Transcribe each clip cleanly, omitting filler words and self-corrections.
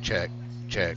check, check.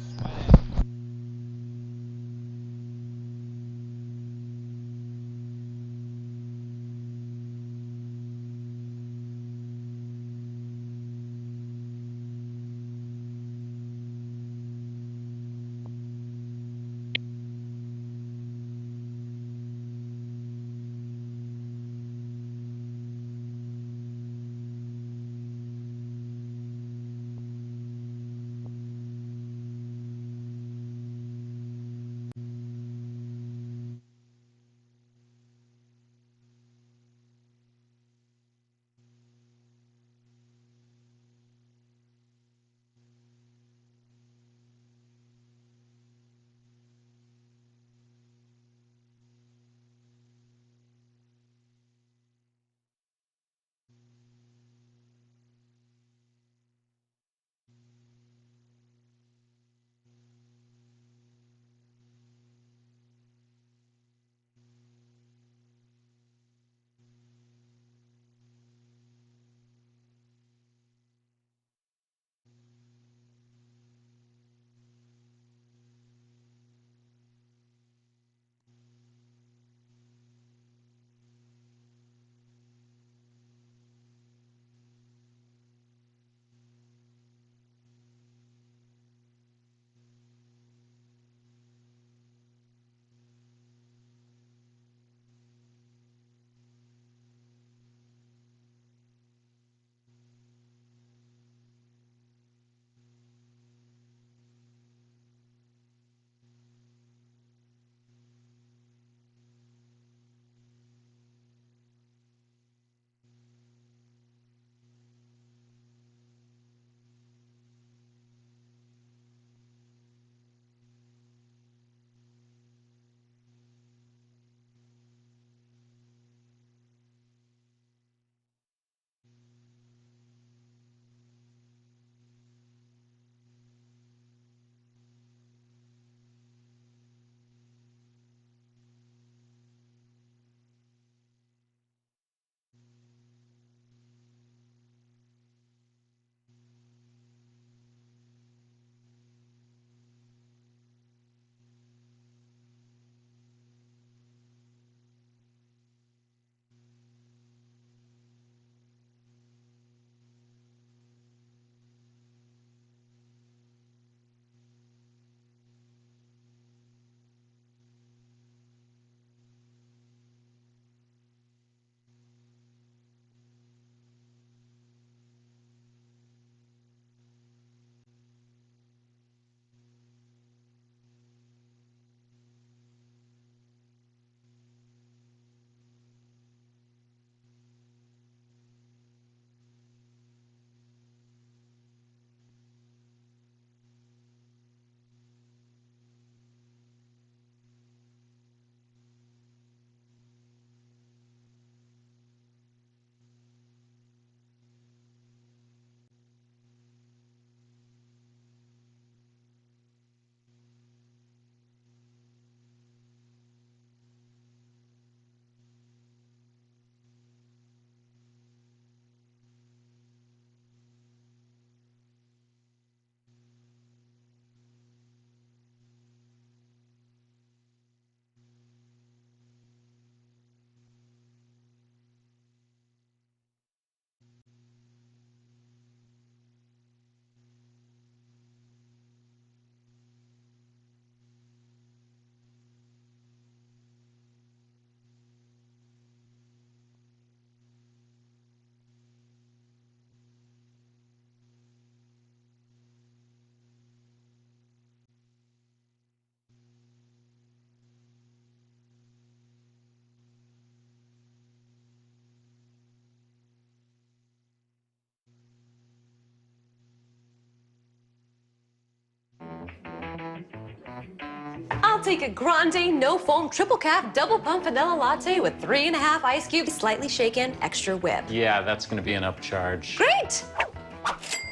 I'll take a grande, no foam, triple cap, double pump vanilla latte with 3.5 ice cubes, slightly shaken, extra whip. Yeah, that's gonna be an upcharge. Great!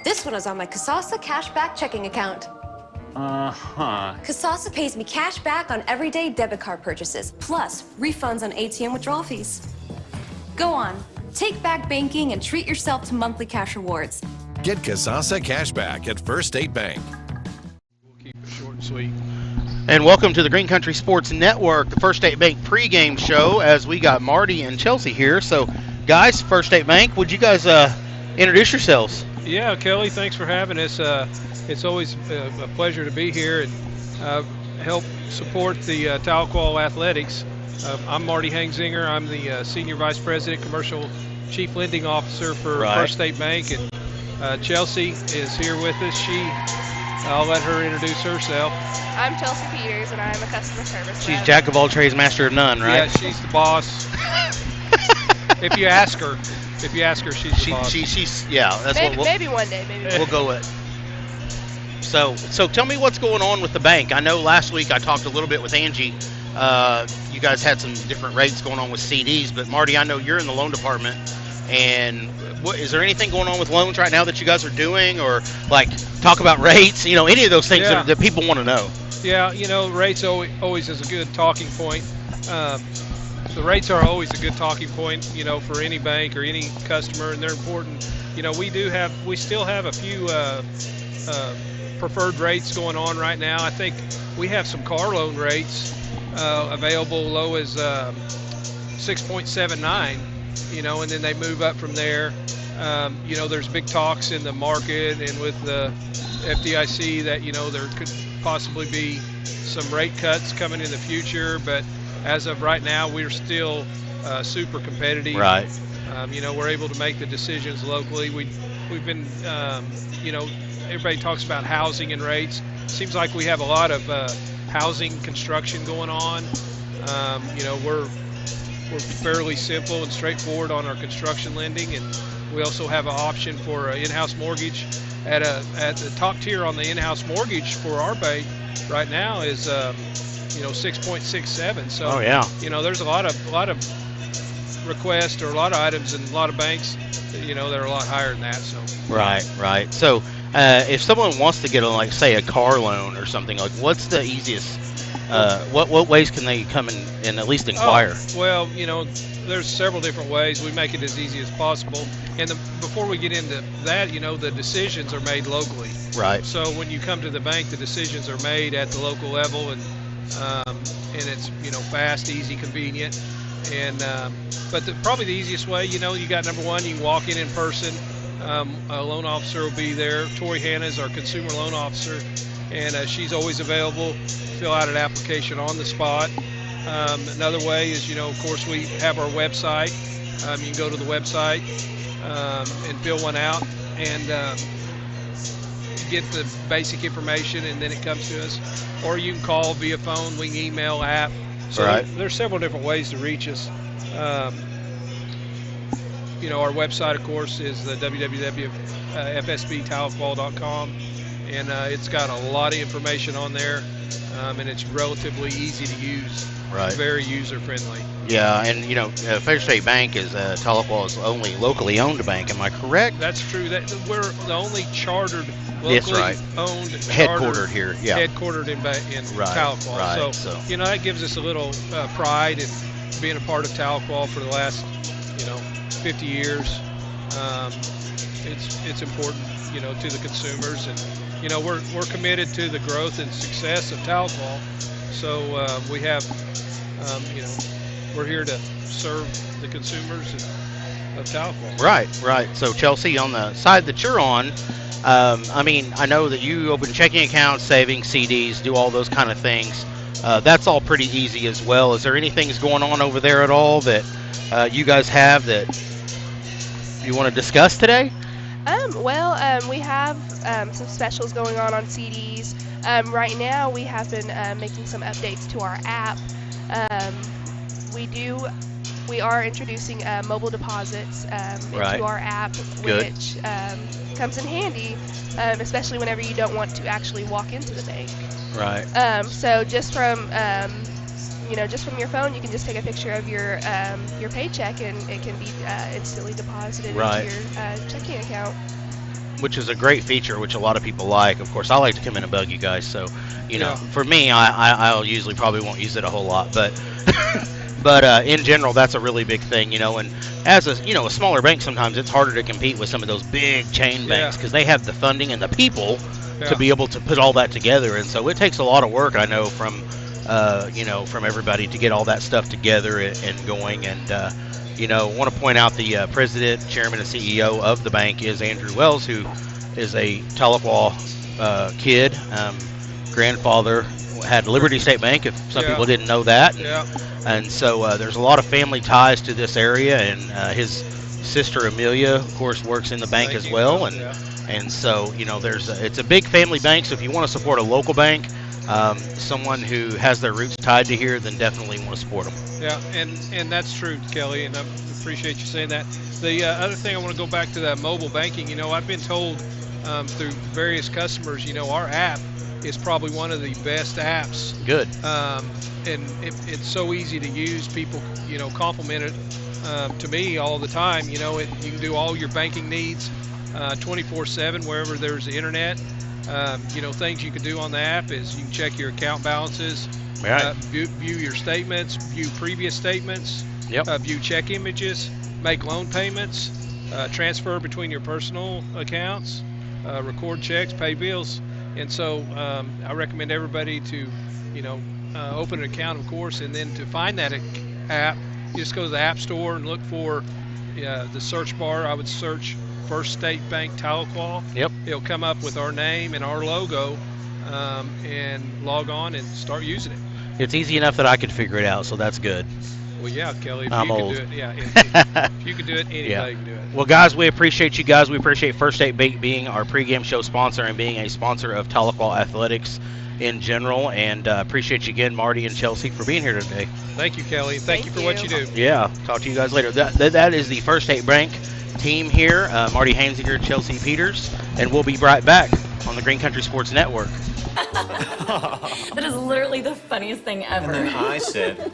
This one is on my Kasasa cashback checking account. Uh-huh. Kasasa pays me cash back on everyday debit card purchases, plus refunds on ATM withdrawal fees. Go on, take back banking and treat yourself to monthly cash rewards. Get Kasasa cashback at First State Bank. sweet. And welcome to the Green Country Sports Network, the First State Bank pregame show, as we got Marty and Chelsea here. So, guys, First State Bank, would you guys introduce yourselves? Yeah, Kelley, thanks for having us. It's always a pleasure to be here and help support the Tahlequah athletics. I'm Marty Hangzinger. I'm the Senior Vice President, Commercial Chief Lending Officer for First State Bank. And Chelsea is here with us. I'll let her introduce herself. I'm Chelsea Peters, and I'm a customer service She's rep. jack of all trades, master of none, right? Yeah, she's the boss. If you ask her, she's the boss. That's maybe one day. We'll go with. So tell me what's going on with the bank. I know last week I talked a little bit with Angie. You guys had some different rates going on with CDs, but Marty, I know you're in the loan department. And is there anything going on with loans right now that you guys are doing, or like talk about rates? Any of those things that people want to know. Yeah, rates always is a good talking point. The rates are always a good talking point, for any bank or any customer, and they're important. We still have a few preferred rates going on right now. I think we have some car loan rates available low as 6.79. And then they move up from there. There's big talks in the market and with the FDIC that, there could possibly be some rate cuts coming in the future. But as of right now, we're still super competitive. Right. We're able to make the decisions locally. We've been, everybody talks about housing and rates. Seems like we have a lot of housing construction going on. We're fairly simple and straightforward on our construction lending, and we also have an option for an in-house mortgage at the top tier on the in-house mortgage for our bank right now is 6.67. So there's a lot of requests or a lot of items in a lot of banks that are a lot higher than that. So right. So if someone wants to get a car loan or something, what's the easiest? What ways can they come and at least inquire? Well, there's several different ways. We make it as easy as possible. And before we get into that, the decisions are made locally. Right. So when you come to the bank, the decisions are made at the local level, and it's fast, easy, convenient. And but probably the easiest way, you got number one, you can walk in person. A loan officer will be there. Tori Hanna is our consumer loan officer, and she's always available. Fill out an application on the spot. Another way is, of course, we have our website. You can go to the website and fill one out and get the basic information, and then it comes to us. Or you can call via phone, we can email, app. So there's several different ways to reach us. Our website, of course, is the www.fsbtahlequah.com, and it's got a lot of information on there, and it's relatively easy to use. Right. Very user-friendly. Yeah, and First State Bank is Tahlequah's only locally owned bank. Am I correct? That's true. We're the only chartered, locally owned, headquartered here. Yeah. Headquartered in Tahlequah. Right. So that gives us a little pride in being a part of Tahlequah for the last 50 years. It's important to the consumers, and we're committed to the growth and success of Tahlequah. So we have we're here to serve the consumers of Tahlequah. Right. So Chelsea, on the side that you're on, I know that you open checking accounts, savings, CDs, do all those kind of things. That's all pretty easy as well. Is there anything going on over there at all that you guys have that you want to discuss today? We have some specials going on CDs. Right now, we have been making some updates to our app. We are introducing mobile deposits into our app, which comes in handy, especially whenever you don't want to actually walk into the bank. Right. So just from your phone, you can just take a picture of your paycheck, and it can be instantly deposited into your checking account. Which is a great feature, which a lot of people like. Of course, I like to come in and bug you guys, so for me, I'll usually probably won't use it a whole lot, but But in general, that's a really big thing, And as a smaller bank, sometimes it's harder to compete with some of those big chain banks because they have the funding and the people to be able to put all that together. And so it takes a lot of work, I know, from everybody to get all that stuff together and going. And I want to point out the president, chairman, and CEO of the bank is Andrew Wells, who is a Tahlequah kid, grandfather. Had Liberty State Bank, if some people didn't know that. And so there's a lot of family ties to this area, and his sister Amelia, of course, works in the bank as well. And so, it's a big family bank, so if you want to support a local bank, someone who has their roots tied to here, then definitely want to support them. Yeah, and that's true, Kelly, and I appreciate you saying that. The other thing, I want to go back to that mobile banking. I've been told through various customers, our app is probably one of the best apps. Good. And it's so easy to use. People, compliment it to me all the time. You can do all your banking needs 24/7 wherever there's the internet. Things you can do on the app is you can check your account balances, view your statements, view previous statements, view check images, make loan payments, transfer between your personal accounts, record checks, pay bills. And so I recommend everybody to, open an account, of course, and then to find that app, you just go to the App Store and look for the search bar. I would search First State Bank Tahlequah. Yep. It'll come up with our name and our logo, and log on and start using it. It's easy enough that I could figure it out, so that's good. Well, yeah, Kelly, if I'm you old. can do it, if you can do it, anybody can do it. Well, guys, we appreciate you guys. We appreciate First State Bank being our pregame show sponsor and being a sponsor of Tahlequah Athletics in general. And appreciate you again, Marty and Chelsea, for being here today. Thank you, Kelly. Thank you for what you do. Yeah, talk to you guys later. That is the First State Bank team here, Marty Hansinger, Chelsea Peters, and we'll be right back on the Green Country Sports Network. That is literally the funniest thing ever. And then I said,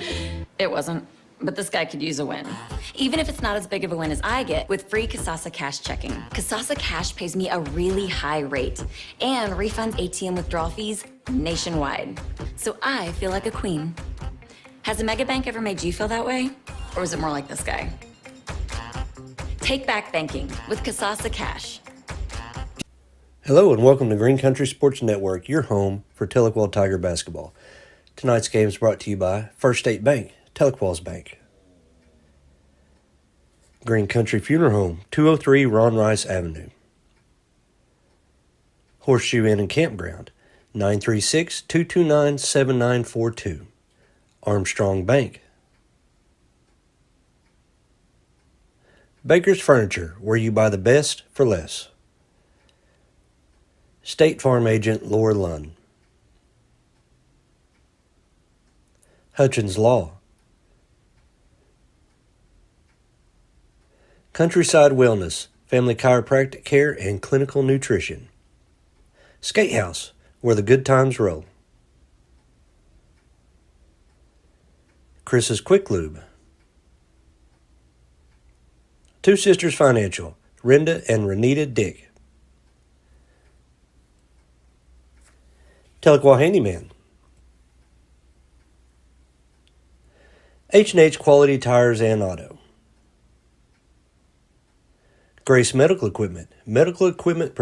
it wasn't. But this guy could use a win. Even if it's not as big of a win as I get with free Kasasa Cash checking. Kasasa Cash pays me a really high rate and refunds ATM withdrawal fees nationwide. So I feel like a queen. Has a mega bank ever made you feel that way? Or is it more like this guy? Take back banking with Kasasa Cash. Hello and welcome to Green Country Sports Network, your home for Tahlequah Tiger basketball. Tonight's game is brought to you by First State Bank, Tahlequah's Bank. Green Country Funeral Home, 203 Ron Rice Avenue. Horseshoe Inn and Campground, 936-229-7942. Armstrong Bank. Baker's Furniture, where you buy the best for less. State Farm Agent Laura Lunn. Hutchins Law. Countryside Wellness, Family Chiropractic Care and Clinical Nutrition. Skate House, where the good times roll. Chris's Quick Lube. Two Sisters Financial, Renda and Renita Dick. Tahlequah Handyman. H&H Quality Tires and Auto. Grace Medical Equipment. Medical equipment.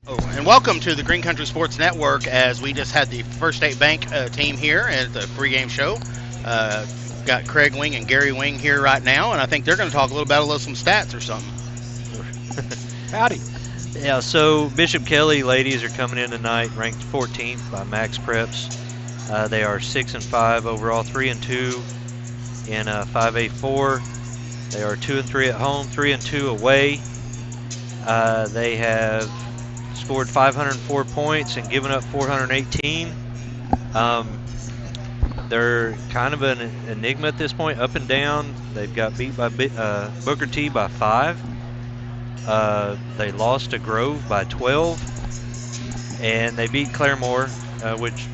And welcome to the Green Country Sports Network, as we just had the First State Bank team here at the pregame show. Got Craig Wing and Gary Wing here right now, and I think they're going to talk a little about some stats or something. Howdy. Yeah, so Bishop Kelley ladies are coming in tonight, ranked 14th by Max Preps. They are 6-5 overall, 3-2 in 5A4. They are 2-3 at home, 3-2 away. They have scored 504 points and given up 418. They're kind of an enigma at this point, up and down. They've got beat by Booker T by 5. They lost to Grove by 12, and they beat Claremore, which,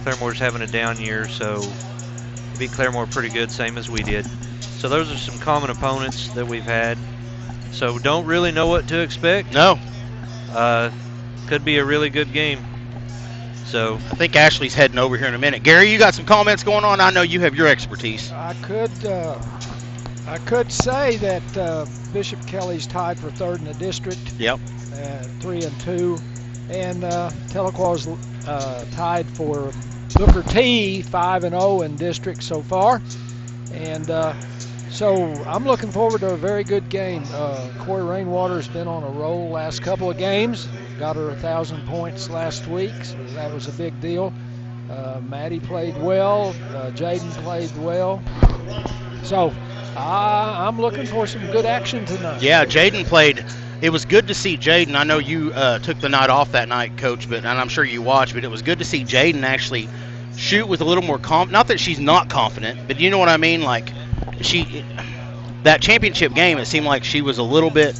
Claremore's having a down year, so they beat Claremore pretty good, same as we did. So those are some common opponents that we've had. So don't really know what to expect. No. Could be a really good game. So I think Ashley's heading over here in a minute. Gary, you got some comments going on? I know you have your expertise. I could say that Bishop Kelley's tied for third in the district. Yep. 3-2, and Tahlequah's tied for Booker T, 5-0 in district so far, and so I'm looking forward to a very good game. Corey Rainwater's been on a roll last couple of games. Got her 1,000 points last week, so that was a big deal. Maddie played well. Jaden played well. So I'm looking for some good action tonight. Yeah, Jaden played. It was good to see Jaden. I know you took the night off that night, Coach, and I'm sure you watched, but it was good to see Jaden actually shoot with a little more confidence. Not that she's not confident, but you know what I mean? Like, that championship game, it seemed like she was a little bit,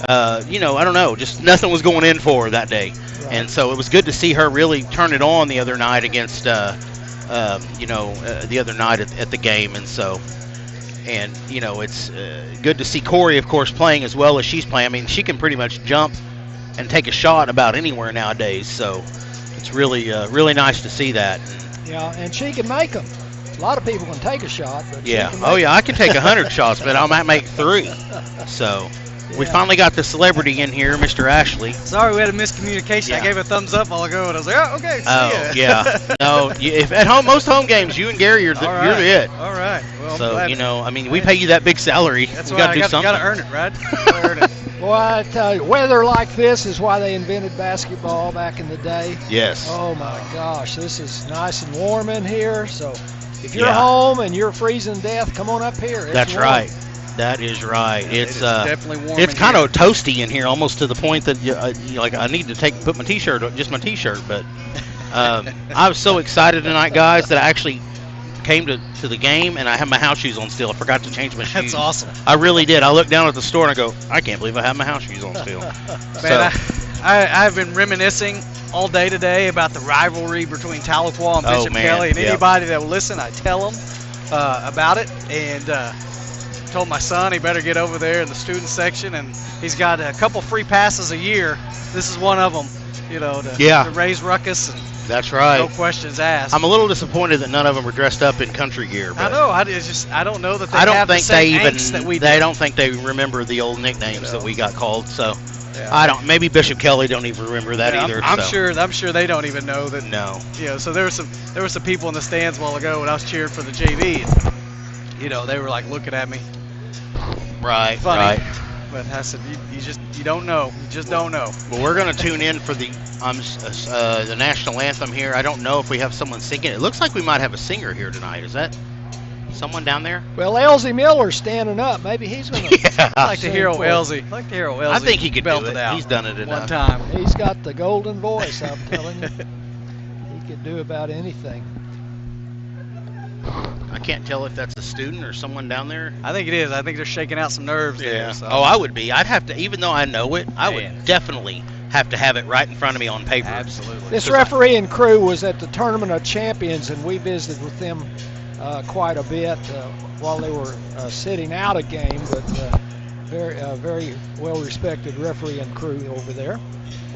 I don't know, just nothing was going in for her that day. Right. And so it was good to see her really turn it on the other night against, the other night at the game. And so, it's good to see Corey, of course, playing as well as she's playing. I mean, she can pretty much jump and take a shot about anywhere nowadays. So it's really, really nice to see that. Yeah, and she can make them. A lot of people can take a shot, but yeah. I can take 100 shots, but I might make 3. So we finally got the celebrity in here, Mr. Ashley. Sorry, we had a miscommunication. Yeah. I gave a thumbs up while ago, and I was like, oh, okay. See ya. Yeah. No, if at home, most home games, you and Gary, you're it. All right. Well, so, we pay you that big salary. That's we why got to earn it, right? Gotta earn it. Well, I tell you, weather like this is why they invented basketball back in the day. Yes. Oh, my gosh. This is nice and warm in here, so if you're home and you're freezing to death, come on up here. That's warm. Right. That is right. It's definitely warm. It's kind of toasty in here, almost to the point that I need to put my t-shirt on, just my t-shirt. But I was so excited tonight, guys, that I actually came to the game and I have my house shoes on still. I forgot to change my shoes. That's awesome. I really did. I looked down at the store and I go, I can't believe I have my house shoes on still. Man, I've been reminiscing all day today about the rivalry between Tahlequah and Bishop Kelley, and anybody that will listen, I tell them about it, and told my son he better get over there in the student section, and he's got a couple free passes a year. This is one of them, to raise ruckus. And that's right. No questions asked. I'm a little disappointed that none of them were dressed up in country gear. But I know. I don't know that they have the same angst that we do. They don't think they remember the old nicknames that we got called. So I don't. Maybe Bishop Kelley don't even remember that either. I'm sure they don't even know that. No. So there were some people in the stands a while ago when I was cheering for the JV. And, they were like looking at me. Right. Funny. Right. But I said, you don't know. You just don't know. Well, we're going to tune in for the national anthem here. I don't know if we have someone singing. It looks like we might have a singer here tonight. Is that someone down there? Well, Elsie Miller's standing up. Maybe he's going to. I'd like to hear old Elsie. I think he could do it. He's done it enough. One time. He's got the golden voice, I'm telling you. He could do about anything. I can't tell if that's a student or someone down there. I think it is. I think they're shaking out some nerves there. So. Oh, I would be. I'd have to, even though I know it, I would definitely have to have it right in front of me on paper. Absolutely. This referee and crew was at the Tournament of Champions, and we visited with them quite a bit while they were sitting out a game, but very well-respected referee and crew over there.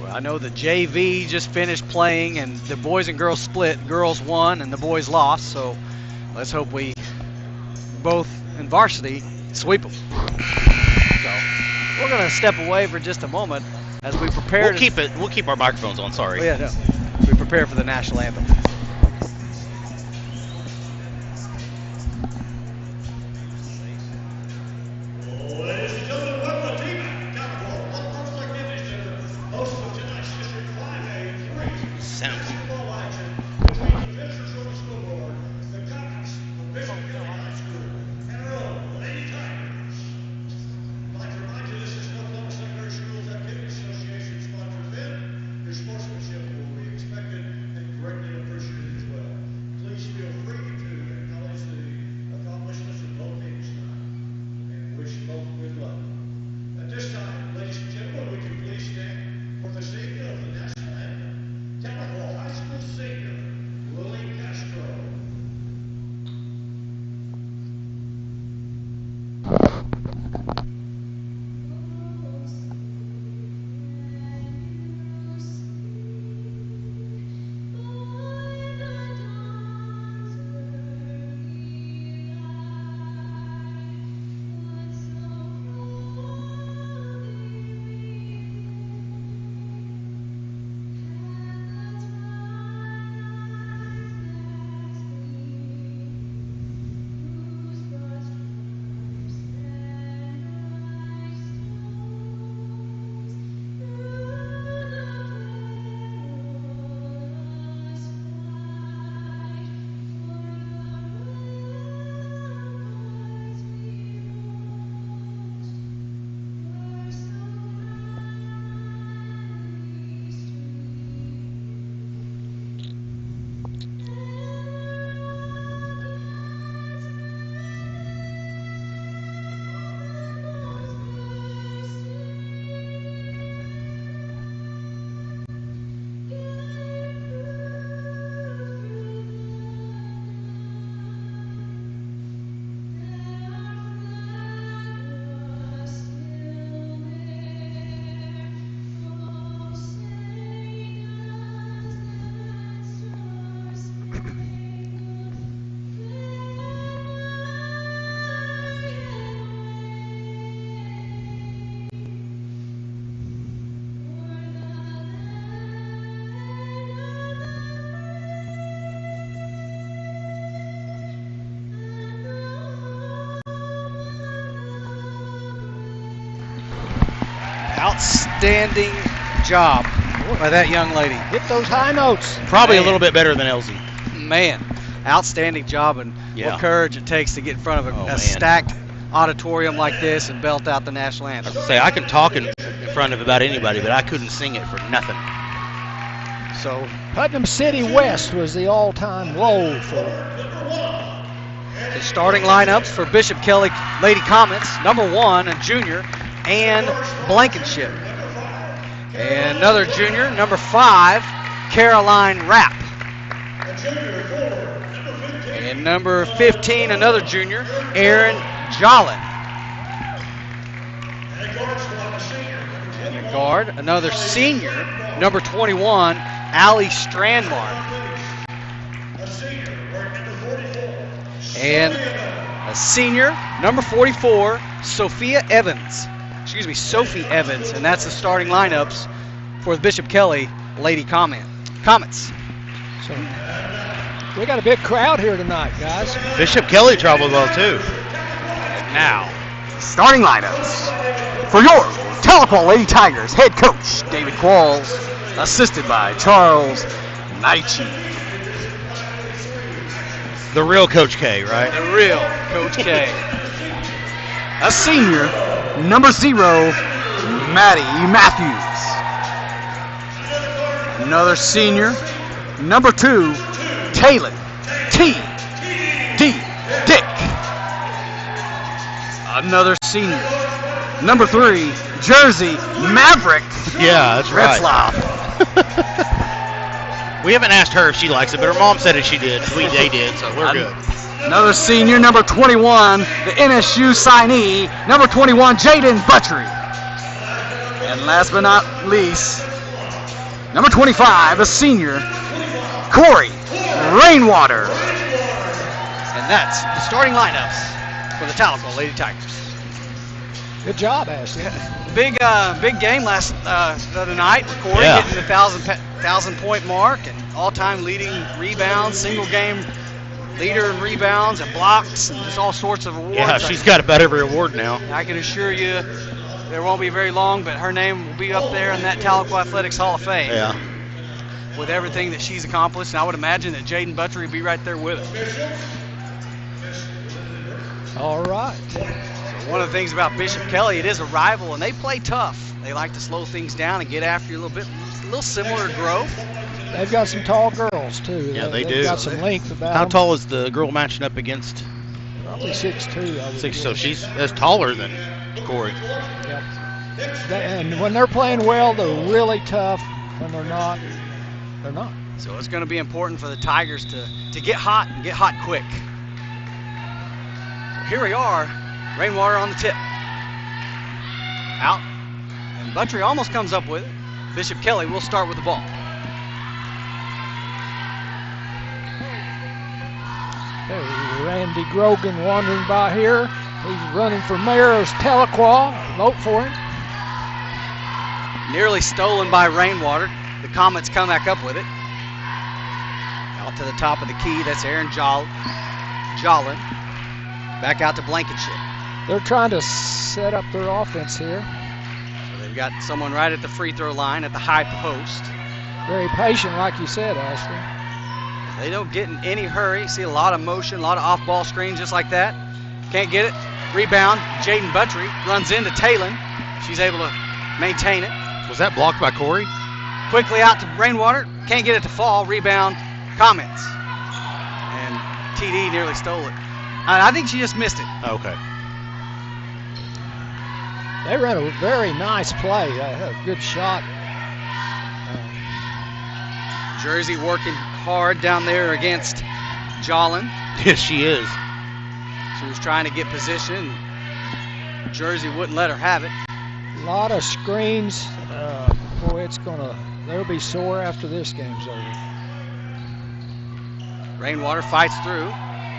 Well, I know the JV just finished playing, and the boys and girls split. Girls won, and the boys lost, so let's hope we both in varsity sweep them. So we're going to step away for just a moment as we prepare. We'll keep our microphones on. Sorry. Oh, yeah, no. We prepare for the national anthem. Ladies and gentlemen, welcome to Team Tahlequah. Welcome to the host of tonight's District 5A 3 basketball action between the Fisher Shore School Board, the Caucus of Bishop Kelley High School, and our own Lady Tigers. I'd like to remind you this is no Oklahoma Secondary Schools Activity Association sponsored event. Your sportsmanship will be expected and greatly appreciated. Outstanding job by that young lady. Hit those high notes. Probably a little bit better than Elsie. Man, outstanding job, and what courage it takes to get in front of a stacked auditorium like this and belt out the national anthem. I can talk in front of about anybody, but I couldn't sing it for nothing. So Putnam City West was the all-time low for the starting lineups for Bishop Kelley Lady Comets. Number 1, a junior, Ann Blankenship. And another junior, number 5, Caroline Rapp. And number 15, another junior, Erin Jolin. And the guard, another senior, number 21, Allie Strandmark. And a senior, number 44, Sophie Evans. And that's the starting lineups for the Bishop Kelley Lady Comets. So we got a big crowd here tonight, guys. Bishop Kelley traveled well too. Now, starting lineups for your Tahlequah Lady Tigers head coach David Qualls, assisted by Charles Naichi. The real Coach K, right? The real Coach K. A senior, number 0, Maddie Matthews. Another senior, number 2, Taylor T.D. Dick. Another senior, number 3, Jersey Maverick. Yeah, that's right. Retzlaff. We haven't asked her if she likes it, but her mom said that she did. They did, so we're good. Another senior, number 21, the NSU signee, number 21, Jaden Butchery. And last but not least, number 25, a senior, Corey Rainwater. And that's the starting lineups for the Tahlequah Lady Tigers. Good job, Ashley. Big game last the other night. Corey hitting the 1,000-point mark and all-time leading rebounds, single game leader in rebounds and blocks and just all sorts of awards. Yeah, she's got about every award now. I can assure you there won't be very long, but her name will be up there in that Tahlequah Athletics Hall of Fame. Yeah. With everything that she's accomplished, and I would imagine that Jaden Butchery would be right there with her. All right. One of the things about Bishop Kelley, it is a rival, and they play tough. They like to slow things down and get after you a little bit. It's a little similar to Grove. They've got some tall girls, too. Yeah, They've do. Got some length about How them. tall is the girl matching up against? Probably 6'2". 6, so she's taller than Corey. Yep. And when they're playing well, they're really tough. When they're not, they're not. So it's going to be important for the Tigers to get hot and get hot quick. Here we are. Rainwater on the tip. Out. And Butchery almost comes up with it. Bishop Kelley will start with the ball. There's Randy Grogan wandering by here. He's running for mayor of Tahlequah. Vote for him. Nearly stolen by Rainwater. The Comets come back up with it. Out to the top of the key. That's Erin Jolin. Back out to Blankenship. They're trying to set up their offense here. So they've got someone right at the free throw line at the high post. Very patient, like you said, Ashley. They don't get in any hurry. See a lot of motion, a lot of off-ball screens just like that. Can't get it. Rebound. Jaden Butchery runs into Talon. She's able to maintain it. Was that blocked by Corey? Quickly out to Rainwater. Can't get it to fall. Rebound. Comets. And TD nearly stole it. I think she just missed it. Okay. They ran a very nice play. A good shot. Jersey working hard down there against Jolin. Yes, she is. She was trying to get position. Jersey wouldn't let her have it. A lot of screens. Boy, they'll be sore after this game's over. Rainwater fights through.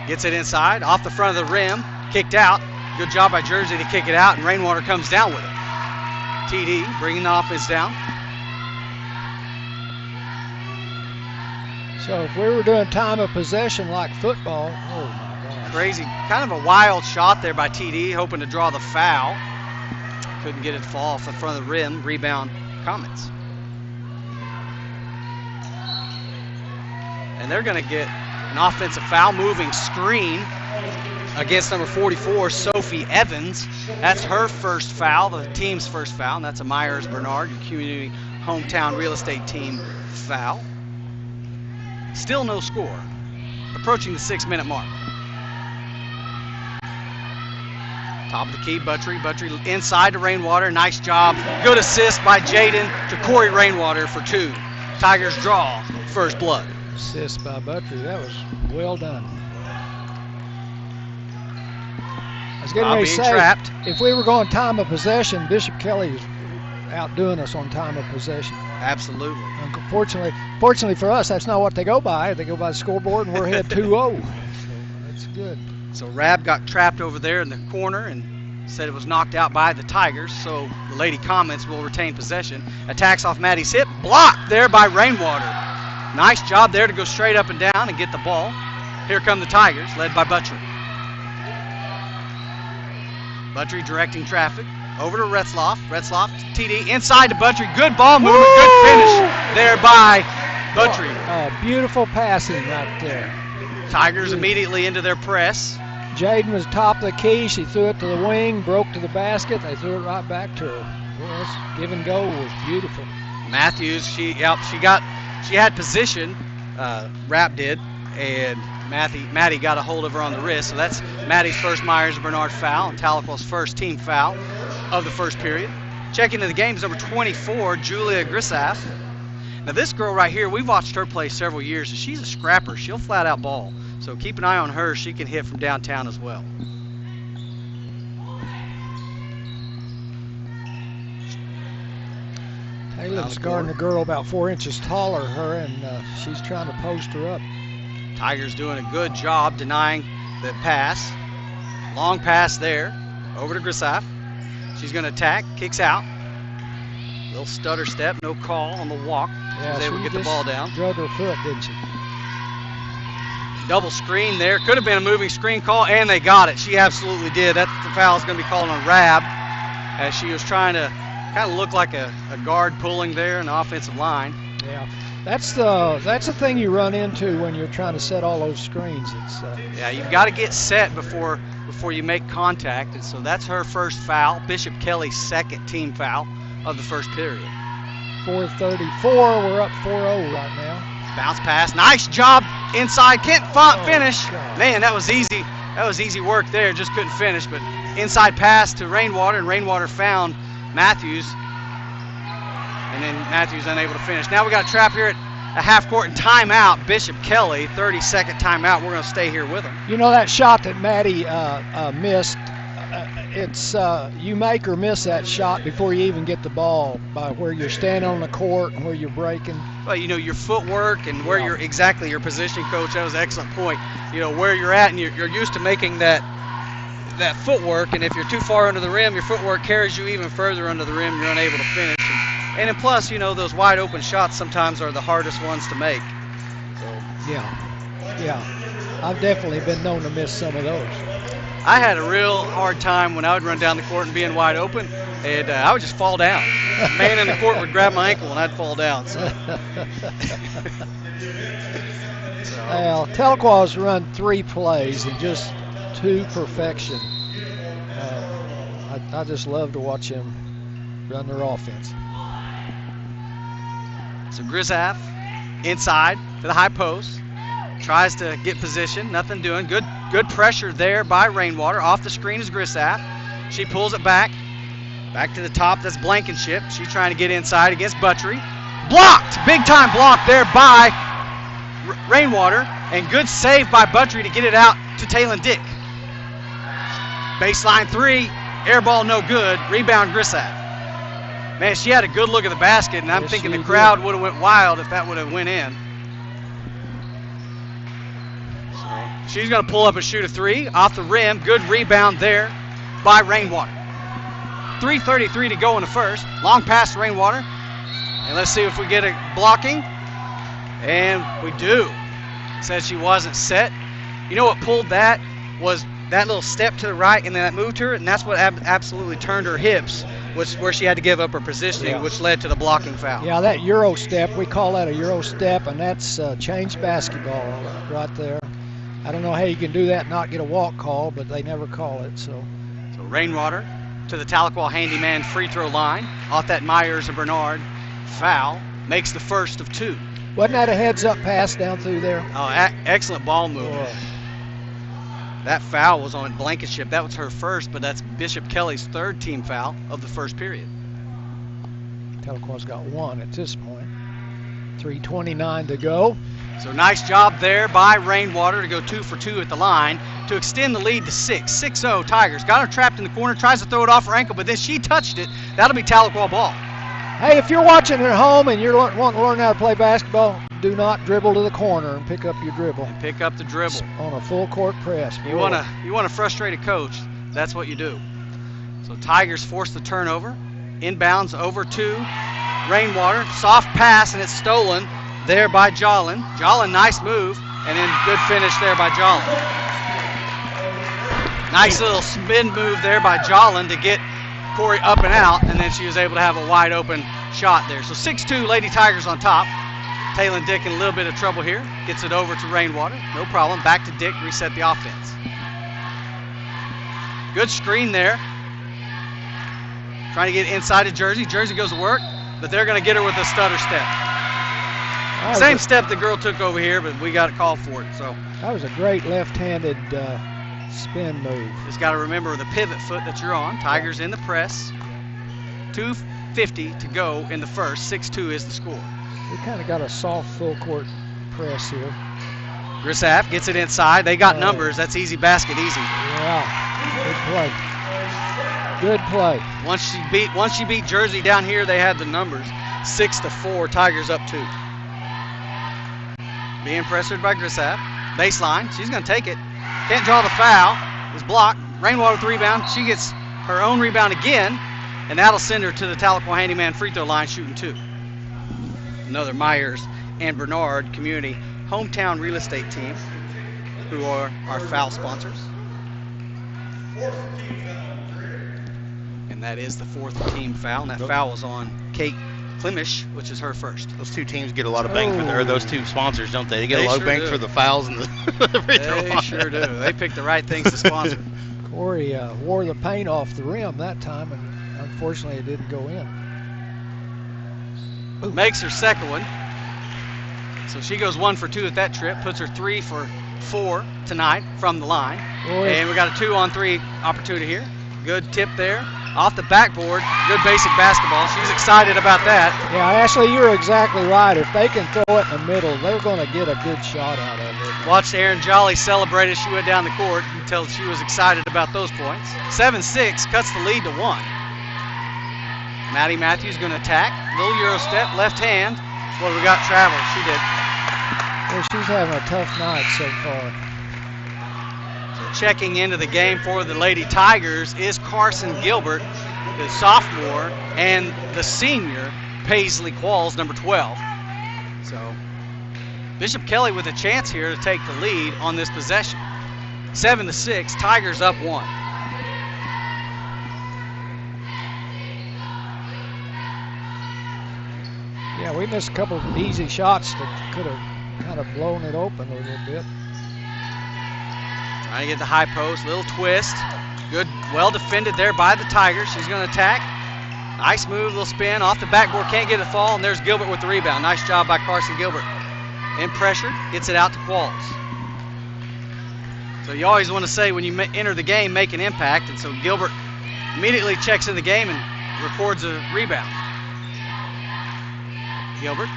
Gets it inside, off the front of the rim, kicked out. Good job by Jersey to kick it out, and Rainwater comes down with it. TD bringing the offense down. So if we were doing time of possession like football, oh my God. Crazy, kind of a wild shot there by TD, hoping to draw the foul. Couldn't get it to fall off in front of the rim. Rebound, Comets. And they're going to get an offensive foul, moving screen against number 44, Sophie Evans. That's her first foul, the team's first foul, and that's a Myers-Bernard, your community hometown real estate team foul. Still no score. Approaching the 6-minute mark. Top of the key, Buttrey. Buttrey inside to Rainwater. Nice job. Good assist by Jaden to Corey Rainwater for 2. Tigers draw first blood. Assist by Buttrey. That was well done. I was getting ready to say, trapped. If we were going time of possession, Bishop Kelley is outdoing us on time of possession. Absolutely. Fortunately for us, that's not what they go by. They go by the scoreboard, and we're ahead 2-0. So that's good. So Rab got trapped over there in the corner and said it was knocked out by the Tigers. So the Lady Comets will retain possession. Attacks off Maddie's hip. Blocked there by Rainwater. Nice job there to go straight up and down and get the ball. Here come the Tigers, led by Buttrey. Buttrey directing traffic. Over to Retzloff. Retzloff, TD, inside to Buttrey. Good ball movement, good finish there by Buttrey. Beautiful passing right there. Tigers immediately into their press. Jaden was top of the key. She threw it to the wing, broke to the basket. They threw it right back to her. Well, this give and go was beautiful. Matthews, she had position, Rapp did, and Maddie got a hold of her on the wrist. So that's Maddie's first Myers-Bernard foul and Tahlequah's first team foul of the first period. Checking into the game is number 24, Julia Grissaff. Now this girl right here, we've watched her play several years, and she's a scrapper. She'll flat out ball. So keep an eye on her. She can hit from downtown as well. Taylor's guarding a girl about 4 inches taller than her, and she's trying to post her up. Tigers doing a good job denying the pass. Long pass there. Over to Grissaff. She's going to attack. Kicks out. Little stutter step. No call on the walk. Yeah, she was able to get the ball down. Drug her foot, didn't she? Double screen there. Could have been a moving screen call, and they got it. She absolutely did. That foul is going to be called on Rab as she was trying to kind of look like a guard pulling there in the offensive line. Yeah, that's the thing you run into when you're trying to set all those screens. It's yeah, you've got to get set before you make contact, and so that's her first foul. Bishop Kelley's second team foul of the first period. 4:34. We're up 4-0 right now. Bounce pass. Nice job inside. Can't finish. Man, that was easy. That was easy work there. Just couldn't finish. But inside pass to Rainwater, and Rainwater found Matthews. And then Matthews unable to finish. Now we got a trap here at a half court and timeout. Bishop Kelley, 30-second timeout. We're going to stay here with them. You know that shot that Maddie missed, it's you make or miss that shot before you even get the ball by where you're standing on the court and where you're breaking. Well, you know, your footwork and where you're exactly your positioning, coach. That was an excellent point. You know, where you're at, and you're used to making that footwork, and if you're too far under the rim, your footwork carries you even further under the rim. You're unable to finish. And then plus, you know, those wide open shots sometimes are the hardest ones to make. So yeah, I've definitely been known to miss some of those. I had a real hard time when I would run down the court and being wide open, and I would just fall down. The man in the court would grab my ankle and I'd fall down. So. Well, Tahlequah's run 3 plays and just 2 perfection. I just love to watch him run their offense. So Grissaff inside to the high post. Tries to get position, nothing doing. Good pressure there by Rainwater. Off the screen is Grissaff. She pulls it back to the top. That's Blankenship. She's trying to get inside against Buttrey. Blocked! Big time block there by Rainwater. And good save by Buttrey to get it out to Taylon Dick. Baseline 3, air ball no good. Rebound Grissaff. Man, she had a good look at the basket, and I'm thinking the crowd would have went wild if that would have went in. She's going to pull up and shoot a 3 off the rim. Good rebound there by Rainwater. 3:33 to go in the first. Long pass to Rainwater. And let's see if we get a blocking. And we do. Said she wasn't set. You know what pulled that was that little step to the right, and then that moved her, and that's what absolutely turned her hips where she had to give up her positioning, which led to the blocking foul. Yeah, that Euro step, we call that a Euro step, and that's changed basketball right there. I don't know how you can do that and not get a walk call, but they never call it. So Rainwater to the Tahlequah handyman free throw line. Off that Myers and Bernard foul. Makes the first of 2. Wasn't that a heads-up pass down through there? Oh, excellent ball move. That foul was on Blankenship. That was her first, but that's Bishop Kelley's 3rd team foul of the first period. Tahlequah's got 1 at this point. 3:29 to go. So nice job there by Rainwater to go 2 for 2 at the line to extend the lead to 6. 6-0 Tigers. Got her trapped in the corner, tries to throw it off her ankle, but then she touched it. That'll be Tahlequah ball. Hey, if you're watching at home and you're wanting to learn how to play basketball, do not dribble to the corner and pick up your dribble. And pick up the dribble. On a full court press. You want to frustrate a coach, that's what you do. So Tigers force the turnover. Inbounds over to Rainwater. Soft pass, and it's stolen there by Jolin. Jolin, nice move, and then good finish there by Jolin. Nice little spin move there by Jolin to get Corey up and out, and then she was able to have a wide open shot there. So 6-2 Lady Tigers on top. Taylor Dick in a little bit of trouble here. Gets it over to Rainwater. No problem. Back to Dick. Reset the offense. Good screen there. Trying to get inside of Jersey. Jersey goes to work, but they're going to get her with a stutter step. Same step the girl took over here, but we got a call for it. So that was a great left-handed spin move. Just got to remember the pivot foot that you're on. Tigers in the press. 2:50 to go in the first. 6-2 is the score. We kind of got a soft full court press here. Grissaf gets it inside. They got numbers. That's easy basket, easy. Yeah, good play. Good play. Once she beat Jersey down here, they had the numbers. 6-4. Tigers up 2. Being pressured by Grissaf. Baseline. She's going to take it. Can't draw the foul. It's blocked. Rainwater with the rebound. She gets her own rebound again, and that'll send her to the Tahlequah handyman free throw line shooting 2. Another Myers and Bernard community hometown real estate team who are our foul sponsors. And that is the 4th team foul, and that foul was on Kate Klimish, which is her first. Those 2 teams get a lot of bang for or those 2 sponsors, don't they? They get a lot of bang for the fouls and the free throw line. They sure do. They pick the right things to sponsor. Corey wore the paint off the rim that time, and unfortunately it didn't go in. Makes her second one. So she goes 1 for 2 at that trip, puts her 3 for 4 tonight from the line. And we got a 2-on-3 opportunity here. Good tip there. Off the backboard, good basic basketball. She's excited about that. Yeah, Ashley, you're exactly right. If they can throw it in the middle, they're going to get a good shot out of it. Watched Erin Jolly celebrate as she went down the court. You can tell she was excited about those points. 7-6 cuts the lead to 1. Maddie Matthews going to attack. Little Euro step, left hand. What do we got? Travel. She did. Well, she's having a tough night so far. So checking into the game for the Lady Tigers is Carson Gilbert, the sophomore, and the senior, Paisley Qualls, number 12. So Bishop Kelley with a chance here to take the lead on this possession. 7-6, Tigers up 1. Yeah, we missed a couple of easy shots that could have kind of blown it open a little bit. Trying to get the high post, little twist. Good, well defended there by the Tigers. She's going to attack. Nice move, little spin off the backboard. Can't get a fall, and there's Gilbert with the rebound. Nice job by Carson Gilbert. In pressure, gets it out to Qualls. So you always want to say when you enter the game, make an impact. And so Gilbert immediately checks in the game and records a rebound. Gilbert,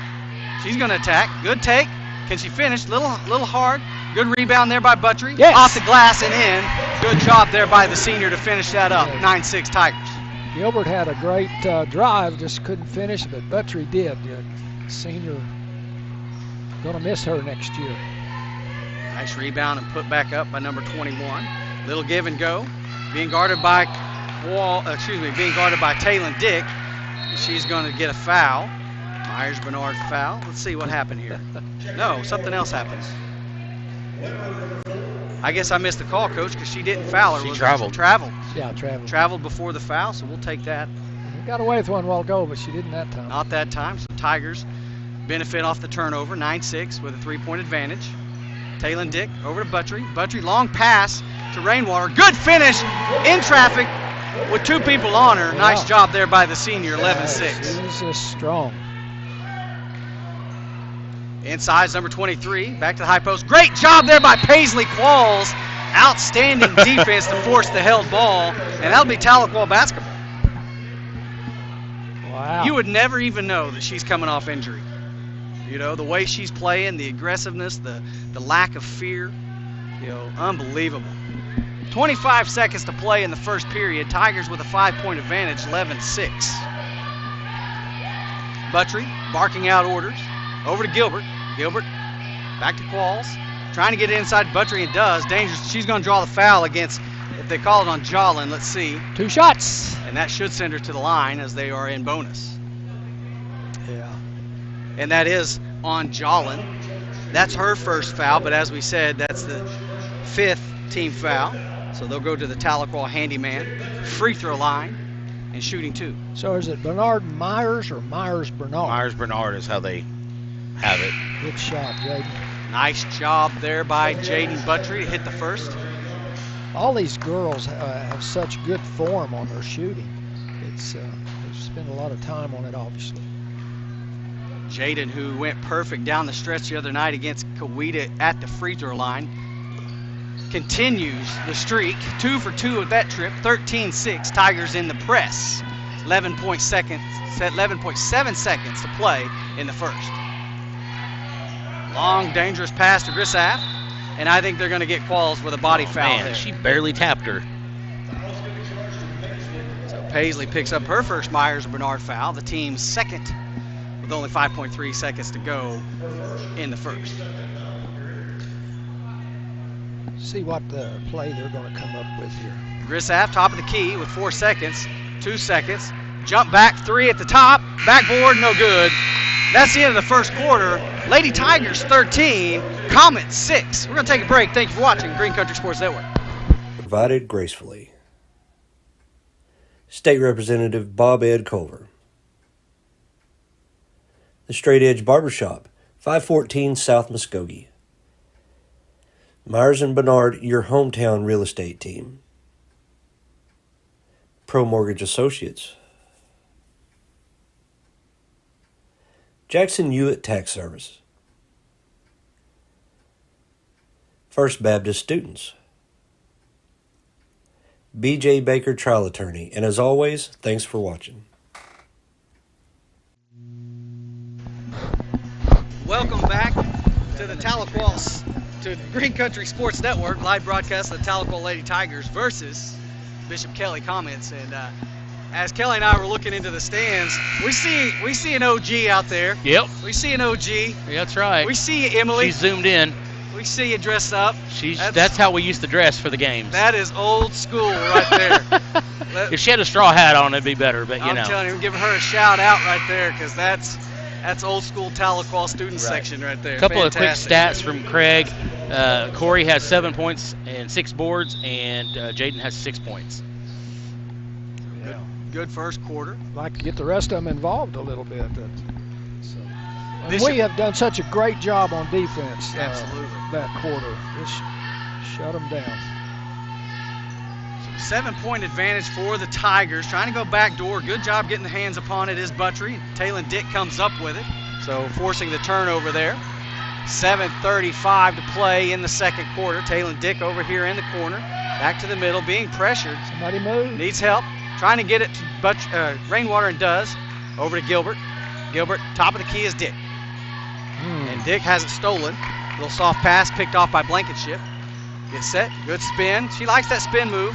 she's going to attack. Good take. Can she finish? Little hard. Good rebound there by Buttrey. Yes. Off the glass and in. Good job there by the senior to finish that up. 9-6 Tigers. Gilbert had a great drive, just couldn't finish, but Buttrey did. Senior going to miss her next year. Nice rebound and put back up by number 21. Little give and go. Being guarded by Taylor Dick. She's going to get a foul. Myers Bernard foul. Let's see what happened here. No, something else happens. I guess I missed the call, Coach, because she didn't foul her. She traveled. Traveled. Yeah, traveled. Traveled before the foul, so we'll take that. got away with one a while ago, but she didn't that time. Not that time. So Tigers benefit off the turnover, 9-6 with a 3-point advantage. Taylon Dick over to Buttry. Buttry, long pass to Rainwater. Good finish in traffic with 2 people on her. Nice job there by the senior, 11-6. She's just strong. Inside, number 23, back to the high post. Great job there by Paisley Qualls. Outstanding defense to force the held ball, and that'll be Tahlequah basketball. Wow. You would never even know that she's coming off injury. You know, the way she's playing, the aggressiveness, the lack of fear, you know, unbelievable. 25 seconds to play in the first period. Tigers with a 5-point advantage, 11-6. Buttry barking out orders. Over to Gilbert. Gilbert back to Qualls. Trying to get inside Buttry and does. Dangerous. She's going to draw the foul against, if they call it on Jolin, let's see. 2 shots. And that should send her to the line as they are in bonus. Yeah. And that is on Jolin. That's her first foul, but as we said, that's the 5th team foul. So they'll go to the Tahlequah handyman free throw line and shooting 2. So is it Bernard Myers or Myers Bernard? Myers Bernard is how they have it. Good shot, Jaden. Nice job there by Jaden Buttry to hit the first. All these girls have such good form on their shooting. It's they've spent a lot of time on it, obviously. Jaden, who went perfect down the stretch the other night against Coweta at the free throw line, continues the streak. 2 for 2 at that trip. 13-6. Tigers in the press. 11.7 seconds to play in the first. Long, dangerous pass to Grissaff, and I think they're going to get Qualls with a body foul there. She barely tapped her. So Paisley picks up her first Myers-Bernard foul, the team's second, with only 5.3 seconds to go in the first. See what play they're going to come up with here. Grissaff, top of the key with 4 seconds, 2 seconds. Jump back, 3 at the top, backboard, no good. That's the end of the first quarter. Lady Tigers 13, Comet 6. We're going to take a break. Thank you for watching Green Country Sports Network. Provided gracefully. State Representative Bob Ed Culver. The Straight Edge Barbershop, 514 South Muskogee. Myers and Bernard, your hometown real estate team. Pro Mortgage Associates. Jackson Hewitt Tax Service. First Baptist Students. B.J. Baker Trial Attorney. And as always, thanks for watching. Welcome back to the Tahlequah, to Green Country Sports Network, live broadcast of the Tahlequah Lady Tigers versus Bishop Kelley Comments. And as Kelley and I were looking into the stands, we see an OG out there. Yep. We see an OG. That's right. We see Emily. She's zoomed in. We see you dressed up. That's how we used to dress for the games. That is old school right there. If she had a straw hat on, it'd be better, but you know. I'm telling you, we're giving her a shout out right there because that's old school Tahlequah student section right there. A couple Fantastic. of quick stats from Craig. Corey has 7 points and 6 boards, and Jaden has 6 points. Yeah. Good first quarter. Like to get the rest of them involved a little bit. And we have done such a great job on defense. Absolutely. That quarter. Just shut them down. 7-point advantage for the Tigers. Trying to go back door. Good job getting the hands upon it is Buttry. Taylon Dick comes up with it. So forcing the turnover there. 7:35 to play in the second quarter. Taylon Dick over here in the corner. Back to the middle, being pressured. Somebody move. Needs help. Trying to get it to Rainwater and does. Over to Gilbert. Gilbert, top of the key is Dick. And Dick has it stolen. Little soft pass picked off by Blankenship. Gets set. Good spin. She likes that spin move.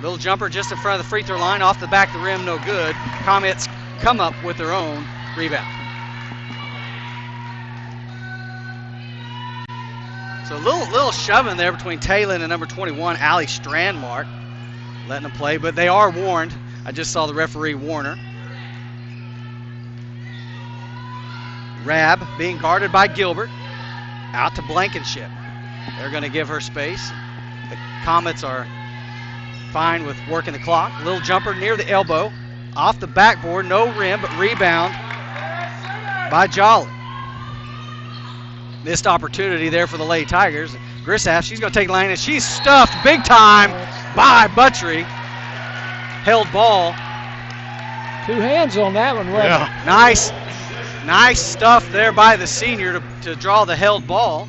Little jumper just in front of the free throw line. Off the back of the rim, no good. Comets come up with their own rebound. So a little shoving there between Taylon and number 21, Allie Strandmark. Letting them play, but they are warned. I just saw the referee warn her. Rab being guarded by Gilbert. Out to Blankenship. They're going to give her space. The Comets are fine with working the clock. Little jumper near the elbow. off the backboard, no rim, but rebound by Jolly. Missed opportunity there for the Lady Tigers. Grissaff, she's going to take lane, and she's stuffed big time by Buttrey. Held ball. 2 hands on that one, wasn't it? Nice stuff there by the senior to draw the held ball.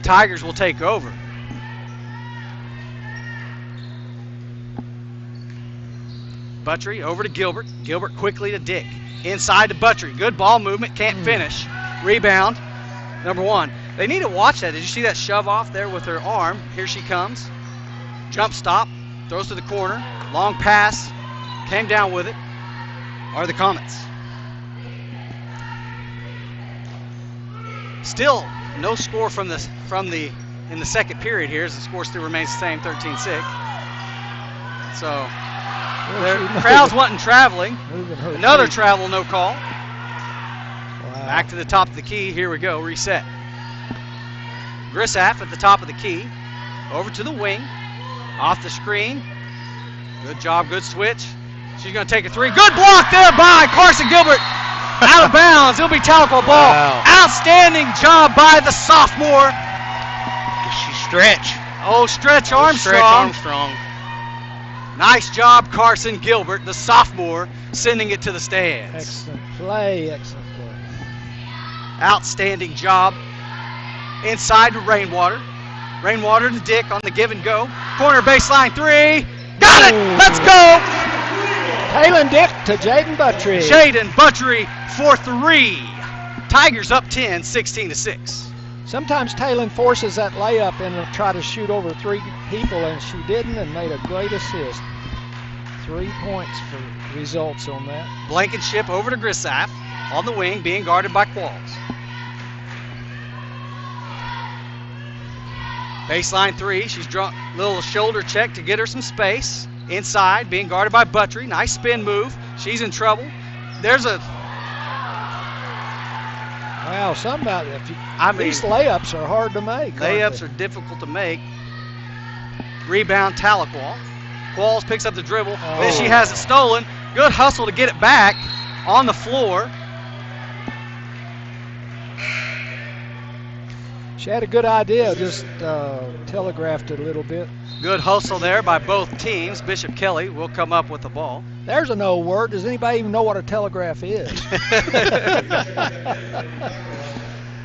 Tigers will take over. Buttrey over to Gilbert. Gilbert quickly to Dick. Inside to Buttrey. Good ball movement, can't finish. Rebound, number 1. They need to watch that. Did you see that shove off there with her arm? Here she comes. Jump stop, throws to the corner. Long pass, came down with it. Are the comments? Still no score in the second period here, as the score still remains the same, 13-6. So the crowd's wanting traveling. Another travel, no call. Wow. Back to the top of the key. Here we go. Reset. Grissaff at the top of the key. Over to the wing. Off the screen. Good job. Good switch. She's going to take a 3. Good block there by Carson Gilbert. Out of bounds. It'll be Tahlequah ball. Wow. Outstanding job by the sophomore. She stretch. Oh, Stretch Armstrong. Stretch Armstrong. Nice job, Carson Gilbert, the sophomore, sending it to the stands. Excellent play, excellent play. Outstanding job. Inside to Rainwater. Rainwater to Dick on the give and go. Corner baseline 3. Got it! Let's go! Taylon Dick to Jaden Buttrey. Jaden Buttrey for 3. Tigers up 10, 16-6. Sometimes Taylon forces that layup and try to shoot over 3 people, and she didn't, and made a great assist. 3 points for results on that. Blankenship over to Grissaff on the wing, being guarded by Qualls. Baseline 3, she's drawn a little shoulder check to get her some space. Inside, being guarded by Buttrey. Nice spin move. She's in trouble. There's a... Wow, these layups are hard to make. Layups are difficult to make. Rebound, Tahlequah. Qualls picks up the dribble. Then she has it stolen. Good hustle to get it back on the floor. She had a good idea, just telegraphed it a little bit. Good hustle there by both teams. Bishop Kelley will come up with the ball. There's an old word. Does anybody even know what a telegraph is?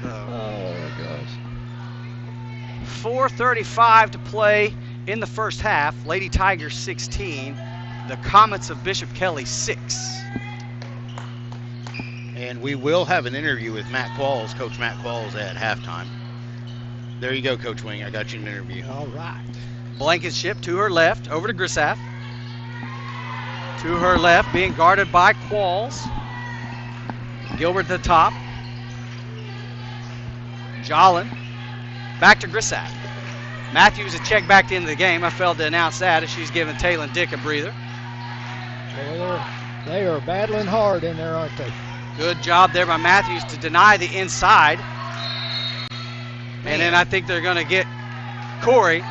Oh, my gosh. 4:35 to play in the first half. Lady Tigers 16. The Comets of Bishop Kelley 6. And we will have an interview with Matt Qualls, Coach Matt Qualls, at halftime. There you go, Coach Wing. I got you an interview. All right. Blankenship to her left, over to Grissaff. To her left, being guarded by Qualls. Gilbert at the top. Jolin. Back to Grissaff. Matthews a check back into the game. I failed to announce that as she's giving Taylon Dick a breather. They are battling hard in there, aren't they? Good job there by Matthews to deny the inside. And then I think they're going to get Corey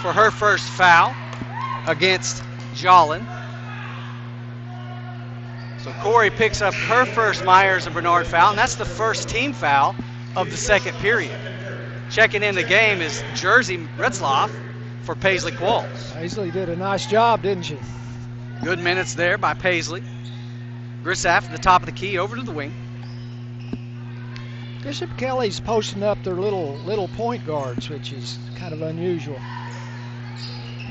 for her first foul against Jolin. So Corey picks up her first Myers and Bernard foul, and that's the first team foul of the second period. Checking in the game is Jersey Ritzloff for Paisley Qualls. Paisley did a nice job, didn't she? Good minutes there by Paisley. Grissaff at the top of the key, over to the wing. Bishop Kelley's posting up their little point guards, which is kind of unusual.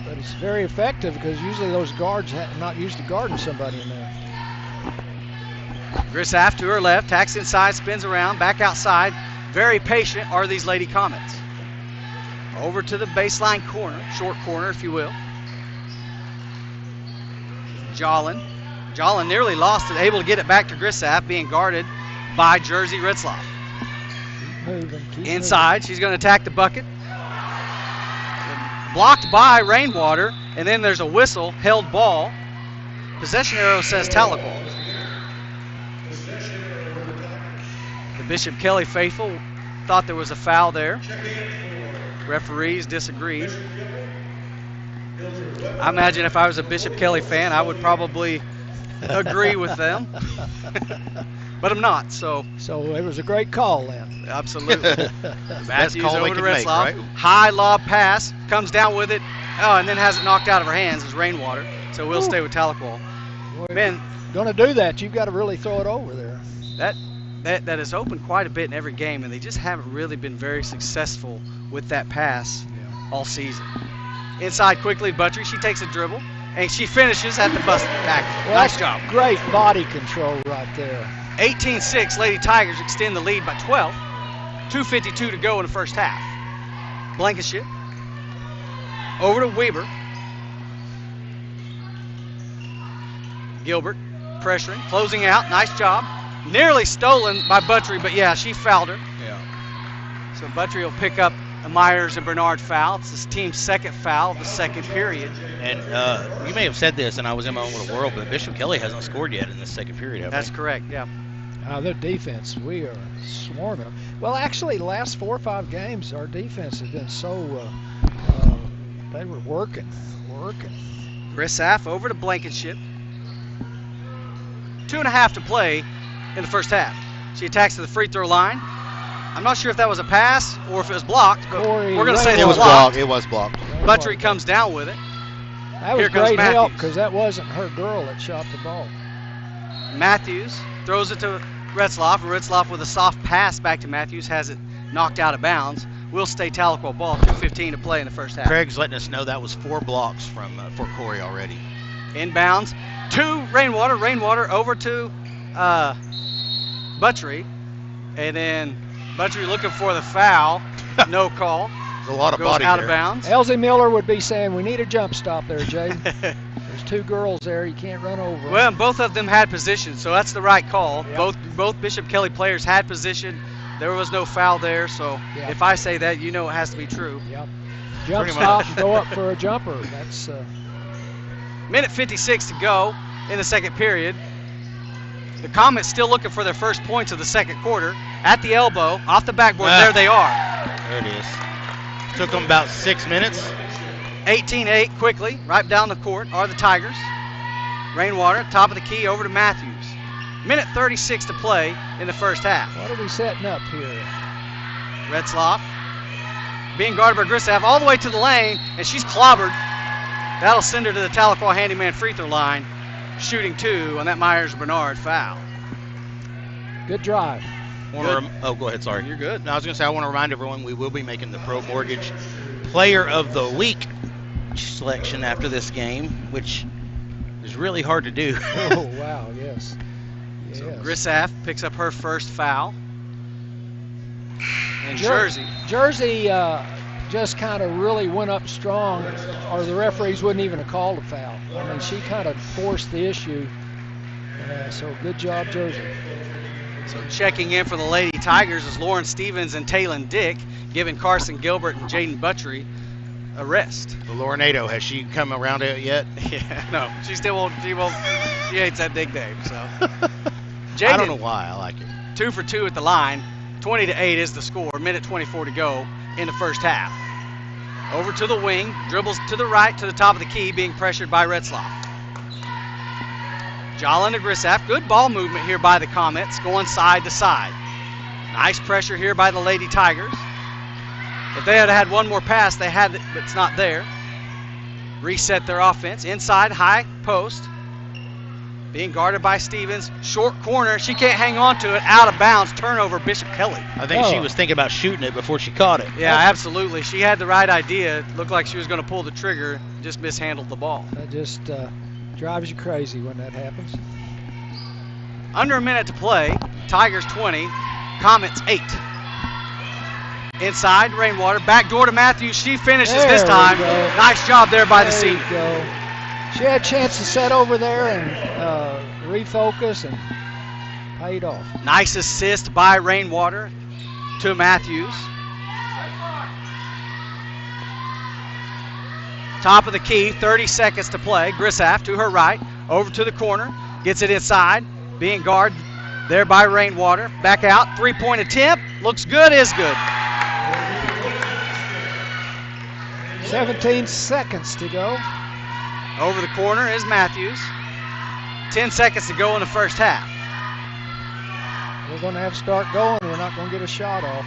But it's very effective because usually those guards are not used to guarding somebody in there. Grissaff to her left, tacks inside, spins around, back outside. Very patient are these Lady Comets. Over to the baseline corner, short corner if you will. Jolin nearly lost it, able to get it back to Grissaff, being guarded by Jersey Ritzloff. Keep inside, moving. She's going to attack the bucket. Blocked by Rainwater, and then there's a whistle, held ball. Possession arrow says Tahlequah. The Bishop Kelley faithful thought there was a foul there. Referees disagreed. I imagine if I was a Bishop Kelley fan, I would probably agree with them, but I'm not. So it was a great call then. Absolutely. Matthews call over we to can make, Retzloff. right? High lob pass, comes down with it. Oh, and then has it knocked out of her hands as Rainwater. So we'll stay with Tahlequah. Man, going to do that, you've got to really throw it over there. That has opened quite a bit in every game, and they just haven't really been very successful with that pass all season. Inside quickly, Buttrey. She takes a dribble, and she finishes at the bust back. Well, nice job. Great body control right there. 18-6, Lady Tigers extend the lead by 12. 2:52 to go in the first half. Blankenship. Over to Weber. Gilbert pressuring, closing out. Nice job. Nearly stolen by Buttrey, but yeah, she fouled her. Yeah. So Buttrey will pick up a Myers and Bernard foul. It's his team's second foul of the second period. And you may have said this, and I was in my own little world, but Bishop Kelley hasn't scored yet in the second period, have That's they? correct, yeah. Their defense, we are swarming. Well, actually, the last 4 or 5 games, our defense has been so, they were working. Grissaf over to Blankenship. 2.5 to play in the first half. She attacks to the free throw line. I'm not sure if that was a pass or if it was blocked, but we're going to say it was blocked. It was blocked. Buttrey comes down with it. That was great help because that wasn't her girl that shot the ball. Matthews throws it to Retzloff. Retzloff with a soft pass back to Matthews has it knocked out of bounds. Will stay Tahlequah ball. 2:15 to play in the first half. Craig's letting us know that was 4 blocks from for Corey already. Inbounds to Rainwater. Rainwater over to Buttrey. And then Buttrey looking for the foul. No call. There's a lot of Goes body out there. of bounds. Elsie Miller would be saying, we need a jump stop there, Jay. There's 2 girls there. You can't run over them. Well, both of them had position, so that's the right call. Yep. Both Bishop Kelley players had position. There was no foul there, so if I say that, you know it has to be true. Yep. Jump stop, go up for a jumper. That's minute 56 to go in the second period. The Comets still looking for their first points of the second quarter. At the elbow, off the backboard, there they are. There it is. Took them about 6 minutes. 18-8 quickly, right down the court are the Tigers. Rainwater, top of the key, over to Matthews. Minute 36 to play in the first half. What are we setting up here? Retzloff being guarded by Grissaf all the way to the lane, and she's clobbered. That'll send her to the Tahlequah handyman free throw line, shooting 2 on that Myers-Bernard foul. Good drive. Oh, go ahead, sorry. You're good. No, I was going to say, I want to remind everyone we will be making the Pro Mortgage Player of the Week selection after this game, which is really hard to do. Oh, wow, yes. So Grissaf picks up her first foul. And Jersey just kind of really went up strong, or the referees wouldn't even have called a foul. I mean, she kind of forced the issue. So good job, Jersey. So checking in for the Lady Tigers is Lauren Stevens and Taylon Dick, giving Carson Gilbert and Jaden Buttrey a rest. The Laurinado, has she come around it yet? Yeah, no, she still won't. She hates that nickname. So Jaden, I don't know why. I like it. 2 for 2 at the line. 20-8 is the score. Minute 24 to go in the first half. Over to the wing, dribbles to the right to the top of the key, being pressured by Retzloff. Jolin to Grissaf. Good ball movement here by the Comets, going side to side. Nice pressure here by the Lady Tigers. If they had had one more pass, they had it, but it's not there. Reset their offense. Inside, high post. Being guarded by Stevens. Short corner. She can't hang on to it. Out of bounds. Turnover, Bishop Kelley. I think she was thinking about shooting it before she caught it. Yeah, absolutely. She had the right idea. It looked like she was going to pull the trigger. Just mishandled the ball. That just drives you crazy when that happens. Under a minute to play. Tigers 20. Comets 8. Inside, Rainwater. Back door to Matthews. She finishes this time. Nice job there by the senior. She had a chance to set over there and refocus, and paid off. Nice assist by Rainwater to Matthews. Top of the key, 30 seconds to play. Grissaf to her right, over to the corner, gets it inside, being guarded there by Rainwater. Back out, 3-point attempt, looks good, is good. 17 seconds to go. Over the corner is Matthews. 10 seconds to go in the first half. We're going to have to start going. We're not going to get a shot off.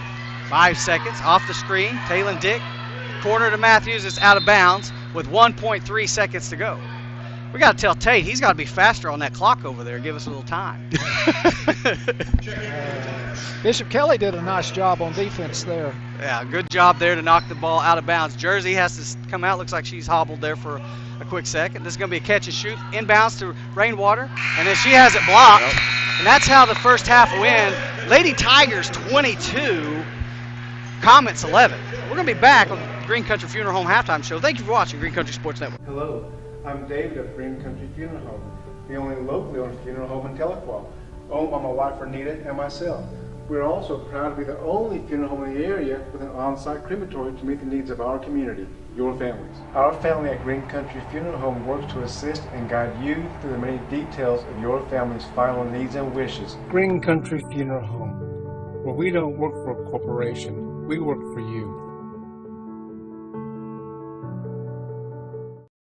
5 seconds off the screen. Taylon Dick, corner to Matthews. It's out of bounds with 1.3 seconds to go. We got to tell Tate he's got to be faster on that clock over there. Give us a little time. Bishop Kelley did a nice job on defense there. Yeah, good job there to knock the ball out of bounds. Jersey has to come out. Looks like she's hobbled there for a quick second. This is going to be a catch and shoot. Inbounds to Rainwater. And then she has it blocked. And that's how the first half went. Lady Tigers 22, Comets 11. We're going to be back on the Green Country Funeral Home halftime show. Thank you for watching Green Country Sports Network. Hello, I'm David of Green Country Funeral Home, the only locally owned funeral home in Tahlequah, owned by my wife Renita and myself. We're also proud to be the only funeral home in the area with an on-site crematory to meet the needs of our community, your families. Our family at Green Country Funeral Home works to assist and guide you through the many details of your family's final needs and wishes. Green Country Funeral Home, where we don't work for a corporation, we work for you.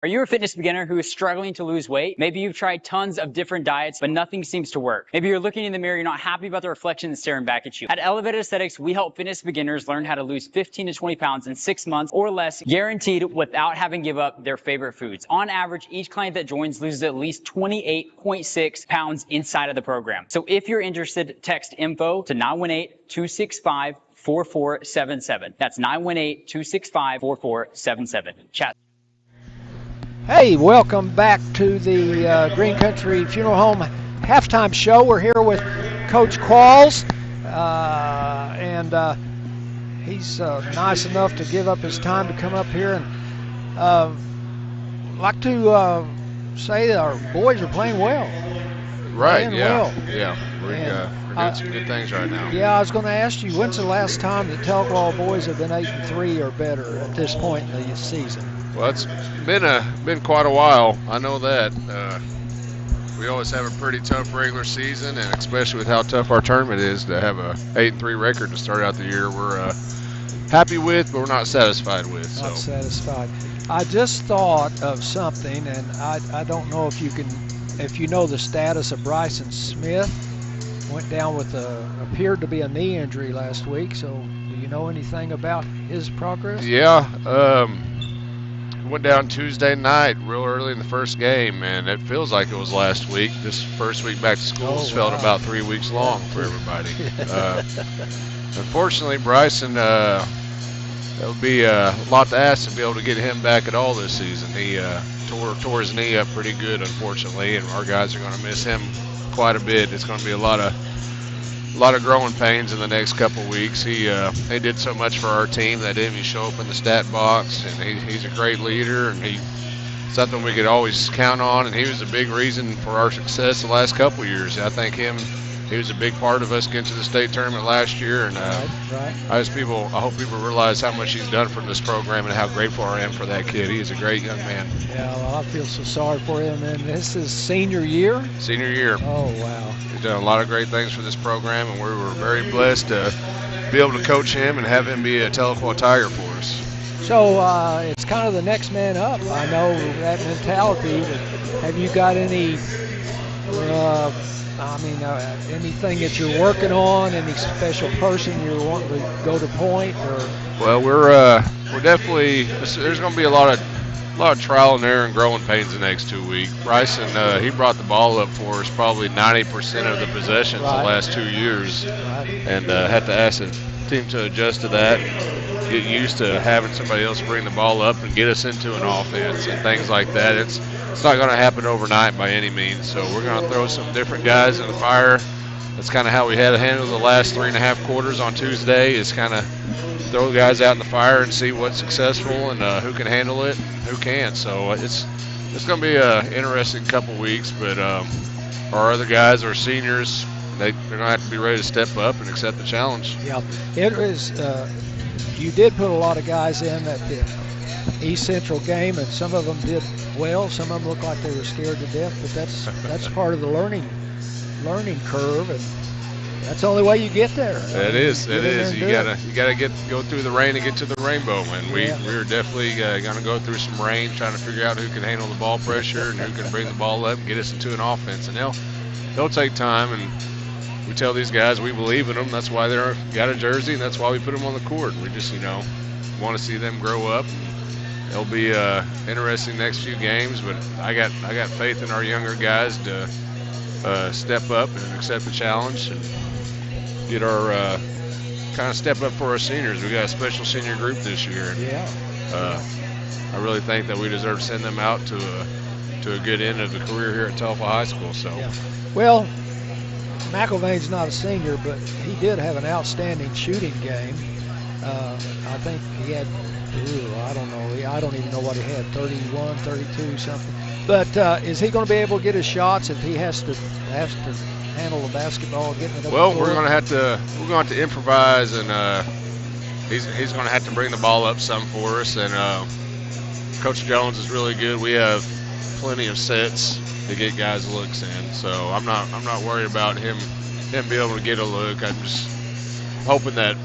Are you a fitness beginner who is struggling to lose weight? Maybe you've tried tons of different diets, but nothing seems to work. Maybe you're looking in the mirror, you're not happy about the reflection staring back at you. At Elevated Aesthetics, we help fitness beginners learn how to lose 15 to 20 pounds in 6 months or less, guaranteed without having to give up their favorite foods. On average, each client that joins loses at least 28.6 pounds inside of the program. So if you're interested, text info to 918-265-4477. That's 918-265-4477. Chat. Hey, welcome back to the Green Country Funeral Home halftime show. We're here with Coach Qualls, and he's nice enough to give up his time to come up here. And I'd like to say that our boys are playing well. Right, playing yeah. well. Yeah, we're doing some good things right now. Yeah, I was going to ask you, when's the last time the Tahlequah boys have been 8-3 or better at this point in the season? Well, it's been quite a while. I know that. We always have a pretty tough regular season, and especially with how tough our tournament is, to have a 8-3 record to start out the year, we're happy with, but we're not satisfied with. Not satisfied. I just thought of something, and I don't know if you know the status of Bryson Smith. Went down with appeared to be a knee injury last week. So, do you know anything about his progress? Yeah. Went down Tuesday night real early in the first game, and it feels like it was last week. This first week back to school felt about 3 weeks long for everybody. Unfortunately, Bryson, it'll be a lot to ask to be able to get him back at all this season. He tore his knee up pretty good, unfortunately, and our guys are going to miss him quite a bit. It's going to be a lot of growing pains in the next couple weeks. He did so much for our team that didn't even show up in the stat box, and he's a great leader, and he's something we could always count on, and he was a big reason for our success the last couple years. I think he was a big part of us getting to the state tournament last year, and right. I hope people realize how much he's done for this program and how grateful I am for that kid. He is a great young man. Yeah, well, I feel so sorry for him. And this is senior year? Senior year. Oh, wow. He's done a lot of great things for this program, and we were very blessed to be able to coach him and have him be a Tahlequah Tiger for us. So it's kind of the next man up. I know that mentality, but have you got any anything that you're working on, any special person you're wanting to go to point? Or? Well, we're definitely, there's going to be a lot of trial and error and growing pains the next 2 weeks. Bryson, he brought the ball up for us probably 90% of the possessions the last 2 years, and had to ask the team to adjust to that, get used to having somebody else bring the ball up and get us into an offense and things like that. It's not going to happen overnight by any means, so we're going to throw some different guys in the fire. That's kind of how we had to handle the last 3.5 quarters on Tuesday, is kind of throw guys out in the fire and see what's successful and who can handle it, who can't. So it's going to be an interesting couple weeks, but our other guys, our seniors, they're going to have to be ready to step up and accept the challenge. Yeah, it was. You did put a lot of guys in at the East Central game, and some of them did well. Some of them looked like they were scared to death, but that's part of the learning curve. And that's the only way you get there. It is. You gotta go through the rain and get to the rainbow. And we're definitely gonna go through some rain, trying to figure out who can handle the ball pressure and who can bring the ball up and get us into an offense. And they'll take time. And we tell these guys we believe in them. That's why they're got a jersey, and that's why we put them on the court. We just want to see them grow up. It'll be interesting next few games, but I got faith in our younger guys to step up and accept the challenge and get our kind of step up for our seniors. We got a special senior group this year. And, I really think that we deserve to send them out to a good end of the career here at Tahlequah High School. So, well, McIlvain's not a senior, but he did have an outstanding shooting game. I think he had, I don't know, I don't even know what he had, 31, 32, something. But is he going to be able to get his shots if he has to handle the basketball, getting it up? Well, we're going to have to improvise, and he's going to have to bring the ball up some for us. And Coach Jones is really good. We have plenty of sets to get guys looks in, so I'm not worried about him being able to get a look. I'm just hoping that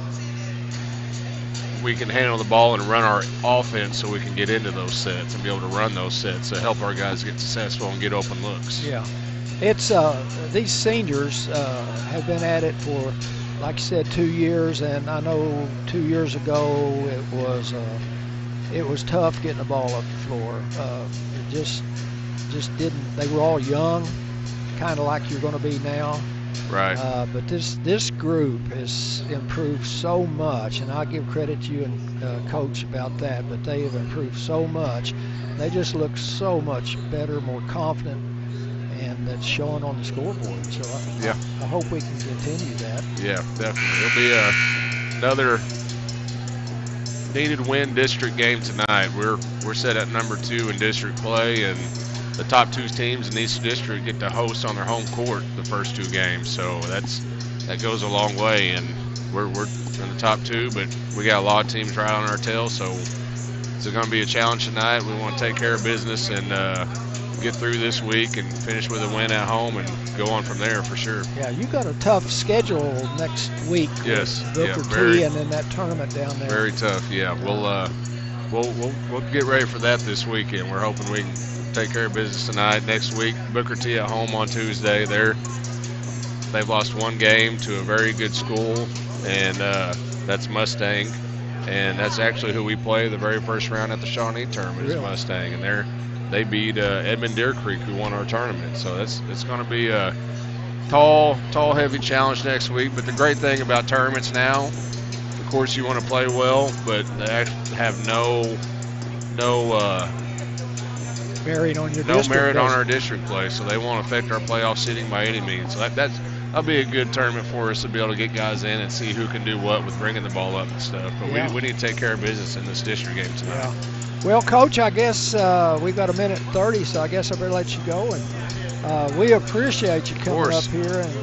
we can handle the ball and run our offense so we can get into those sets and be able to run those sets to help our guys get successful and get open looks. Yeah, it's these seniors have been at it for, like you said, 2 years, and I know 2 years ago it was tough getting the ball up the floor. It just didn't. They were all young, kind of like you're going to be now. Right. But this group has improved so much, and I'll give credit to you and Coach about that, but they have improved so much. They just look so much better, more confident, and that's showing on the scoreboard. So I hope we can continue that. Yeah, definitely. It'll be another needed win district game tonight. We're set at number 2 in district play, and the top 2 teams in each district get to host on their home court the first 2 games. So that goes a long way, and we're in the top 2, but we got a lot of teams right on our tail. So it's going to be a challenge tonight. We want to take care of business and get through this week and finish with a win at home and go on from there for sure. Yeah, you got a tough schedule next week. Yes, Booker T and then that tournament down there. Very tough. Yeah, we'll get ready for that this weekend. We're hoping we can take care of business tonight. Next week, Booker T at home on Tuesday. They've lost 1 game to a very good school, and that's Mustang, and that's actually who we play the very first round at the Shawnee tournament. Really? Is Mustang, and they beat Edmond Deer Creek, who won our tournament. So it's going to be a tall, heavy challenge next week. But the great thing about tournaments now, of course, you want to play well, but they have no merit on your merit on our district play, so they won't affect our playoff seeding by any means. So that'll be a good tournament for us to be able to get guys in and see who can do what with bringing the ball up and stuff. But we need to take care of business in this district game tonight. Yeah. Well, Coach, I guess we've got 1:30, so I guess I better let you go. And we appreciate you coming up here, and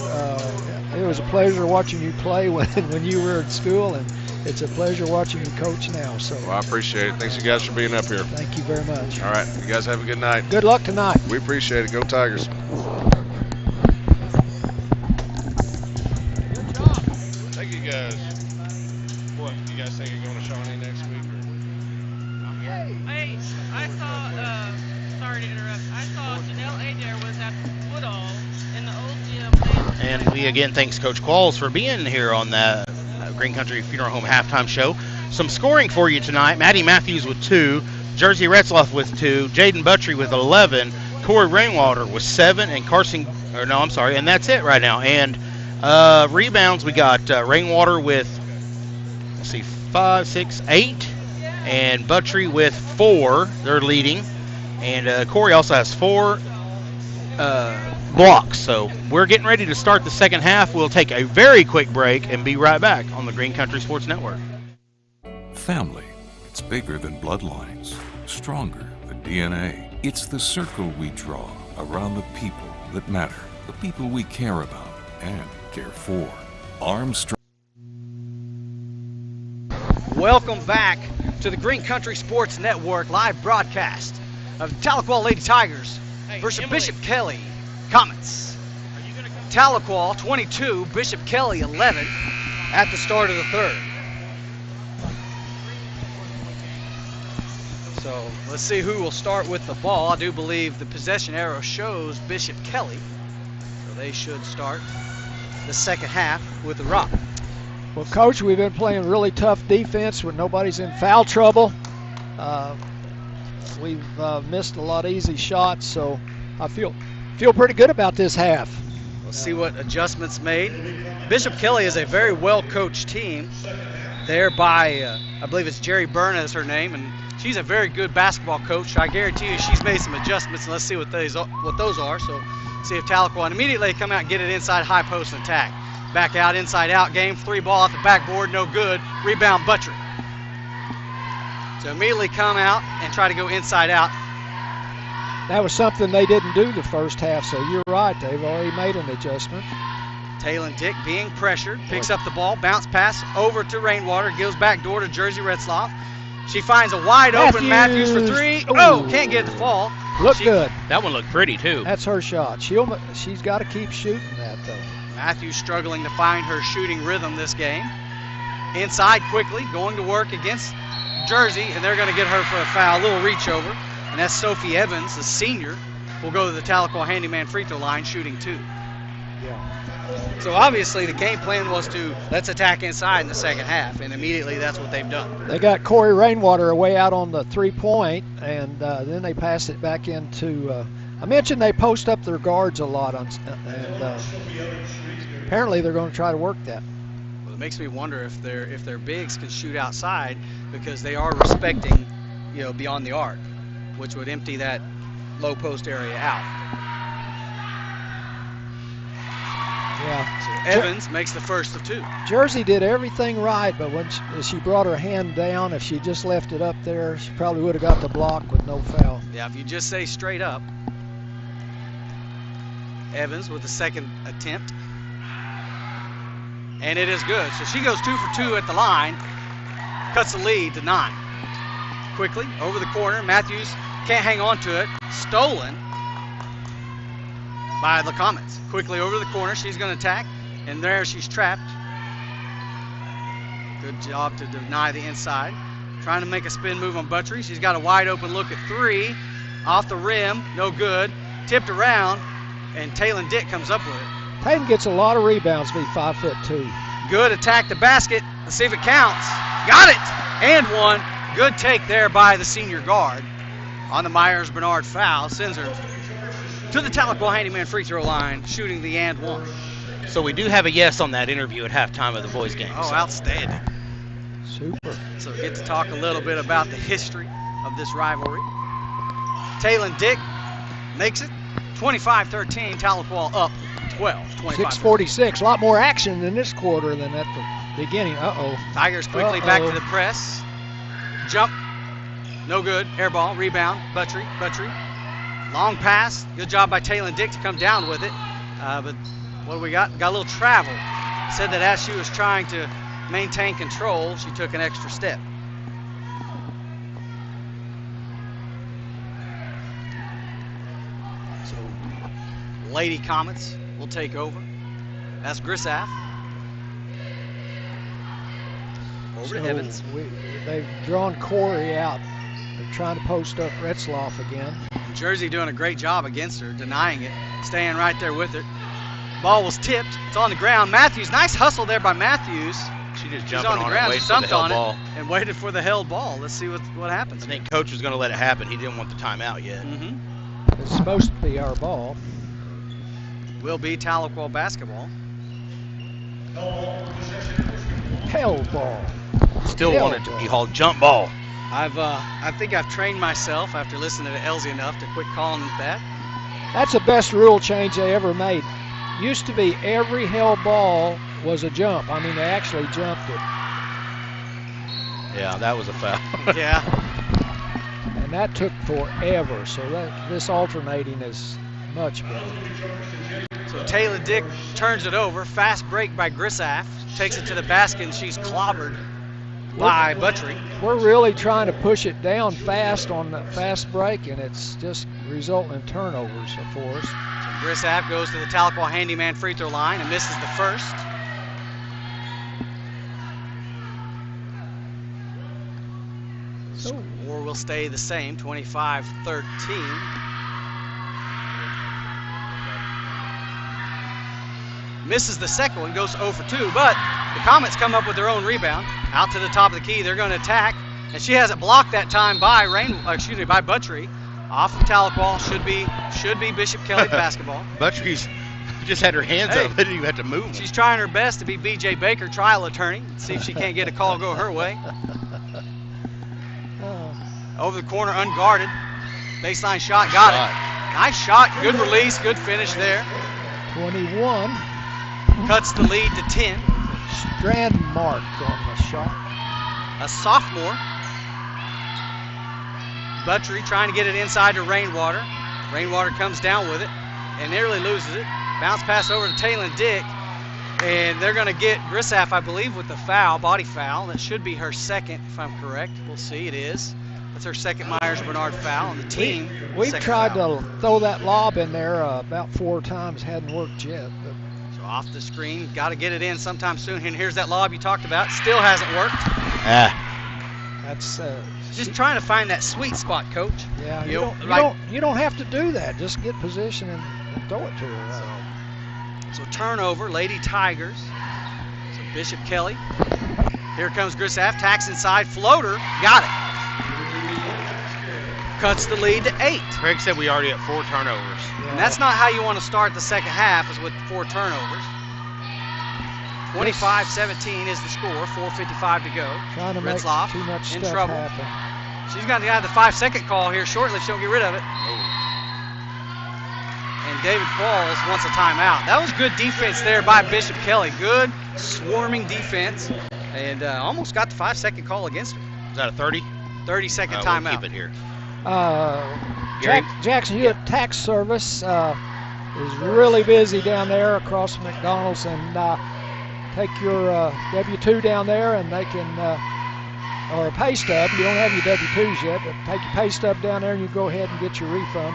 it was a pleasure watching you play when you were at school, and it's a pleasure watching you coach now. So I appreciate it. Thanks you guys for being up here. Thank you very much. All right, you guys have a good night. Good luck tonight. We appreciate it. Go Tigers. Good job. Thank you guys. What, you guys think you're going to Shawnee next week? Hey, I saw, sorry to interrupt, I saw Janelle Adair was at Woodall in the old gym. And we again thanks Coach Qualls for being here on that Green Country Funeral Home halftime show. Some scoring for you tonight. Maddie Matthews with 2, Jersey Retzloff with 2, Jaden Buttrey with 11, Corey Rainwater with 7, and and that's it right now. And rebounds, we got Rainwater with, 5, 6, 8, and Buttrey with 4. They're leading. And Corey also has 4 blocks. So we're getting ready to start the second half. We'll take a very quick break and be right back on the Green Country Sports Network. Family, it's bigger than bloodlines, stronger than DNA. It's the circle we draw around the people that matter, the people we care about and care for. Armstrong. Welcome back to the Green Country Sports Network live broadcast of Tahlequah Lady Tigers versus Bishop Kelley Comets. Tahlequah 22, Bishop Kelley 11 at the start of the third. So let's see who will start with the ball. I do believe the possession arrow shows Bishop Kelley. So they should start the second half with the rock. Well, Coach, we've been playing really tough defense when nobody's in foul trouble. We've missed a lot of easy shots, so I feel pretty good about this half. We'll see what adjustments made. Bishop Kelley is a very well-coached team. There by, I believe it's Jerry Berna is her name, and she's a very good basketball coach. I guarantee you she's made some adjustments, and let's see what those are. So see if Tahlequah, and immediately come out and get it inside high post and attack. Back out, inside out game, 3 ball off the backboard, no good. Rebound Buttrick. So immediately come out and try to go inside out. That was something they didn't do the first half, so you're right. They've already made an adjustment. Taylor Dick being pressured, picks up the ball, bounce pass over to Rainwater, gives back door to Jersey Retzloff. She finds a wide open Matthews for 3. Oh, can't get it to fall. Look good. That one looked pretty too. That's her shot. She's got to keep shooting that though. Matthews struggling to find her shooting rhythm this game. Inside quickly, going to work against Jersey, and they're going to get her for a foul. A little reach over, and that's Sophie Evans, the senior, will go to the Tahlequah handyman free throw line shooting 2. Yeah. So obviously the game plan was to let's attack inside in the second half, and immediately that's what they've done. They got Corey Rainwater away out on the 3-point, and then they passed it back into. I mentioned they post up their guards a lot, and apparently they're going to try to work that. Well, it makes me wonder if their bigs can shoot outside, because they are respecting, beyond the arc, which would empty that low post area out. Yeah. So Evans makes the first of 2. Jersey did everything right, but when she brought her hand down, if she just left it up there, she probably would have got the block with no foul. Yeah, if you just say straight up. Evans with the second attempt. And it is good. So she goes 2 for 2 at the line. Cuts the lead to 9. Quickly, over the corner. Matthews can't hang on to it. Stolen by the Comets. Quickly over the corner. She's going to attack. And there she's trapped. Good job to deny the inside. Trying to make a spin move on Buttrey. She's got a wide open look at 3. Off the rim. No good. Tipped around. And Taylor Dick comes up with it. Taylor gets a lot of rebounds, being 5'2". Good attack the basket. Let's see if it counts. Got it! And 1. Good take there by the senior guard on the Myers-Bernard foul. Sends her to the Tahlequah handyman free throw line, shooting the and 1. So we do have a yes on that interview at halftime of the boys game. Oh, outstanding. Super. So we get to talk a little bit about the history of this rivalry. Taylor Dick makes it 25-13. Tahlequah up 12. 6:46. A lot more action in this quarter than at the beginning. Tigers quickly back to the press. Jump. No good. Air ball. Rebound. Buttrey. Long pass. Good job by Taylor Dick to come down with it. But what do we got? Got a little travel. Said that as she was trying to maintain control, she took an extra step. So Lady Comets will take over. That's Grissaff. Over to Evans. They've drawn Corey out. They're trying to post up Retzloff again. Jersey doing a great job against her, denying it, staying right there with her. Ball was tipped. It's on the ground. Matthews, nice hustle there by Matthews. She just jumped on it and waited for the held ball. And waited for the held ball. Let's see what happens. I think Coach was going to let it happen. He didn't want the timeout yet. Mm-hmm. It's supposed to be our ball. Will be Tahlequah basketball. Held ball. Still want it to be called jump ball. I think I've trained myself after listening to Elsie enough to quit calling it that. That's the best rule change they ever made. Used to be every held ball was a jump. I mean, they actually jumped it. Yeah, that was a foul. Yeah. And that took forever, so this alternating is much better. So Taylor Dick turns it over. Fast break by Grissaff. Takes it to the basket, and she's clobbered by Buttrey. We're really trying to push it down fast on the fast break, and it's just resulting in turnovers for us. Grissaff goes to the Tahlequah handyman free throw line and misses the first. Score will stay the same, 25-13. Misses the second one, goes 0 for 2, but the Comets come up with their own rebound. Out to the top of the key, they're going to attack, and she has it blocked that time by by Buttrey. Off of Tahlequah, should be Bishop Kelley basketball. Buttrey's just had her hands up, didn't even have to move. She's trying her best to be B.J. Baker, trial attorney. See if she can't get a call go her way. Over the corner, unguarded. Baseline shot, got it. Nice shot, good release, good finish there. 21. Cuts the lead to 10. Strand mark on the shot. A sophomore. Buttrey trying to get it inside to Rainwater. Rainwater comes down with it and nearly loses it. Bounce pass over to Taylon Dick. And they're going to get Grissaff, I believe, with the foul, body foul. That should be her second, if I'm correct. We'll see, it is. That's her second Myers-Bernard foul on the team. We've tried to throw that lob in there about 4 times. Hadn't worked yet. But. So off the screen, got to get it in sometime soon. And here's that lob you talked about. Still hasn't worked. That's just trying to find that sweet spot, Coach. Yeah, you don't have to do that. Just get position and throw it to her. So turnover, Lady Tigers. So Bishop Kelley. Here comes Grissaff, tacks inside, floater, got it. Cuts the lead to 8. Craig said we already have 4 turnovers. Yeah. And that's not how you want to start the second half, is with 4 turnovers. 25-17 is the score, 4:55 to go. Trying to Ritzloff make too much in stuff trouble. happen. She's going to have the 5-second call here shortly if she don't get rid of it. And David Qualls wants a timeout. That was good defense there by Bishop Kelley. Good swarming defense. And almost got the 5-second call against her. Is that a 30? 30-second We'll timeout. keep it here. Jackson Hewitt Tax Service is really busy down there across from McDonald's, and take your W-2 down there, and they can, or a pay stub. You don't have your W-2s yet, but take your pay stub down there, and you go ahead and get your refund.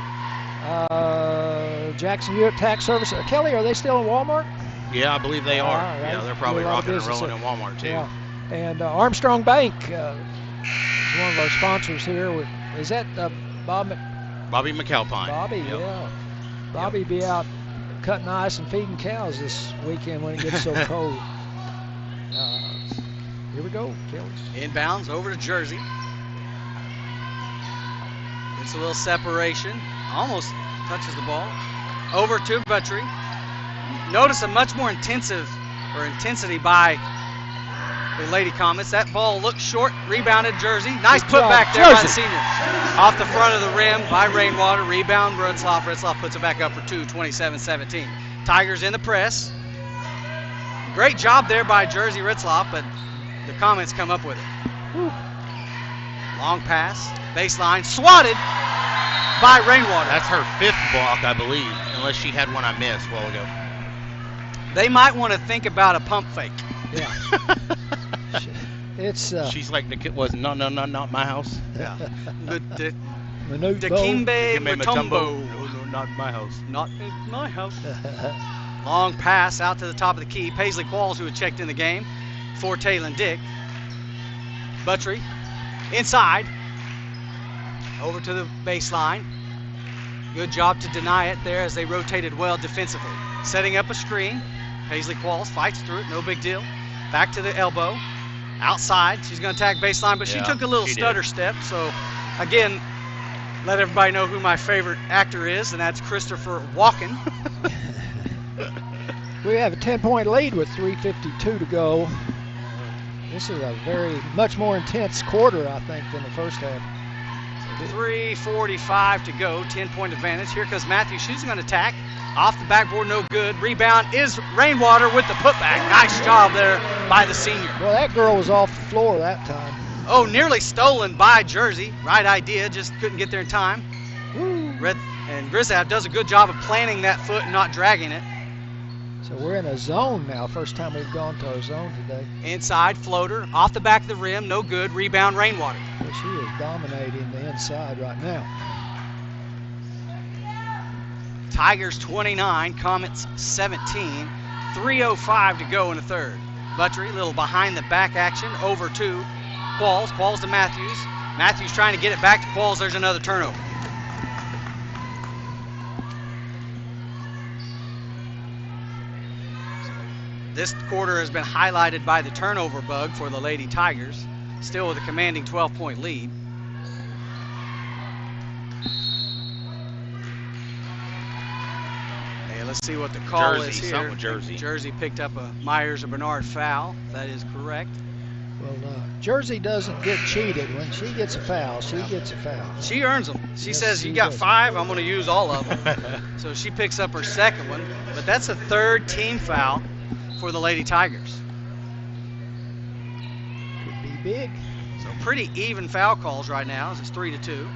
Jackson Hewitt Tax Service. Kelley, are they still in Walmart? Yeah, I believe they are. Right. Yeah, they're probably rocking and rolling in Walmart too. Yeah. And Armstrong Bank is one of our sponsors here. Is that Bobby McAlpine? Bobby, yep. Yeah. Bobby be out cutting ice and feeding cows this weekend when it gets so cold. Here we go, Kelley. Inbounds over to Jersey. It's a little separation. Almost touches the ball. Over to Buttrey. Notice a much more intensity by the Lady Comets. That ball looked short, rebounded Jersey. Nice putback there by the senior. Off the front of the rim by Rainwater. Rebound Ritzloff. Ritzloff puts it back up for 2, 27-17. Tigers in the press. Great job there by Jersey Ritzloff, but the Comets come up with it. Whew. Long pass, baseline, swatted by Rainwater. That's her 5th block, I believe, unless she had one I missed a while ago. They might want to think about a pump fake. Yeah. It's she's like not my house. Yeah. Minute Dikembe Mutombo. No, not my house. Not in my house. Long pass out to the top of the key. Paisley Qualls, who had checked in the game, for Taylon Dick. Buttrey inside. Over to the baseline. Good job to deny it there as they rotated well defensively. Setting up a screen. Paisley Qualls fights through it, no big deal. Back to the elbow. Outside, she's going to attack baseline, but she took a little stutter step. So, again, let everybody know who my favorite actor is, and that's Christopher Walken. We have a 10-point lead with 3:52 to go. This is a much more intense quarter, I think, than the first half. 3:45 to go, 10-point advantage. Here comes Matthew. She's going to attack. Off the backboard, no good. Rebound is Rainwater with the putback. Nice job there by the senior. Well, that girl was off the floor that time. Oh, nearly stolen by Jersey. Right idea, just couldn't get there in time. Woo. And Grissaff does a good job of planting that foot and not dragging it. So we're in a zone now. First time we've gone to our zone today. Inside floater, off the back of the rim, no good. Rebound Rainwater. Well, she is dominating the inside right now. Tigers 29, Comets 17. 3:05 to go in the third. Buttrey, little behind the back action, over to Qualls. Qualls to Matthews. Matthews trying to get it back to Qualls. There's another turnover. This quarter has been highlighted by the turnover bug for the Lady Tigers, still with a commanding 12-point lead. Hey, let's see what the call is here. Something with Jersey. Jersey picked up a Myers or Bernard foul. That is correct. Well, Jersey doesn't get cheated. When she gets a foul, she gets a foul. She earns them. She says, you got 5, I'm going to use all of them. So she picks up her second one, but that's a third team foul for the Lady Tigers. Could be big. So pretty even foul calls right now as it's 3-2.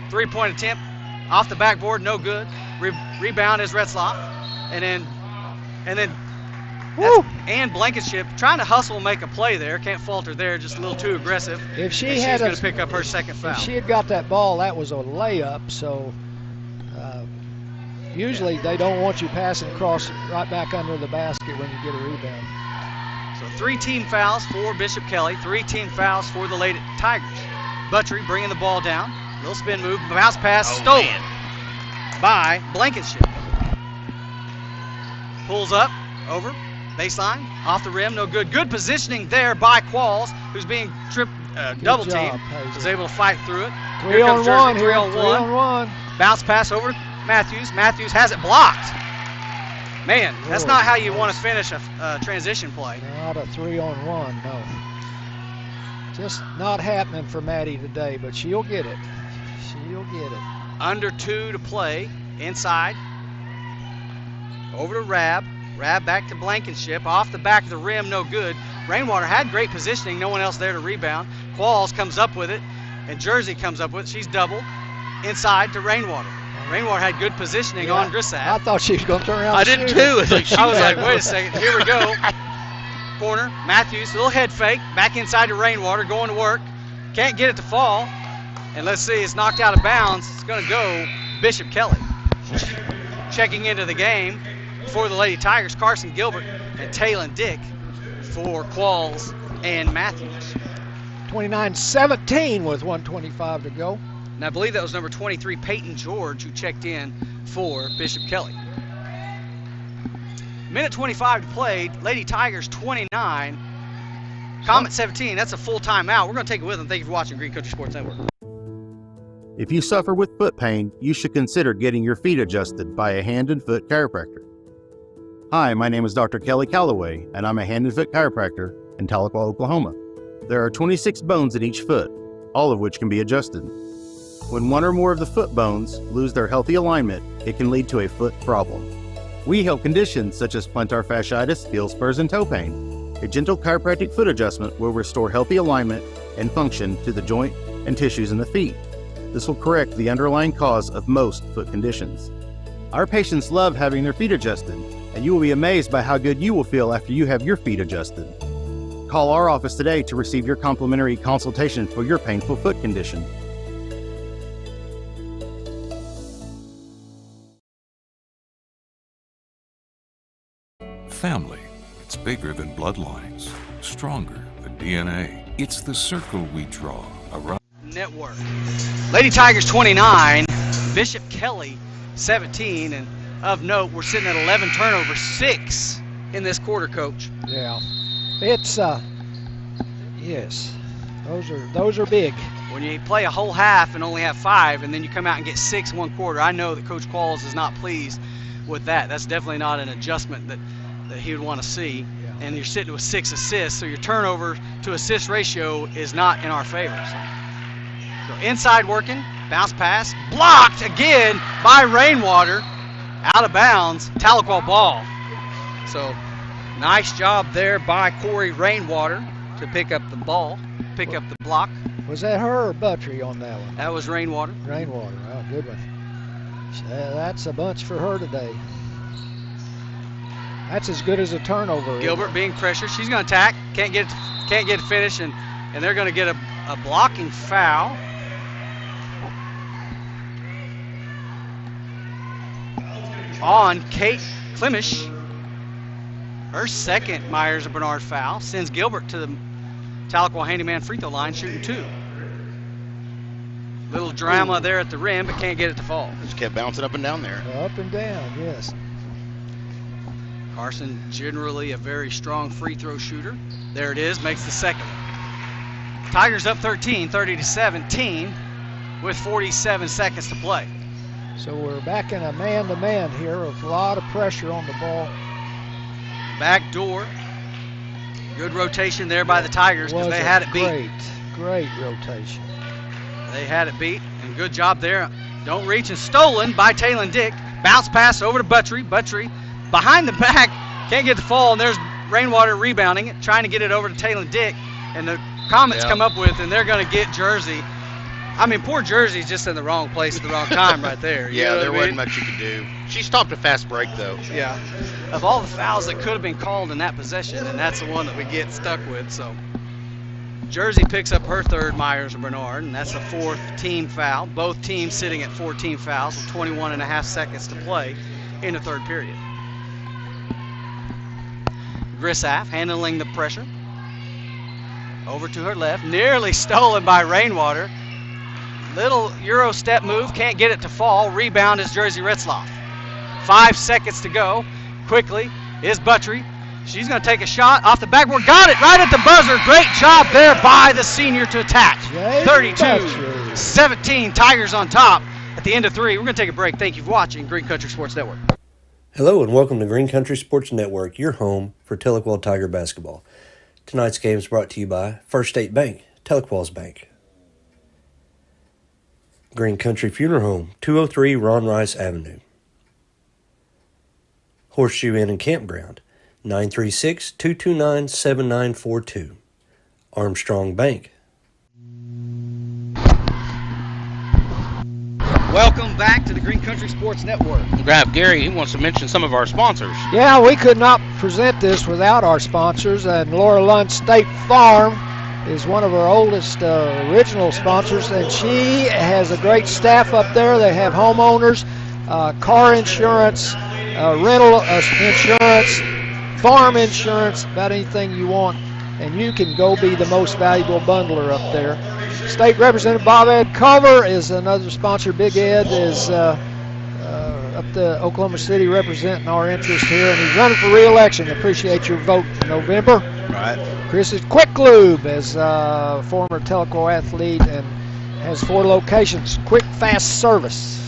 3-point attempt off the backboard, no good. Rebound is Retzloff. And then Ann Blankenship trying to hustle and make a play there. Can't falter there, just a little too aggressive. If she and had she's going to pick up her second foul. If she had got that ball, that was a layup. So usually they don't want you passing across right back under the basket when you get a rebound. So 3 team fouls for Bishop Kelley, 3 team fouls for the Lady Tigers. Buttrey bringing the ball down. Little spin move, bounce pass, stolen by Blankenship. Pulls up, over, baseline, off the rim, no good. Good positioning there by Qualls, who's being double teamed. Was able to fight through it. 3 on 1 here. 3 on 1. Bounce pass over to Matthews. Matthews has it blocked. Man, that's not how you want to finish a transition play. Not a 3 on 1, no. Just not happening for Maddie today, but she'll get it. She'll get it. Under 2 to play, inside. Over to Rab. Rab back to Blankenship. Off the back of the rim, no good. Rainwater had great positioning, no one else there to rebound. Qualls comes up with it, and Jersey comes up with it. She's doubled. Inside to Rainwater. Rainwater had good positioning on Grissat. I thought she was going to turn around. I did too. I was like, wait a second. Here we go. Corner. Matthews, little head fake. Back inside to Rainwater, going to work. Can't get it to fall. And let's see, it's knocked out of bounds. It's going to go Bishop Kelley. Checking into the game for the Lady Tigers, Carson Gilbert and Taylon Dick for Qualls and Matthews. 29-17 with 1:25 to go. And I believe that was number 23, Peyton George, who checked in for Bishop Kelley. Minute 25 to play. Lady Tigers 29. Comet 17. That's a full timeout. We're going to take it with them. Thank you for watching Green Country Sports Network. If you suffer with foot pain, you should consider getting your feet adjusted by a hand and foot chiropractor. Hi, my name is Dr. Kelley Calloway, and I'm a hand and foot chiropractor in Tahlequah, Oklahoma. There are 26 bones in each foot, all of which can be adjusted. When one or more of the foot bones lose their healthy alignment, it can lead to a foot problem. We help conditions such as plantar fasciitis, heel spurs, and toe pain. A gentle chiropractic foot adjustment will restore healthy alignment and function to the joint and tissues in the feet. This will correct the underlying cause of most foot conditions. Our patients love having their feet adjusted, and you will be amazed by how good you will feel after you have your feet adjusted. Call our office today to receive your complimentary consultation for your painful foot condition. Family, it's bigger than bloodlines, stronger than DNA. It's the circle we draw around. Network. Lady Tigers 29, Bishop Kelley 17, and of note, we're sitting at 11 turnovers, 6 in this quarter, Coach. Yeah, it's yes, those are big. When you play a whole half and only have 5, and then you come out and get 6 in one quarter, I know that Coach Qualls is not pleased with that. That's definitely not an adjustment that he would want to see. Yeah. And you're sitting with 6 assists, so your turnover to assist ratio is not in our favor. So inside working, bounce pass, blocked again by Rainwater, out of bounds, Tahlequah ball. So nice job there by Corey Rainwater to pick up the ball, pick up the block. Was that her or Buttrey on that one? That was Rainwater. Rainwater, oh, good one. That's a bunch for her today. That's as good as a turnover. Gilbert being pressured. She's going to attack. Can't get it finished, and they're going to get a blocking foul. on Kate Klimish. Her second Myers and Bernard foul sends Gilbert to the Tahlequah Handyman free throw line, shooting 2. Little drama there at the rim, but can't get it to fall. Just kept bouncing up and down there. Up and down, yes. Carson, generally a very strong free throw shooter. There it is, makes the second. Tigers up 13, 30-17, with 47 seconds to play. So we're back in a man-to-man here with a lot of pressure on the ball. Back door. Good rotation there by the Tigers because they had it beat. Great rotation. They had it beat, and good job there. Don't reach, and stolen by Taylon Dick. Bounce pass over to Buttry. Buttry behind the back, can't get the fall, and there's Rainwater rebounding it, trying to get it over to Taylon Dick, and the Comets come up with, and they're going to get Jersey. I mean, poor Jersey's just in the wrong place at the wrong time right there. Yeah, there wasn't much you could do. She stopped a fast break, though. Yeah. Of all the fouls that could have been called in that possession, and that's the one that we get stuck with. So Jersey picks up her third Myers and Bernard, and that's the 4th team foul. Both teams sitting at 14 fouls with 21.5 seconds to play in the third period. Grissaff handling the pressure. Over to her left, nearly stolen by Rainwater. Little Euro step move, can't get it to fall. Rebound is Jersey Retzloff. 5 seconds to go. Quickly is Buttry. She's going to take a shot off the backboard. Got it right at the buzzer. Great job there by the senior to attack. 32-17. Tigers on top at the end of 3. We're going to take a break. Thank you for watching Green Country Sports Network. Hello and welcome to Green Country Sports Network, your home for Tahlequah Tiger basketball. Tonight's game is brought to you by First State Bank, Tahlequah's bank. Green Country Funeral Home, 203 Ron Rice Avenue. Horseshoe Inn and Campground, 936-229-7942. Armstrong Bank. Welcome back to the Green Country Sports Network. Grab Gary, he wants to mention some of our sponsors. Yeah, we could not present this without our sponsors, and Laura Lund State Farm is one of our oldest original sponsors, and she has a great staff up there. They have homeowners, car insurance, rental insurance, farm insurance, about anything you want, and you can go be the most valuable bundler up there. State Representative Bob Ed Culver is another sponsor. Big Ed is up to Oklahoma City representing our interest here, and he's running for re-election. Appreciate your vote in November. Right. Chris is Quick Lube, as a former Tahlequah athlete, and has 4 locations. Quick, fast service.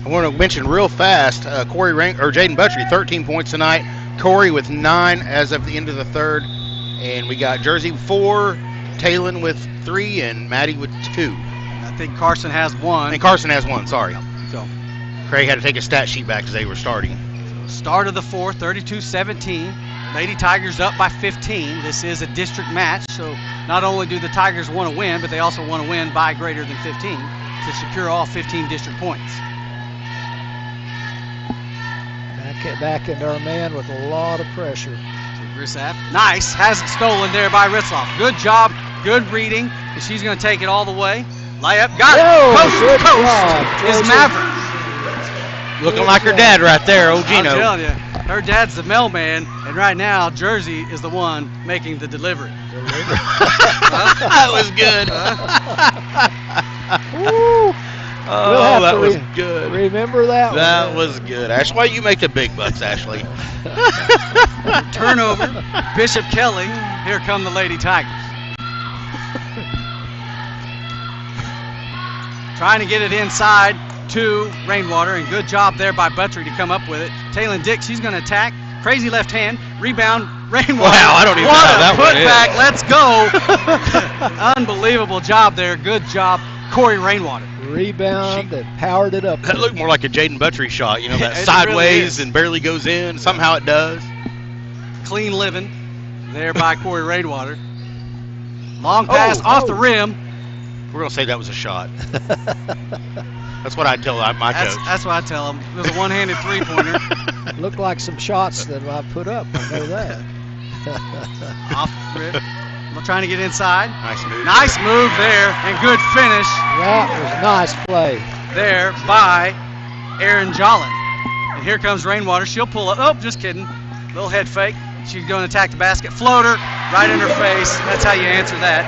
I want to mention real fast, Jaden Buttry, 13 points tonight. Corey with 9 as of the end of the third. And we got Jersey 4, Taylon with 3, and Maddie with 2. I think Carson has 1. And Carson has 1, sorry. So Craig had to take his stat sheet back as they were starting. Start of the 4th, 32-17. Lady Tigers up by 15. This is a district match, so not only do the Tigers want to win, but they also want to win by greater than 15 to secure all 15 district points. Back into our man with a lot of pressure. Grissaff, nice, has it stolen there by Ritzloff. Good job, good reading, and she's going to take it all the way. Layup, got it. Coast to coast is Maverick. Looking like her dad right there, old Gino. I'm telling you, her dad's the mailman, and right now Jersey is the one making the delivery. That was good. Woo. Oh, that was good. Remember that one. That was good. That's why you make the big bucks, Ashley. Turnover, Bishop Kelley. Here come the Lady Tigers. Trying to get it inside to Rainwater, and good job there by Buttry to come up with it. Taylon Dick, she's going to attack. Crazy left hand, rebound, Rainwater. Wow, I don't even know how that one is. Let's go. Unbelievable job there. Good job, Corey Rainwater. Rebound and powered it up. That looked more like a Jaden Buttry shot, you know, that sideways really and barely goes in. Somehow it does. Clean living there by Corey Rainwater. Long pass off the rim. We're going to say that was a shot. That's what I tell my coach. That's what I tell him. It was a one-handed three-pointer. Looked like some shots that I put up. I know that. Off the rip. We're trying to get inside. Nice move there, and good finish. That was nice play. There by Aaron Jolin. And here comes Rainwater. She'll pull up. Oh, just kidding. Little head fake. She's going to attack the basket. Floater right in her face. That's how you answer that.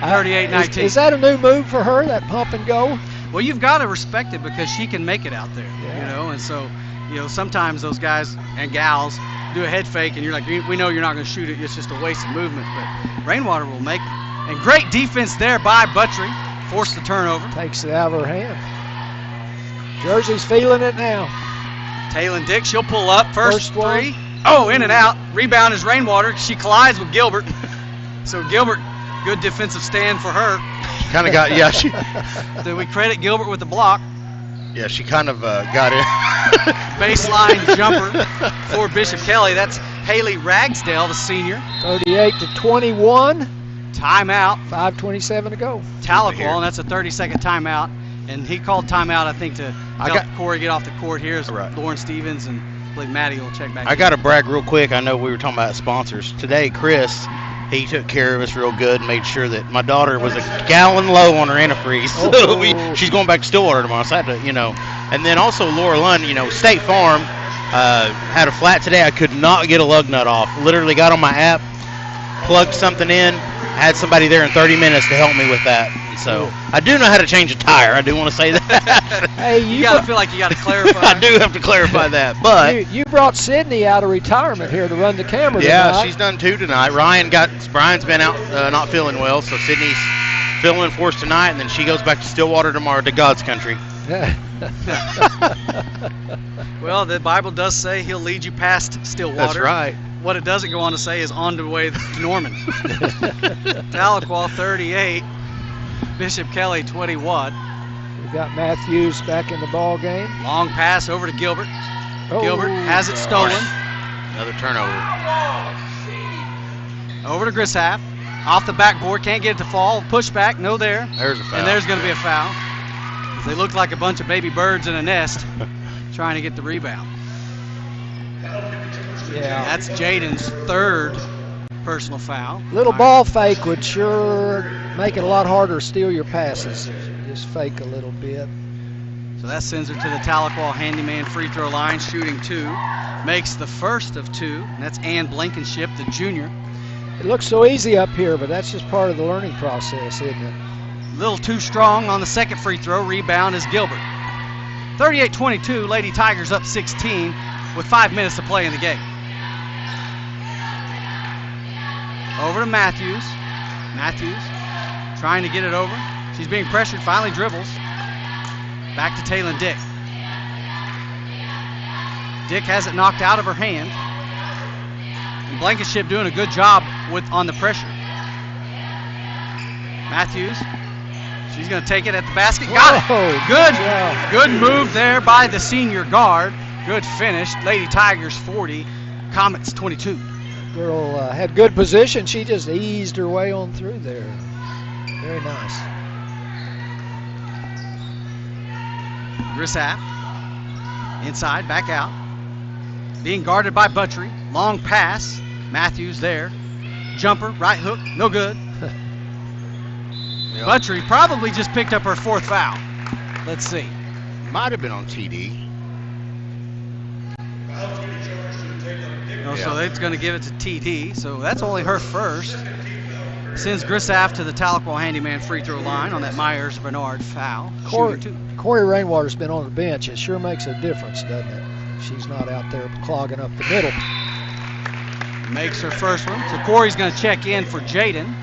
38-19. Is that a new move for her, that pump and go? Well, you've got to respect it because she can make it out there, you know. And so, you know, sometimes those guys and gals do a head fake, and you're like, we know you're not going to shoot it. It's just a waste of movement. But Rainwater will make it. And great defense there by Buttry. Forced the turnover. Takes it out of her hand. Jersey's feeling it now. Taylor Dick, she'll pull up. First three. One. Oh, in and out. Rebound is Rainwater. She collides with Gilbert. So Gilbert, good defensive stand for her. Kind of got, yeah. Did we credit Gilbert with the block? Yeah, she kind of got it. Baseline jumper for Bishop Kelley. That's Haley Ragsdale, the senior. 38-21. Timeout. 5:27 to go. Tahlequah, and that's a 30-second timeout. And he called timeout, I think, to help Corey get off the court here. Lauren Stevens and I believe Maddie will check back. I got to brag real quick. I know we were talking about sponsors. Today, Chris, he took care of us real good and made sure that my daughter was a gallon low on her antifreeze. So she's going back to Stillwater tomorrow. So I had to, you know. And then also Laura Lund, you know, State Farm had a flat today. I could not get a lug nut off. Literally got on my app, plugged something in, had somebody there in 30 minutes to help me with that. And so I do know how to change a tire. I do want to say that. Hey, you gotta feel like you gotta clarify. I do have to clarify that. But you brought Sydney out of retirement here to run the camera yeah, tonight. she's done 2 tonight. Brian's been out not feeling well, so Sydney's filling for us tonight, and then she goes back to Stillwater tomorrow to God's country. Well, the Bible does say He'll lead you past Stillwater. That's right. What it doesn't go on to say is on the way to Norman. Tahlequah 38, Bishop Kelley 21. We've got Matthews back in the ball game. Long pass over to Gilbert. Gilbert has it stolen. Another turnover. Over to Grisham. Off the backboard, can't get it to fall. Pushback, no there. There's a foul. And there's going to be a foul. They look like a bunch of baby birds in a nest trying to get the rebound. Yeah. That's Jaden's third personal foul. Little ball fake would sure make it a lot harder to steal your passes. Just fake a little bit. So that sends her to the Tahlequah handyman free throw line, shooting 2. Makes the first of 2. And that's Ann Blankenship, the junior. It looks so easy up here, but that's just part of the learning process, isn't it? A little too strong on the second free throw. Rebound is Gilbert. 38-22, Lady Tigers up 16 with 5 minutes to play in the game. Over to Matthews. Matthews trying to get it over. She's being pressured, finally dribbles. Back to Taylor Dick. Dick has it knocked out of her hand. And Blankenship doing a good job on the pressure. Matthews. She's going to take it at the basket. Got it. Good move there by the senior guard. Good finish. Lady Tigers 40, Comets 22. Girl had good position. She just eased her way on through there. Very nice. Grisham. Inside, back out. Being guarded by Buttry. Long pass. Matthews there. Jumper, right hook, no good. Yep. Buttry probably just picked up her 4th foul. Let's see. Might have been on TD. So it's going to give it to TD. So that's only her first. Sends Grisham to the Tahlequah handyman free throw line on that Myers-Bernard foul. Corey Rainwater's been on the bench. It sure makes a difference, doesn't it? She's not out there clogging up the middle. Makes her first one. So Corey's going to check in for Jaden.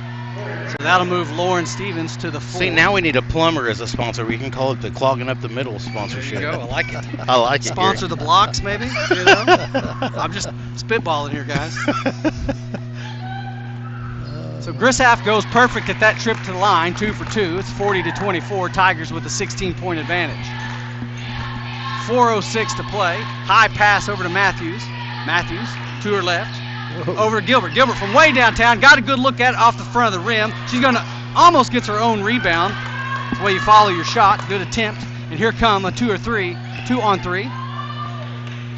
So that'll move Lauren Stevens to the 4. See, now we need a plumber as a sponsor. We can call it the Clogging Up the Middle sponsorship. There you go. I like it. I like it. Sponsor the blocks, maybe. You know? I'm just spitballing here, guys. So Grisham goes perfect at that trip to the line, 2 for 2. It's 40-24. Tigers with a 16-point advantage. 4:06 to play. High pass over to Matthews. Matthews to her left. Over to Gilbert. Gilbert from way downtown. Got a good look at it off the front of the rim. She's going to almost gets her own rebound. That's the way you follow your shot. Good attempt. And here come a 2 on 3.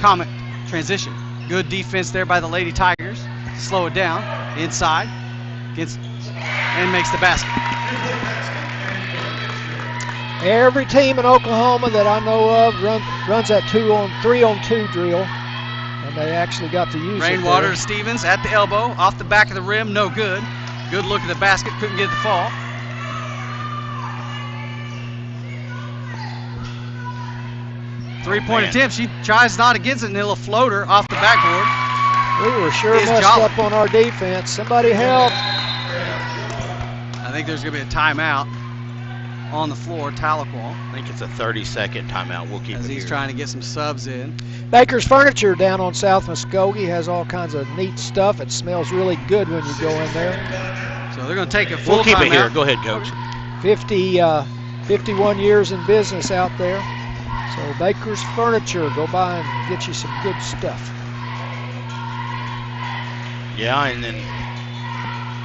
Comet transition. Good defense there by the Lady Tigers. Slow it down. Inside. And makes the basket. Every team in Oklahoma that I know of runs that 3-on-2 drill, and they actually got to use Rainwater it. to Stevens at the elbow, off the back of the rim, no good. Good look at the basket, couldn't get the fall. Three-point attempt, she tries not against it, and a little floater off the backboard. We were sure messed up on our defense. Somebody help. I think there's going to be a timeout on the floor, Tahlequah. I think it's a 30-second timeout. We'll keep it here. He's trying to get some subs in. Baker's Furniture down on South Muskogee has all kinds of neat stuff. It smells really good when you go in there. So they're going to take a full We'll keep timeout. it here. Go ahead, Coach. 51 years in business out there. So Baker's Furniture, go by and get you some good stuff. Yeah, and then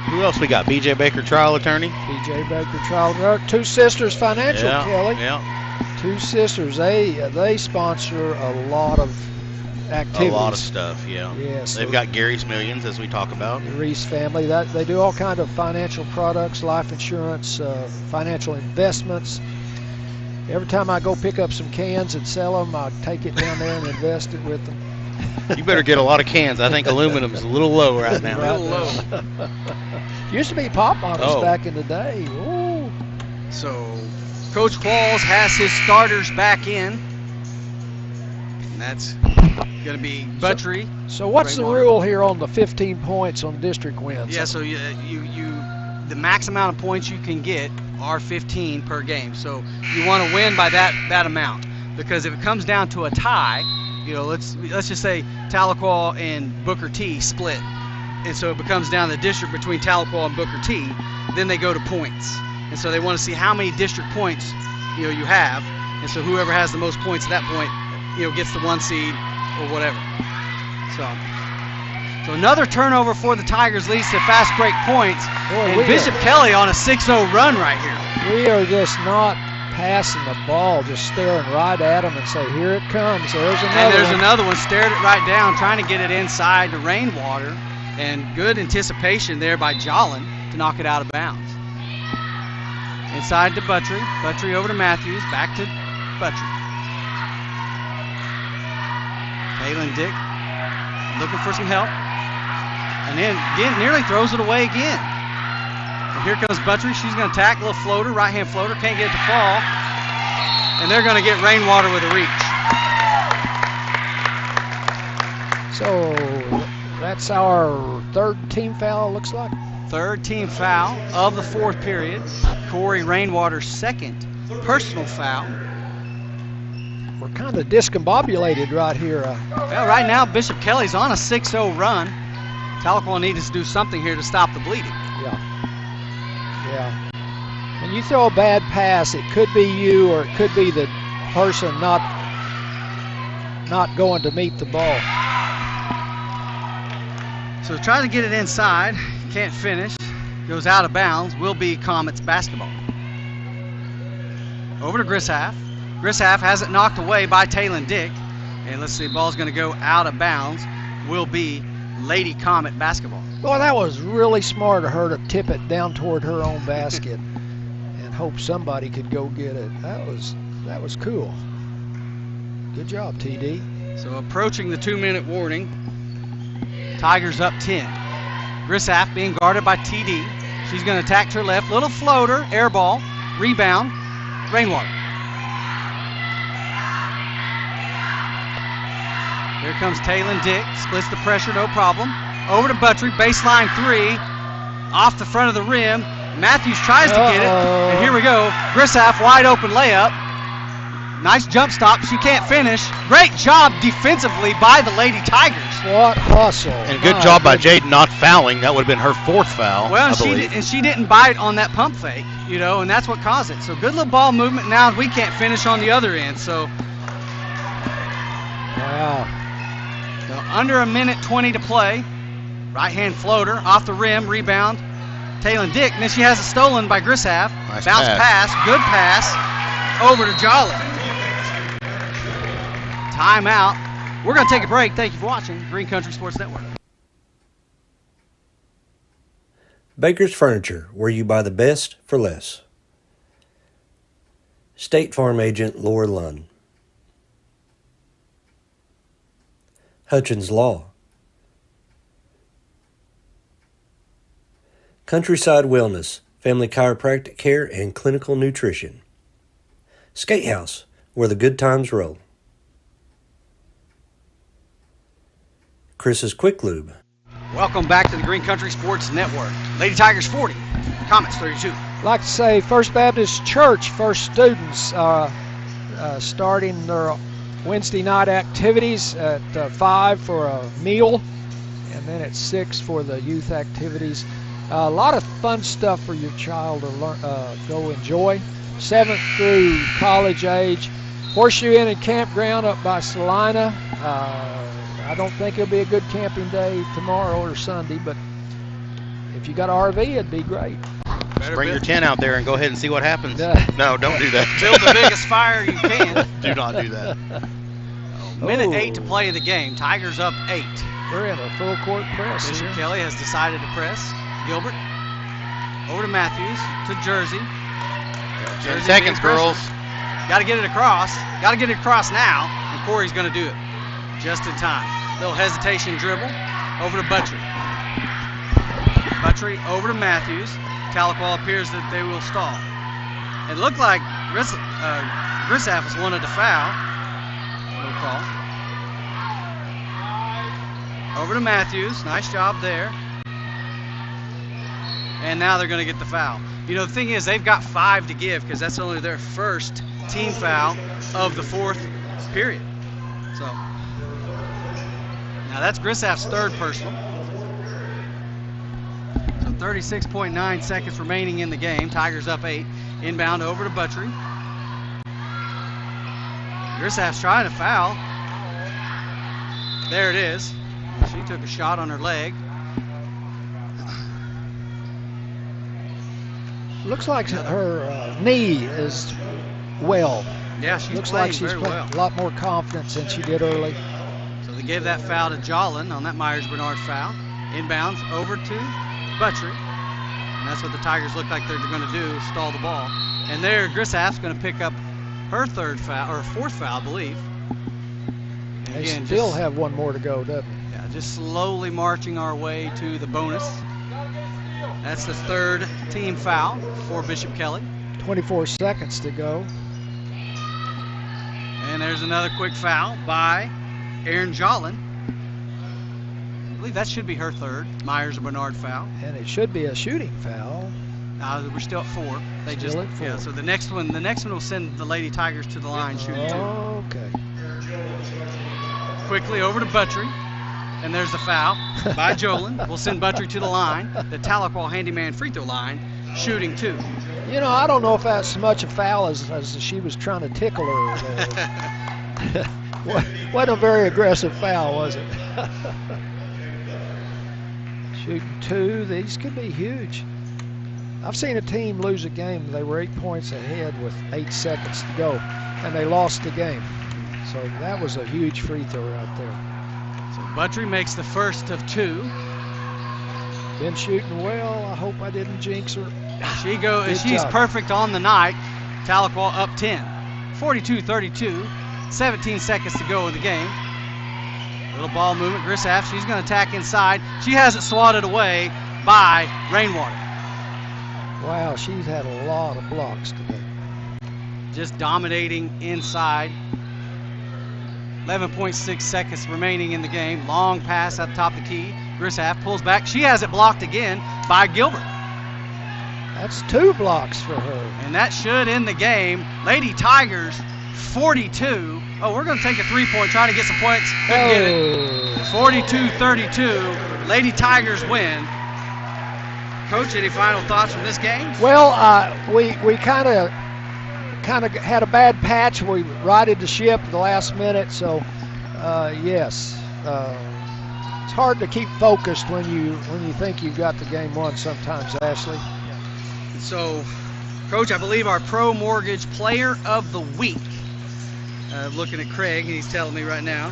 who else we got? B.J. Baker, trial attorney. B.J. Baker, trial attorney. Two Sisters Financial, Yeah, Kelley. yeah. Two Sisters, they sponsor a lot of activities. A lot of stuff, yeah. Yes. They've got Gary's Millions, as we talk about. The Reese family, they do all kind of financial products, life insurance, financial investments. Every time I go pick up some cans and sell them, I take it down there and invest it with them. You better get a lot of cans. I think aluminum's a little low right now. A little low. Used to be pop bottles back in the day. Ooh. So Coach Qualls has his starters back in. And that's going to be Buttrey. So what's the rule here on the 15 points on district wins? Yeah, so you the max amount of points you can get are 15 per game. So you want to win by that amount, because if it comes down to a tie, let's just say Tahlequah and Booker T split, and so it becomes down the district between Tahlequah and Booker T. Then they go to points, and so they want to see how many district points you have, and so whoever has the most points at that point, gets the 1 seed or whatever. So another turnover for the Tigers leads to fast break points, and Bishop Kelley on a 6-0 run right here. We are just not passing the ball, just staring right at them and say, here it comes. There's another one. Stared it right down, trying to get it inside the Rainwater, and good anticipation there by Jolin to knock it out of bounds. Inside to Buttrey. Buttrey over to Matthews. Back to Buttrey. Kaylin Dick looking for some help. And then again, nearly throws it away again. And here comes Buttrey. She's going to attack. A little floater, right-hand floater. Can't get it to fall. And they're going to get Rainwater with a reach. So that's our third team foul, looks like. Third team foul of the fourth period. Corey Rainwater's second personal foul. We're kind of discombobulated right here. Well, right now, Bishop Kelley's on a 6-0 run. Tahlequah needs to do something here to stop the bleeding. Yeah. When you throw a bad pass, it could be you or it could be the person not going to meet the ball. So trying to get it inside, can't finish, goes out of bounds, will be Comets basketball. Over to Grishalf. Grishalf has it knocked away by Taylon Dick. And let's see, the ball's going to go out of bounds, will be Lady Comet basketball. Boy, that was really smart of her to tip it down toward her own basket and hope somebody could go get it. That was cool. Good job, TD. So approaching the 2-minute warning. Tigers up 10. Grishalf being guarded by TD. She's going to attack to her left. Little floater, air ball, rebound, Rainwater. Here comes Taylon Dick, splits the pressure, no problem. Over to Buttrey, baseline 3, off the front of the rim. Matthews tries to get it, and here we go. Grishalf, wide open layup. Nice jump stop, she can't finish. Great job defensively by the Lady Tigers. What hustle. And good job by Jaden not fouling. That would have been her fourth foul, Well, I believe. she didn't bite on that pump fake, and that's what caused it. So good little ball movement. Now we can't finish on the other end, so. Wow. So under 1:20 to play. Right-hand floater, off the rim, rebound. Taylon Dick, and then she has it stolen by Grishalf. Nice Bounce pass, good pass, over to Jolly. Timeout. We're going to take a break. Thank you for watching Green Country Sports Network. Baker's Furniture, where you buy the best for less. State Farm Agent Laura Lunn. Hutchins Law. Countryside Wellness, Family Chiropractic Care and Clinical Nutrition. Skate House, where the good times roll. Chris's Quick Lube. Welcome back to the Green Country Sports Network. Lady Tigers 40, Comets 32. I'd like to say First Baptist Church, first students starting their Wednesday night activities at 5 for a meal, and then at 6 for the youth activities. A lot of fun stuff for your child to learn, go enjoy. 7th through college age. Horseshoe Inn and Campground up by Salina. I don't think it'll be a good camping day tomorrow or Sunday, but if you got an RV, it'd be great. Just bring your tent out there and go ahead and see what happens. No, don't do that. Build the biggest fire you can. Do not do that. Minute 8 to play the game. Tigers up 8. We're in a full court press. Bishop Kelley has decided to press. Gilbert over to Matthews to Jersey. 10 seconds, girls. Got to get it across. Got to get it across now. And Corey's going to do it just in time. Little hesitation dribble over to Buttrey. Buttrey over to Matthews. Tahlequah appears that they will stall. It looked like Grisafis wanted to foul. No call. Over to Matthews. Nice job there. And now they're going to get the foul. You know, the thing is, they've got 5 to give because that's only their first team foul of the 4th period. So, now that's Grisaf's 3rd personal. So 36.9 seconds remaining in the game. Tigers up 8. Inbound over to Buttrey. Grisaf's trying to foul. There it is. She took a shot on her leg. Looks like her knee is well. Yeah, she's looks playing like she's very got well. a lot more confidence than she did early. So they gave that foul to Jolin on that Myers-Bernard foul. Inbounds over to Buttrey. And that's what the Tigers look like they're going to do, stall the ball. And there, Grisaf's going to pick up her 3rd foul, or 4th foul, I believe. And They again, still have one more to go, doesn't it? Yeah, just slowly marching our way to the bonus. That's the 3rd team foul for Bishop Kelley. 24 seconds to go. And there's another quick foul by Erin Jolin. I believe that should be her 3rd Myers-Bernard foul. And it should be a shooting foul. We're still at 4. They Still just at 4. Yeah. So the next one will send the Lady Tigers to the line shooting 2. Okay. Quickly over to Buttrey. And there's the foul by Jolin. We'll send Buttrey to the line. The Tahlequah handyman free throw line, shooting 2. You know, I don't know if that's so much a foul as she was trying to tickle her. Wasn't a very aggressive foul, was it? Shooting 2. These could be huge. I've seen a team lose a game. They were 8 points ahead with 8 seconds to go, and they lost the game. So that was a huge free throw out there. So Buttrey makes the first of 2. Been shooting well. I hope I didn't jinx her. She's perfect on the night. Tahlequah up 10. 42-32. 17 seconds to go in the game. Little ball movement. Grisaf, she's going to attack inside. She has it swatted away by Rainwater. Wow, she's had a lot of blocks today. Just dominating inside. 11.6 seconds remaining in the game. Long pass at the top of the key. Grisaf pulls back. She has it blocked again by Gilbert. That's 2 blocks for her. And that should end the game. Lady Tigers 42. Oh, we're going to take a 3-point, try to get some points. Couldn't get it. 42-32. Lady Tigers win. Coach, any final thoughts from this game? Well, we kind of had a bad patch. We righted the ship at the last minute, so yes, it's hard to keep focused when you think you've got the game won sometimes, Ashley. So, Coach, I believe our Pro Mortgage Player of the Week, looking at Craig, and he's telling me right now,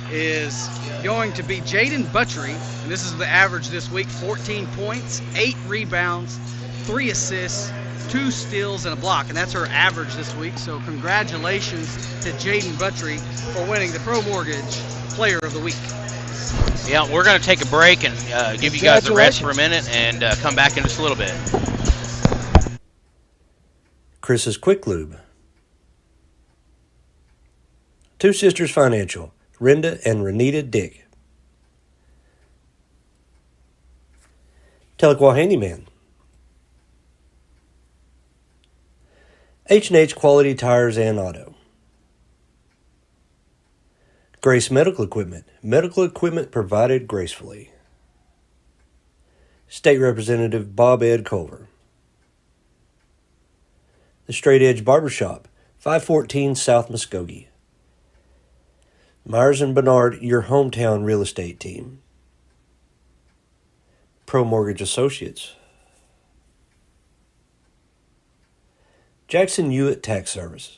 is going to be Jaden Buttrey, and this is the average this week: 14 points, 8 rebounds, 3 assists, 2 steals, and a block, and that's her average this week. So congratulations to Jaden Buttry for winning the Pro Mortgage Player of the Week. Yeah, we're going to take a break and give you guys a rest for a minute and come back in just a little bit. Chris's Quick Lube. Two Sisters Financial, Renda and Renita Dick. Tahlequah Handyman. H&H Quality Tires and Auto. Grace Medical Equipment. Medical equipment provided gracefully. State Representative Bob Ed Culver. The Straight Edge Barbershop, 514 South Muskogee. Myers & Bernard, your hometown real estate team. Pro Mortgage Associates. Jackson Hewitt Tax Service.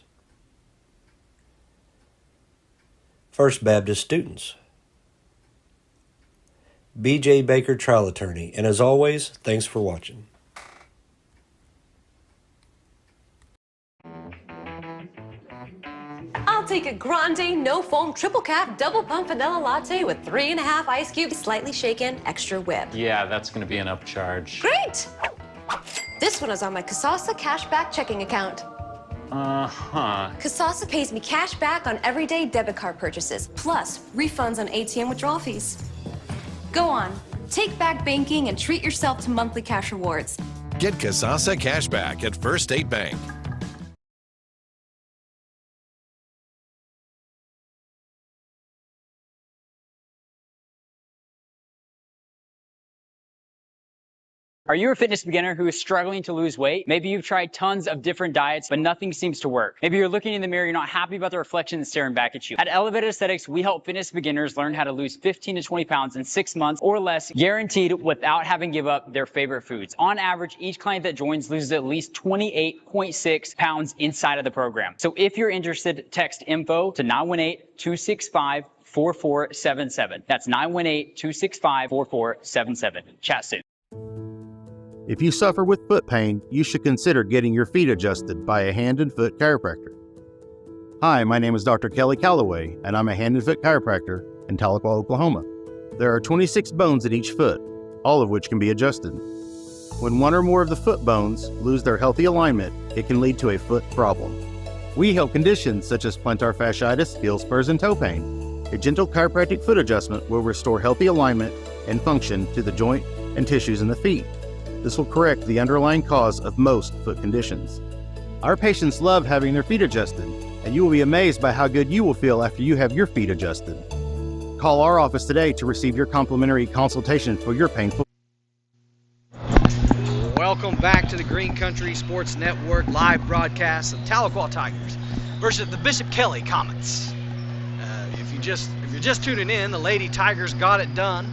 First Baptist Students. B.J. Baker Trial Attorney. And as always, thanks for watching. I'll take a grande, no foam, triple cap, double pump vanilla latte with 3.5 ice cubes, slightly shaken, extra whip. Yeah, that's going to be an upcharge. Great! This one is on my Kasasa cashback checking account. Uh-huh. Kasasa pays me cash back on everyday debit card purchases, plus refunds on ATM withdrawal fees. Go on, take back banking and treat yourself to monthly cash rewards. Get Kasasa cashback at First State Bank. Are you a fitness beginner who is struggling to lose weight? Maybe you've tried tons of different diets, but nothing seems to work. Maybe you're looking in the mirror, you're not happy about the reflection staring back at you. At Elevated Aesthetics, we help fitness beginners learn how to lose 15 to 20 pounds in 6 months or less, guaranteed without having to give up their favorite foods. On average, each client that joins loses at least 28.6 pounds inside of the program. So if you're interested, text info to 918-265-4477. That's 918-265-4477. Chat soon. If you suffer with foot pain, you should consider getting your feet adjusted by a hand and foot chiropractor. Hi, my name is Dr. Kelley Calloway, and I'm a hand and foot chiropractor in Tahlequah, Oklahoma. There are 26 bones in each foot, all of which can be adjusted. When one or more of the foot bones lose their healthy alignment, it can lead to a foot problem. We help conditions such as plantar fasciitis, heel spurs, and toe pain. A gentle chiropractic foot adjustment will restore healthy alignment and function to the joint and tissues in the feet. This will correct the underlying cause of most foot conditions. Our patients love having their feet adjusted, and you will be amazed by how good you will feel after you have your feet adjusted. Call our office today to receive your complimentary consultation for your painful. Welcome back to the Green Country Sports Network live broadcast of Tahlequah Tigers versus the Bishop Kelley Comets. If you're just tuning in, the Lady Tigers got it done,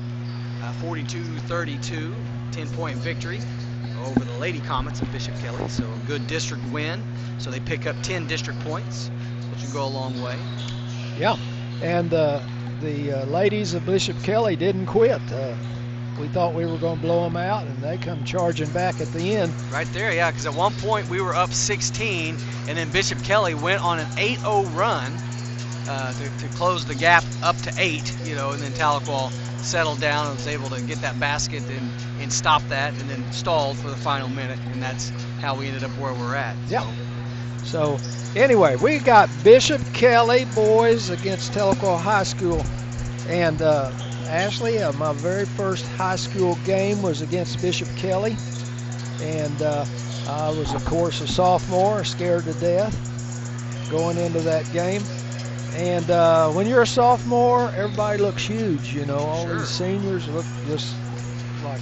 42-32. 10-point victory over the Lady Comets of Bishop Kelley. So a good district win. So they pick up 10 district points, which will go a long way. Yeah, and the ladies of Bishop Kelley didn't quit. We thought we were going to blow them out, and they come charging back at the end. Right there, yeah, because at one point we were up 16, and then Bishop Kelley went on an 8-0 run to close the gap up to 8, and then Tahlequah settled down and was able to get that basket and stop that, and then stalled for the final minute, and that's how we ended up where we're at. Yeah. So anyway, we got Bishop Kelley boys against Tahlequah High School, and Ashley, my very first high school game was against Bishop Kelley, and I was, of course, a sophomore, scared to death going into that game. And when you're a sophomore, everybody looks huge, all these seniors look just like,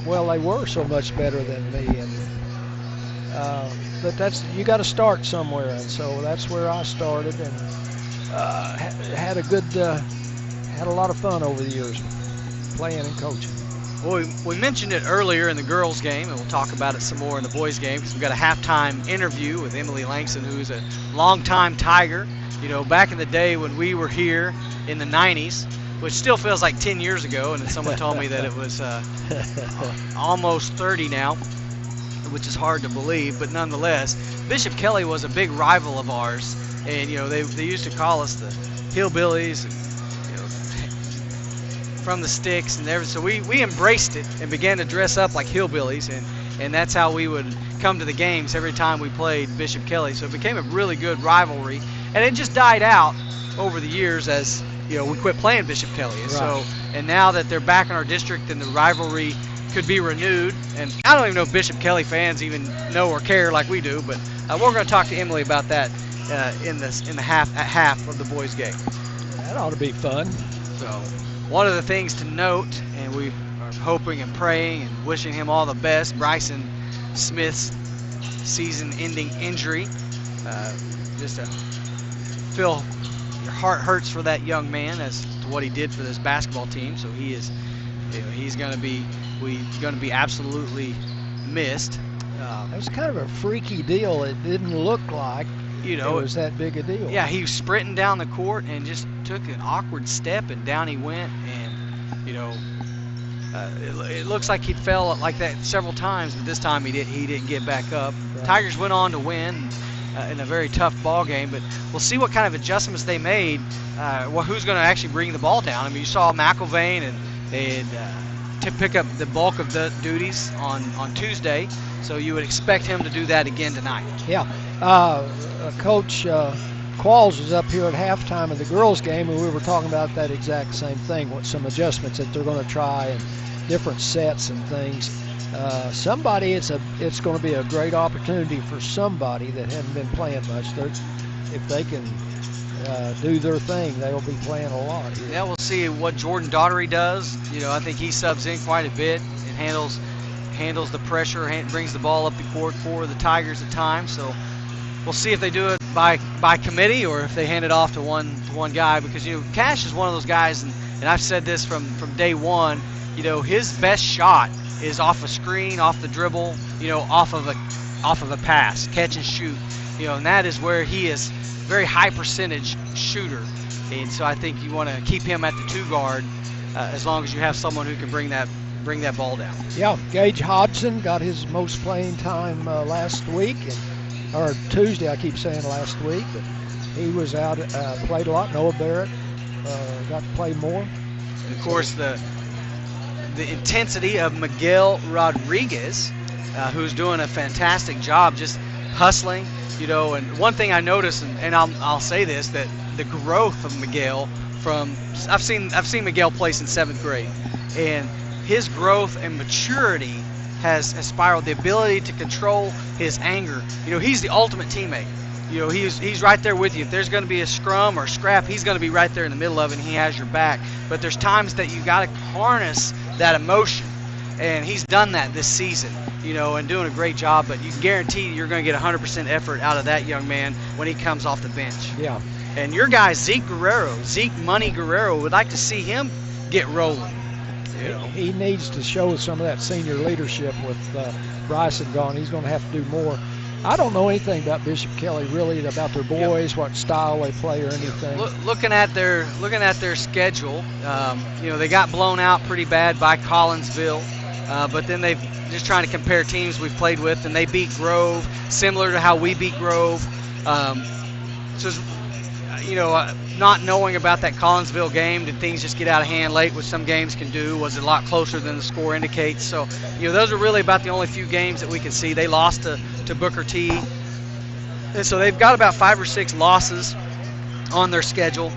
well, they were so much better than me. And but you got to start somewhere, and so that's where I started, and had a lot of fun over the years playing and coaching. Well, we mentioned it earlier in the girls' game, and we'll talk about it some more in the boys' game, because we've got a halftime interview with Emily Langston, who's a longtime Tiger. Back in the day when we were here in the 90s, which still feels like 10 years ago, and then someone told me that it was almost 30 now. which is hard to believe, but nonetheless, Bishop Kelley was a big rival of ours, and they used to call us the hillbillies, and, from the sticks and everything. So we embraced it and began to dress up like hillbillies, and that's how we would come to the games every time we played Bishop Kelley. So it became a really good rivalry, and it just died out over the years as we quit playing Bishop Kelley. Right. And now that they're back in our district and the rivalry could be renewed, and I don't even know if Bishop Kelley fans even know or care like we do, but we're going to talk to Emily about that at half of the boys' game. That ought to be fun. So one of the things to note, and we are hoping and praying and wishing him all the best, Bryson Smith's season-ending injury. Phil, your heart hurts for that young man as to what he did for this basketball team. So he's going to be absolutely missed. It was kind of a freaky deal. It didn't look like it was that big a deal. Yeah, he was sprinting down the court and just took an awkward step, and down he went. And it looks like he fell like that several times, but this time he didn't get back up. Right. Tigers went on to win in a very tough ball game, but we'll see what kind of adjustments they made. Who's going to actually bring the ball down? I mean, you saw McIlvain to pick up the bulk of the duties on Tuesday, so you would expect him to do that again tonight. Yeah. Coach Qualls was up here at halftime of the girls' game, and we were talking about that exact same thing, with some adjustments that they're going to try and different sets and things. It's going to be a great opportunity for somebody that hasn't been playing much. If they can do their thing, they'll be playing a lot here. Yeah, we'll see what Jordan Daughtery does. I think he subs in quite a bit and handles the pressure, brings the ball up the court for the Tigers at times. So we'll see if they do it by committee or if they hand it off to one guy, because Cash is one of those guys, and I've said this from day one. His best shot is off a screen, off the dribble, off of a pass, catch and shoot. And that is where he is very high percentage shooter. And so I think you want to keep him at the 2 guard as long as you have someone who can bring that ball down. Yeah, Gage Hodgson got his most playing time last week, or Tuesday. I keep saying last week, but he was out, played a lot. Noah Barrett got to play more. And of course, the intensity of Miguel Rodriguez, who's doing a fantastic job just hustling. And one thing I noticed, and I'll say this, that the growth of Miguel I've seen Miguel play since 7th grade, and his growth and maturity has spiraled. The ability to control his anger. He's the ultimate teammate. He's right there with you. If there's going to be a scrum or scrap, he's going to be right there in the middle of it, and he has your back. But there's times that you got to harness that emotion, and he's done that this season, and doing a great job. But you can guarantee you're going to get 100% effort out of that young man when he comes off the bench. Yeah. And your guy, Zeke Money Guerrero, would like to see him get rolling. He needs to show some of that senior leadership with Bryson gone. He's going to have to do more. I don't know anything about Bishop Kelley, really, about their boys, what style they play or anything. Looking at their schedule, they got blown out pretty bad by Collinsville, but then they've just trying to compare teams we've played with, and they beat Grove, similar to how we beat Grove. Not knowing about that Collinsville game, did things just get out of hand late, which some games can do? Was it a lot closer than the score indicates? So, those are really about the only few games that we can see. They lost to Booker T. And so they've got about 5 or 6 losses on their schedule.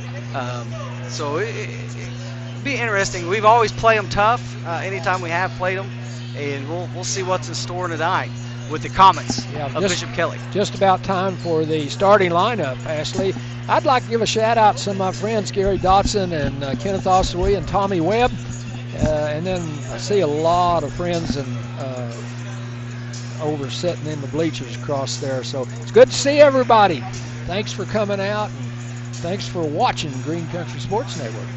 So it'd be interesting. We've always played them tough anytime we have played them. And we'll see what's in store tonight with the Comets of Bishop Kelley. Just about time for the starting lineup, Ashley. I'd like to give a shout out to some of my friends, Gary Dotson and Kenneth Oswey and Tommy Webb. And then I see a lot of friends and over sitting in the bleachers across there. So it's good to see everybody. Thanks for coming out, and thanks for watching Green Country Sports Network.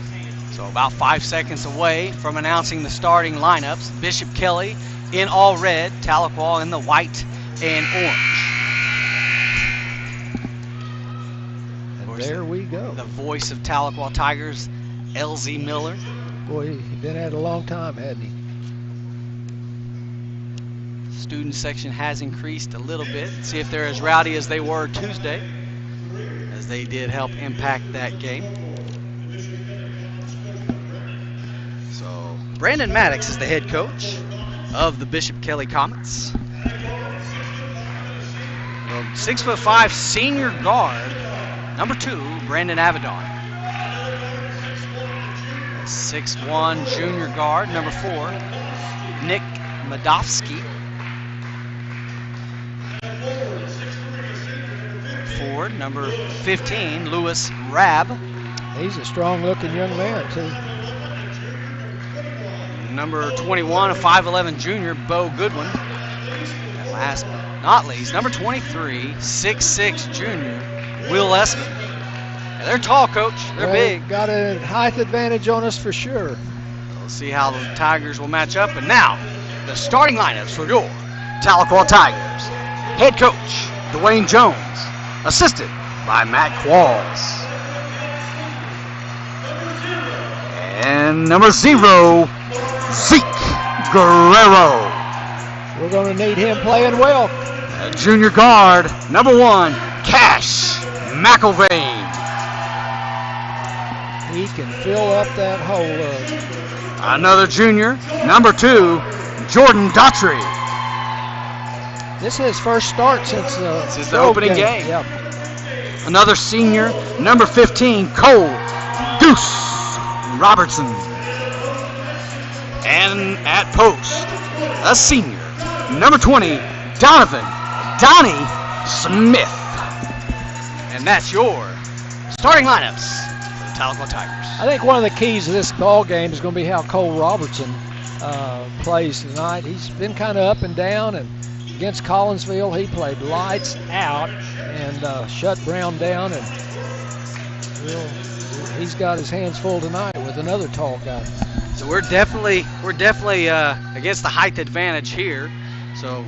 So about 5 seconds away from announcing the starting lineups. Bishop Kelley in all red, Tahlequah in the white and orange. There we go. The voice of Tahlequah Tigers, LZ Miller. Boy, he's been at it a long time, hasn't he? Student section has increased a little bit. See if they're as rowdy as they were Tuesday, as they did help impact that game. So Brandon Maddox is the head coach of the Bishop Kelley Comets. 6'5" senior guard, number 2, Brandon Avedon. 6'1" junior guard, number 4, Nick Madofsky. Forward, number 15, Lewis Rabb. He's a strong-looking young man, too. Number 21, a 5'11" junior, Bo Goodwin. And last but not least, number 23, 6'6" junior, Will Esman. Yeah, they're tall, Coach. They're big. Got a height advantage on us for sure. We'll see how the Tigers will match up. And now, the starting lineups for your Tahlequah Tigers. Head coach, Dwayne Jones. Assisted by Matt Qualls. And number 0, Zeke Guerrero. We're going to need him playing well. Junior guard, number 1, Cash McElvain. He can fill up that hole. Another junior, number 2, Jordan Daughtry. This is his first start since the opening game. Yep. Another senior, number 15, Cole Goose Robertson. And at post, a senior, number 20, Donovan Donnie Smith. And that's your starting lineups for the Tahlequah Tigers. I think one of the keys to this ball game is going to be how Cole Robertson plays tonight. He's been kind of up and down, and against Collinsville, he played lights out and shut Brown down, and he's got his hands full tonight with another tall guy. So we're definitely against the height advantage here. So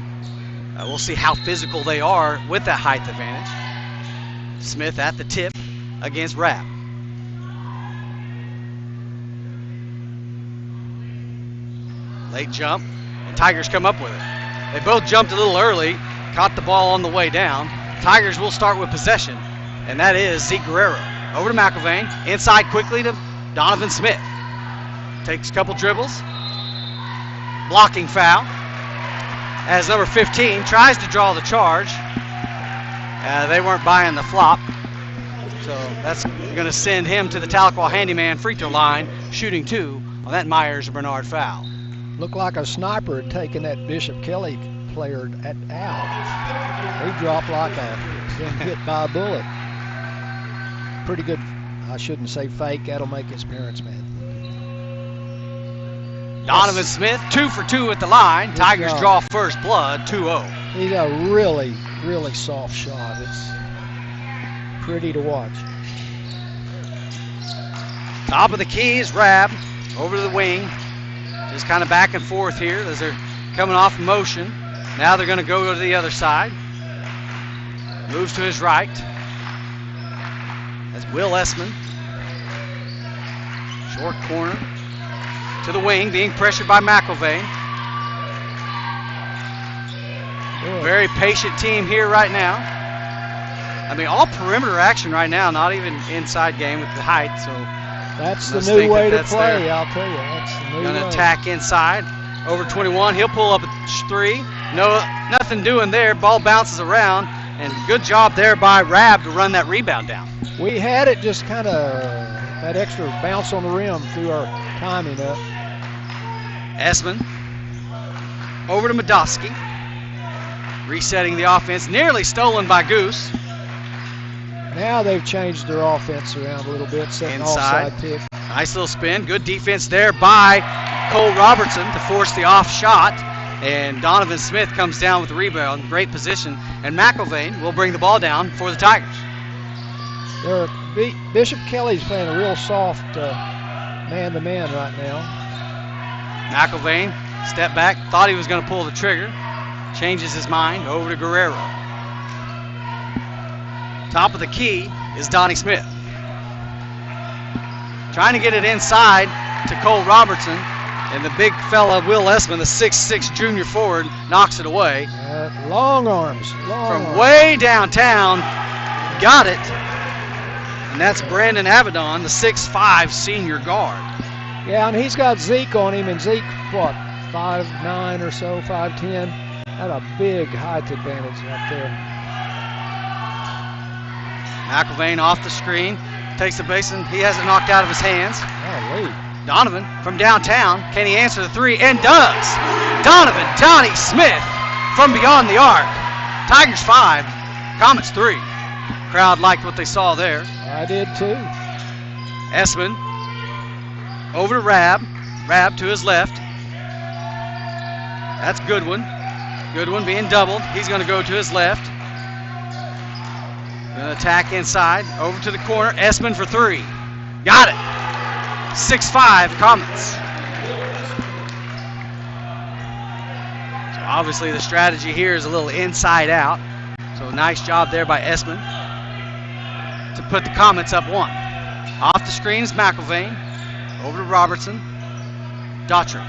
we'll see how physical they are with that height advantage. Smith at the tip against Rapp. Late jump, and Tigers come up with it. They both jumped a little early, caught the ball on the way down. Tigers will start with possession, and that is Zeke Guerrero. Over to McElvain, inside quickly to Donovan Smith. Takes a couple dribbles. Blocking foul. As number 15 tries to draw the charge. They weren't buying the flop. So that's going to send him to the Tahlequah handyman free throw line, shooting 2 on that Myers-Bernard foul. Looked like a sniper had taken that Bishop Kelley player out. He dropped like been hit by a bullet. Pretty good, I shouldn't say fake, that'll make his parents mad. Donovan Smith, 2 for 2 at the line. Tigers draw first blood, 2-0. He's a really, really soft shot. It's pretty to watch. Top of the key is Rabb, over to the wing. Just kind of back and forth here as they're coming off motion. Now they're going to go to the other side. Moves to his right. That's Will Esman. Short corner to the wing, being pressured by McElvain. Very patient team here right now. I mean, all perimeter action right now, not even inside game with the height. So that's the new way to play, I'll tell you. That's the new way. Going to attack inside. Over 21, he'll pull up a 3. No, nothing doing there. Ball bounces around, and good job there by Rabb to run that rebound down. We had it, just kind of that extra bounce on the rim through our timing up. Esman over to Madofsky. Resetting the offense, nearly stolen by Goose. Now they've changed their offense around a little bit, setting inside. Offside pick. Nice little spin. Good defense there by Cole Robertson to force the off shot. And Donovan Smith comes down with the rebound. Great position. And McElvain will bring the ball down for the Tigers. Bishop Kelley's playing a real soft man-to-man right now. McElvain, step back, thought he was going to pull the trigger. Changes his mind, over to Guerrero. Top of the key is Donnie Smith. Trying to get it inside to Cole Robertson. And the big fella, Will Essman, the 6'6" junior forward, knocks it away. Long arms. From way downtown. Got it. And that's Brandon Avedon, the 6'5" senior guard. Yeah, and he's got Zeke on him, and Zeke, what, 5'9" or so, 5'10"? Had a big height advantage up there. McIlvain off the screen, takes the basin. He has it knocked out of his hands. Donovan from downtown. Can he answer the three? And does. Donovan Donnie Smith from beyond the arc. Tigers 5, Comets 3. Crowd liked what they saw there. I did too. Essman over to Rab. Rab to his left. That's Goodwin. Goodwin being doubled. He's going to go to his left. Going to attack inside. Over to the corner. Essman for 3. Got it. 6-5 Comets. So obviously the strategy here is a little inside out. So nice job there by Essman to put the Comets up 1. Off the screen is McIlvain. Over to Robertson. Daughtry.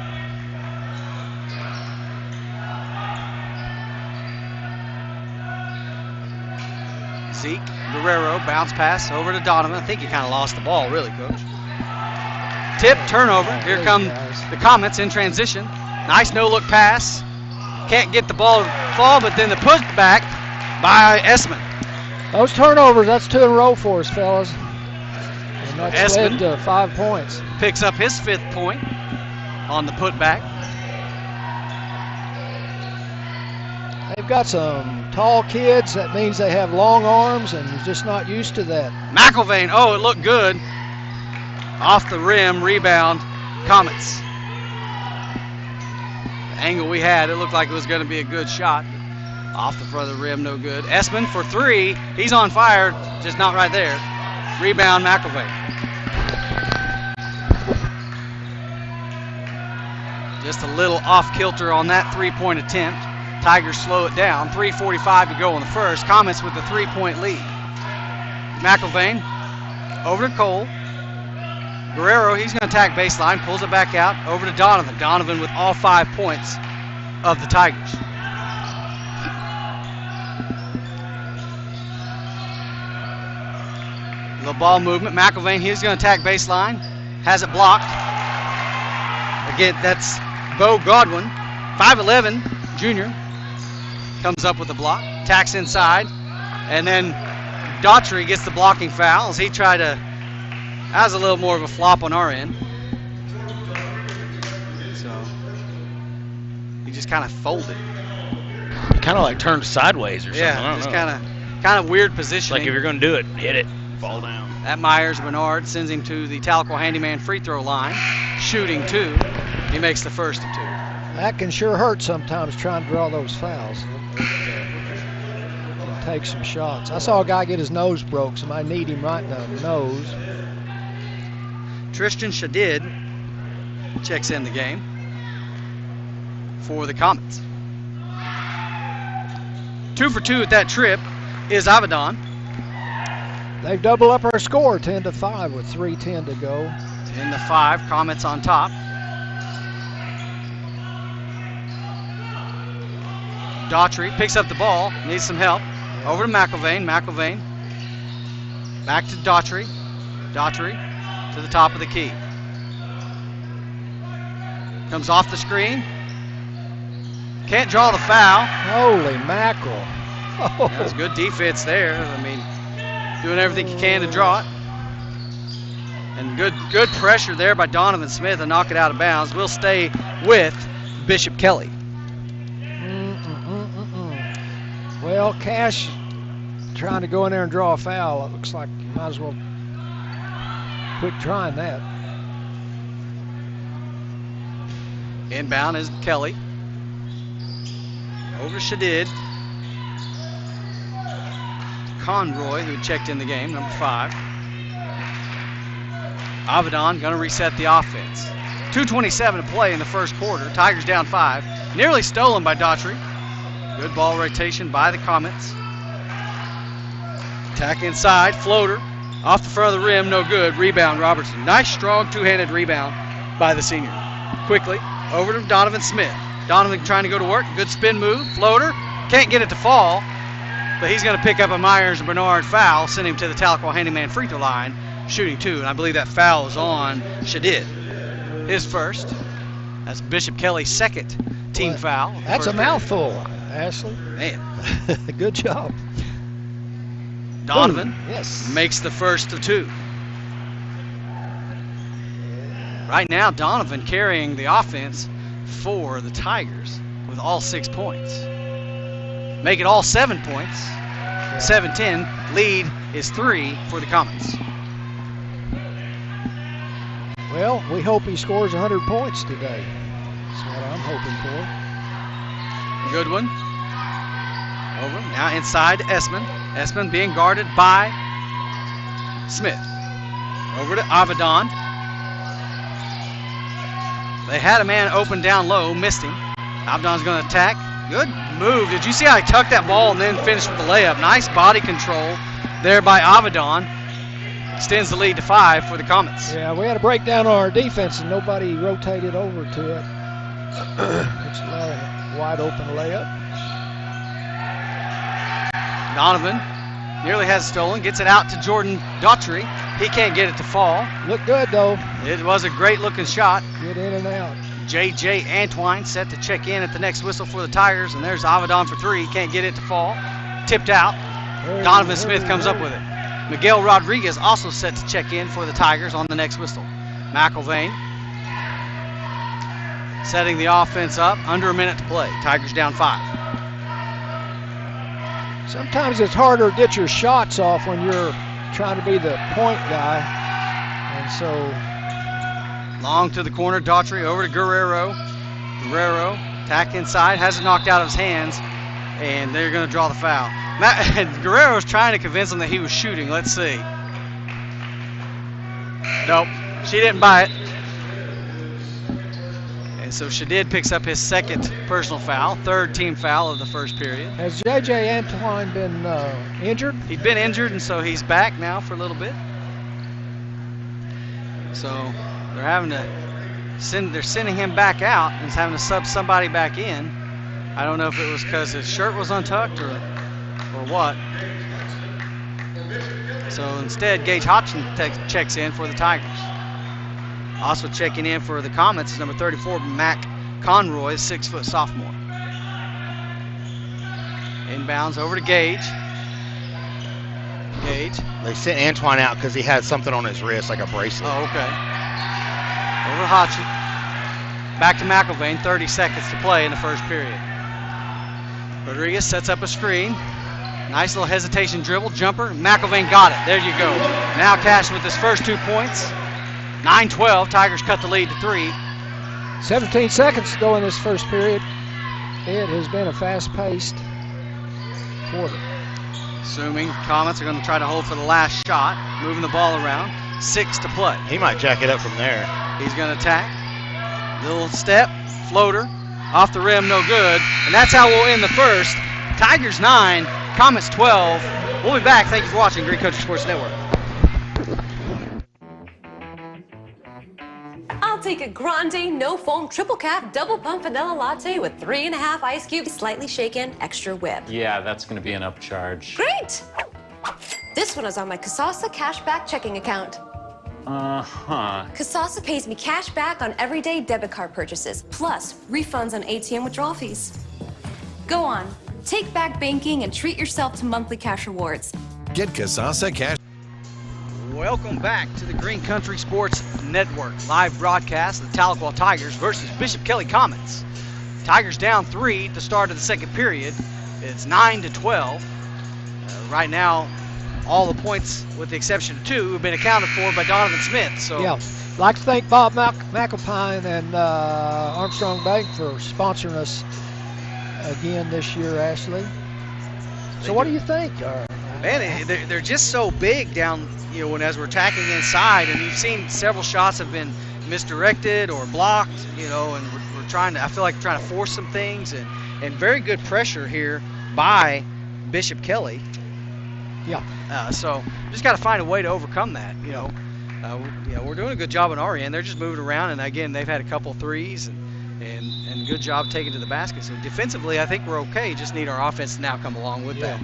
Zeke, Guerrero, bounce pass over to Donovan. I think he kind of lost the ball, really, Coach. Tip, turnover. Here come the Comets in transition. Nice no-look pass. Can't get the ball to fall, but then the putback by Essman. Those turnovers, that's 2 in a row for us, fellas. And that's led to 5 points. Picks up his 5th point on the putback. They've got some tall kids. That means they have long arms, and you're just not used to that. McIlvain, oh, it looked good. Off the rim, rebound, Comets. The angle we had, it looked like it was going to be a good shot. Off the front of the rim, no good. Essman for 3. He's on fire, just not right there. Rebound, McIlvain. Just a little off kilter on that 3-point attempt. Tigers slow it down. 3:45 to go in the first. Comets with the 3-point lead. McIlvain over to Cole. Guerrero, he's going to attack baseline, pulls it back out, over to Donovan. Donovan with all 5 points of the Tigers. The ball movement. McIlvain, he's going to attack baseline, has it blocked. Again, that's Bo Godwin, 5'11", junior. Comes up with a block, tacks inside, and then Daughtry gets the blocking foul as he tried to. That was a little more of a flop on our end. So he just kind of folded. He kind of like turned sideways or something. Yeah, just kind of weird positioning. Like if you're going to do it, hit it, fall down. That Myers Bernard sends him to the Tahlequah Handyman free throw line, shooting 2. He makes the first of 2. That can sure hurt sometimes trying to draw those fouls. Take some shots. I saw a guy get his nose broke. Somebody kneed him right in the nose. Tristan Shadid checks in the game for the Comets. 2 for 2 at that trip is Avedon. They've doubled up our score, 10-5 with 3:10 to go. 10-5, Comets on top. Daughtry picks up the ball, needs some help. Over to McIlvain. McIlvain back to Daughtry. Daughtry to the top of the key. Comes off the screen. Can't draw the foul. Holy mackerel. Oh. That was good defense there. I mean, doing everything you can to draw it. And good pressure there by Donovan Smith to knock it out of bounds. We'll stay with Bishop Kelley. Well, Cash trying to go in there and draw a foul. It looks like you might as well quit trying that. Inbound is Kelley. Over to Shadid. Conroy, who checked in the game, number 5. Avedon going to reset the offense. 2:27 to play in the first quarter. Tigers down 5. Nearly stolen by Daughtry. Good ball rotation by the Comets. Attack inside, floater. Off the front of the rim, no good. Rebound, Robertson. Nice, strong, two-handed rebound by the senior. quickly over to Donovan Smith. Donovan trying to go to work. Good spin move. Floater. Can't get it to fall. But he's going to pick up a Myers-Bernard foul, send him to the Tahlequah Handyman free throw line, shooting 2. And I believe that foul is on Shadid. His first. That's Bishop Kelley's second team foul. That's a mouthful, Ashley. Man. Good job. Donovan yes. makes the first of 2. Right now, Donovan carrying the offense for the Tigers with all 6 points. Make it all 7 points. 7-10. Lead is 3 for the Comets. Well, we hope he scores 100 points today. That's what I'm hoping for. Good one. Over. Now inside to Esmond. Esmond being guarded by Smith. Over to Avedon. They had a man open down low, missed him. Avedon's going to attack. Good move. Did you see how he tucked that ball and then finished with the layup? Nice body control there by Avedon. Extends the lead to 5 for the Comets. Yeah, we had a breakdown on our defense and nobody rotated over to it. It's a wide open layup. Donovan nearly has stolen. Gets it out to Jordan Daughtry. He can't get it to fall. Looked good, though. It was a great looking shot. Get in and out. J.J. Antwine set to check in at the next whistle for the Tigers, and there's Avedon for 3. Can't get it to fall. Tipped out. Donovan Smith comes up with it. Miguel Rodriguez also set to check in for the Tigers on the next whistle. McIlvain setting the offense up. Under a minute to play. Tigers down 5. Sometimes it's harder to get your shots off when you're trying to be the point guy. And so... Long to the corner, Daughtry over to Guerrero. Guerrero, tack inside, has it knocked out of his hands, and they're going to draw the foul. Guerrero's trying to convince him that he was shooting. Let's see. Nope, she didn't buy it. And so Shadid picks up his second personal foul, 3rd team foul of the first period. Has J.J. Antwine been injured? He'd been injured, and so he's back now for a little bit. So they're having to they're sending him back out and having to sub somebody back in. I don't know if it was because his shirt was untucked or what. So instead, Gage Hodgson checks in for the Tigers. Also checking in for the Comets is number 34, Mac Conroy, 6-foot sophomore. Inbounds over to Gage. Gage. They sent Antwine out because he had something on his wrist, like a bracelet. Oh, okay. Over to Hodgson. Back to McIlvain, 30 seconds to play in the first period. Rodriguez sets up a screen. Nice little hesitation dribble, jumper. McIlvain got it. There you go. Now Cash with his first 2 points. 9-12. Tigers cut the lead to 3. 17 seconds to go in this first period. It has been a fast-paced quarter. Assuming Comets are going to try to hold for the last shot. Moving the ball around. 6 to play. He might jack it up from there. He's going to attack. Little step, floater. Off the rim, no good. And that's how we'll end the first. Tigers 9, Comets 12. We'll be back. Thank you for watching Green Country Sports Network. I'll take a grande, no foam, triple cap, double pump vanilla latte with 3.5 ice cubes, slightly shaken, extra whip. Yeah, that's going to be an upcharge. Great! This one is on my Kasasa cashback checking account. Kasasa pays me cash back on everyday debit card purchases, plus refunds on ATM withdrawal fees. Go on, take back banking and treat yourself to monthly cash rewards. Get Kasasa Cash. Welcome back to the Green Country Sports Network. Live broadcast of the Tahlequah Tigers versus Bishop Kelley Comets. Tigers down 3 at the start of the second period. It's 9-12. Right now, all the points, with the exception of 2, have been accounted for by Donovan Smith. So yeah, I'd like to thank Bob McAlpine and Armstrong Bank for sponsoring us again this year, Ashley. So what do you think? Man, they're just so big down, when as we're attacking inside, and you've seen several shots have been misdirected or blocked, and we're trying to, I feel like we're trying to force some things, and very good pressure here by Bishop Kelley. Yeah. So just got to find a way to overcome that, we're doing a good job on our end. They're just moving around, and again, they've had a couple threes and good job taking to the basket. So defensively, I think we're okay. Just need our offense to now come along with that.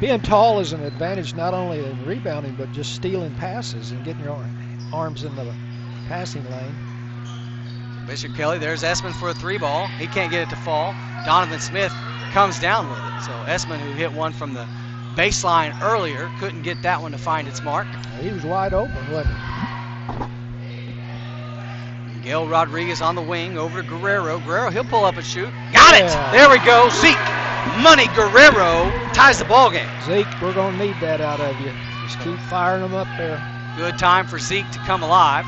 Being tall is an advantage not only in rebounding, but just stealing passes and getting your arms in the passing lane. Bishop Kelley, there's Esmond for a 3-ball. He can't get it to fall. Donovan Smith comes down with it. So Esmond, who hit one from the baseline earlier, couldn't get that one to find its mark. He was wide open, wasn't he? Miguel Rodriguez on the wing over to Guerrero. Guerrero, he'll pull up and shoot. Got it! There we go. Zeke Money Guerrero ties the ball game. Zeke, we're going to need that out of you. Just keep firing them up there. Good time for Zeke to come alive.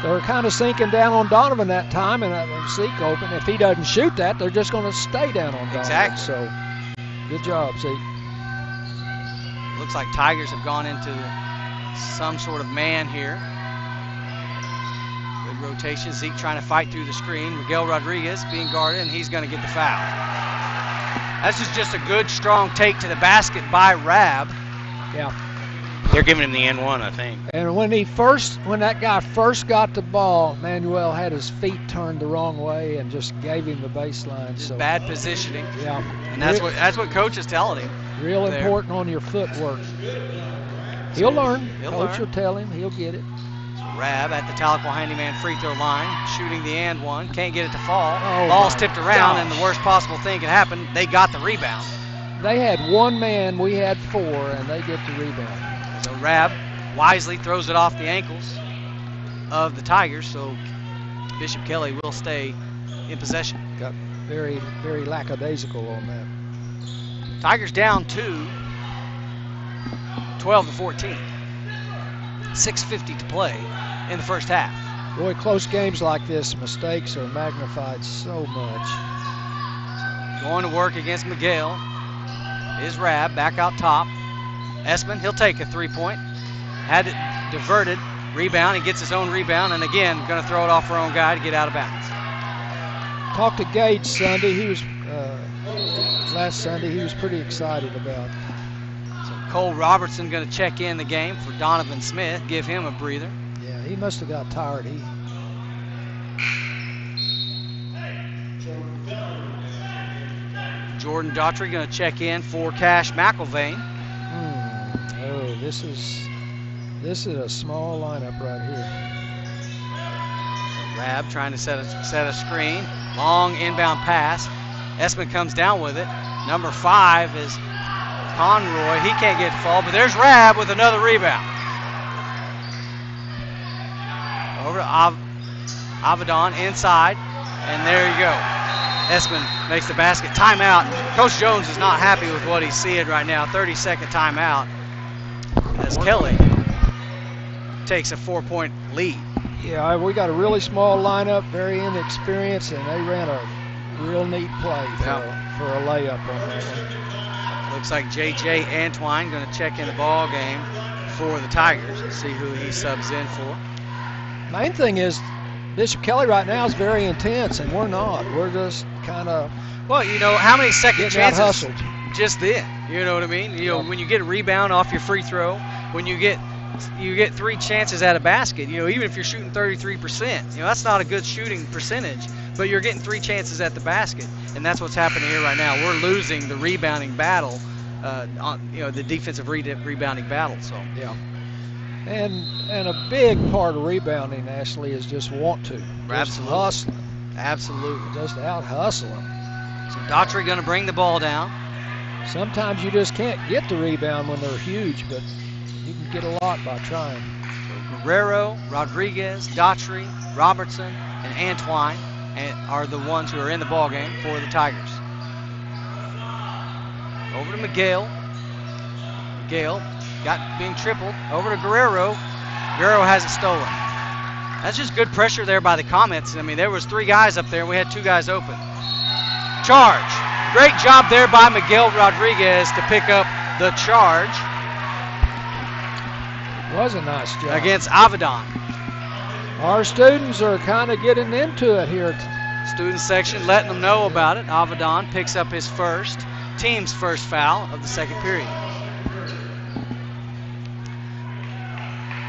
They were kind of sinking down on Donovan that time, and Zeke open. If he doesn't shoot that, they're just going to stay down on Donovan. Exactly. So, good job, Zeke. Looks like Tigers have gone into some sort of man here. Good rotation. Zeke trying to fight through the screen. Miguel Rodriguez being guarded, and he's going to get the foul. This is just a good, strong take to the basket by Rab. Yeah. They're giving him the N1, I think. And when that guy first got the ball, Manuel had his feet turned the wrong way and just gave him the baseline. Just so bad positioning. Yeah. And that's what coach is telling him. Real important on your footwork. He'll learn. Coach will tell him. He'll get it. Rab at the Tahlequah Handyman free throw line, shooting the and one. Can't get it to fall. Oh, Ball's tipped around, and the worst possible thing can happen. They got the rebound. They had one man. We had 4, and they get the rebound. So Rab wisely throws it off the ankles of the Tigers, so Bishop Kelley will stay in possession. Got very, very lackadaisical on that. Tigers down 2, 12-14. 6:50 to play in the first half. Boy, close games like this, mistakes are magnified so much. Going to work against Miguel is Rab, back out top. Esmond, he'll take a 3-point. Had it diverted. Rebound, he gets his own rebound, and again, going to throw it off our own guy to get out of bounds. Talked to Gage Sunday. He was last Sunday. He was pretty excited about it. So Cole Robertson going to check in the game for Donovan Smith, give him a breather. Yeah, he must have got tired. Jordan Daughtry going to check in for Cash McIlvain. Oh, this is a small lineup right here. Rab trying to set a screen. Long inbound pass. Esmond comes down with it. Number 5 is Conroy. He can't get the fall, but there's Rab with another rebound. Over to Avedon inside, and there you go. Esmond makes the basket. Timeout. Coach Jones is not happy with what he's seeing right now. 30-second timeout as Kelley takes a 4-point lead. Yeah, we got a really small lineup, very inexperienced, and they ran a real neat play for a layup on that one. Looks like J.J. Antwine going to check in the ball game for the Tigers and see who he subs in for. Main thing is Bishop Kelley right now is very intense, and we're not. We're just kind of well, you know, how many second chances hustled just then? You know what I mean? You know, when you get a rebound off your free throw, when you get 3 chances at a basket, you know, even if you're shooting 33%, you know, that's not a good shooting percentage, but you're getting 3 chances at the basket, and that's what's happening here right now. We're losing the rebounding battle, the defensive rebounding battle. So yeah, and a big part of rebounding, Ashley, is just want to. Absolutely. Hustling. Absolutely. Just out hustle them. So Daughtry going to bring the ball down. Sometimes you just can't get the rebound when they're huge, but you can get a lot by trying. So Guerrero, Rodriguez, Daughtry, Robertson, and Antwine are the ones who are in the ball game for the Tigers. Over to Miguel. Miguel being tripled. Over to Guerrero. Guerrero has it stolen. That's just good pressure there by the Comets. I mean, there was 3 guys up there, and we had 2 guys open. Charge. Great job there by Miguel Rodriguez to pick up the charge. Was a nice job. Against Avedon. Our students are kind of getting into it here. Student section letting them know about it. Avedon picks up his team's first foul of the second period.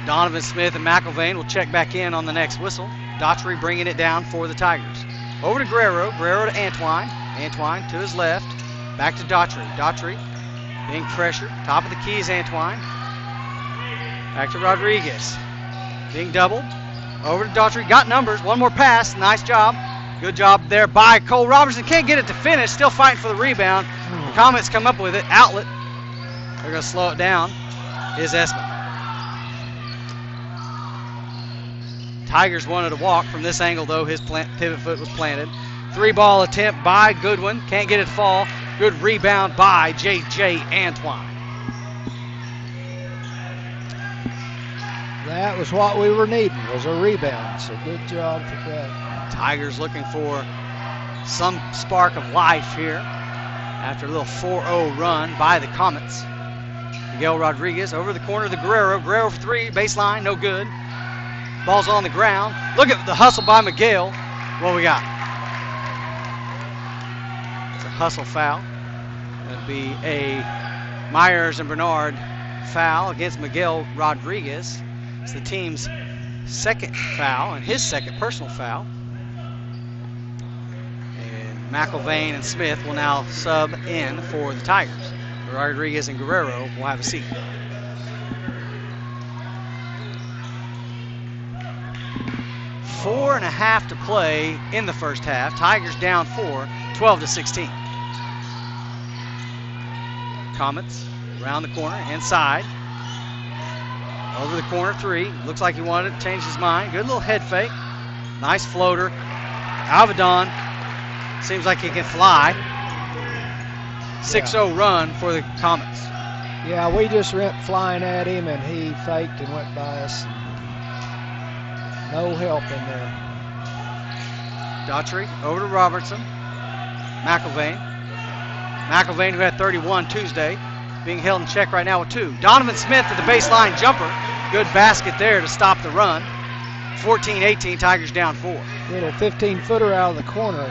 Donovan Smith and McElvain will check back in on the next whistle. Daughtry bringing it down for the Tigers. Over to Guerrero. Guerrero to Antwine. Antwine to his left. Back to Daughtry. Daughtry being pressured. Top of the key is Antwine. Back to Rodriguez. Being doubled. Over to Daughtry. Got numbers. One more pass. Nice job. Good job there by Cole Robertson. Can't get it to finish. Still fighting for the rebound. The Comets come up with it. Outlet. They're going to slow it down. Is Esmond. Tigers wanted to walk from this angle, though. His pivot foot was planted. 3-ball attempt by Goodwin. Can't get it to fall. Good rebound by J.J. Antwine. That was what we were needing, was a rebound. So good job for that. Tigers looking for some spark of life here after a little 4-0 run by the Comets. Miguel Rodriguez over the corner to Guerrero. Guerrero for 3, baseline, no good. Ball's on the ground. Look at the hustle by Miguel. What we got? It's a hustle foul. That'd be a Myers and Bernard foul against Miguel Rodriguez. It's the team's second foul and his second personal foul. And McElvain and Smith will now sub in for the Tigers. Rodriguez and Guerrero will have a seat. Four and a half to play in the first half. Tigers down 4, 12-16. Comets around the corner, inside. Over the corner, 3. Looks like he wanted to change his mind. Good little head fake. Nice floater. Avedon seems like he can fly. 6-0 run for the Comets. Yeah, we just went flying at him, and he faked and went by us. No help in there. Daughtry over to Robertson. McElvain. McElvain, who had 31 Tuesday, being held in check right now with 2. Donovan Smith at the baseline jumper. Good basket there to stop the run. 14-18, Tigers down 4. Little 15-footer out of the corner.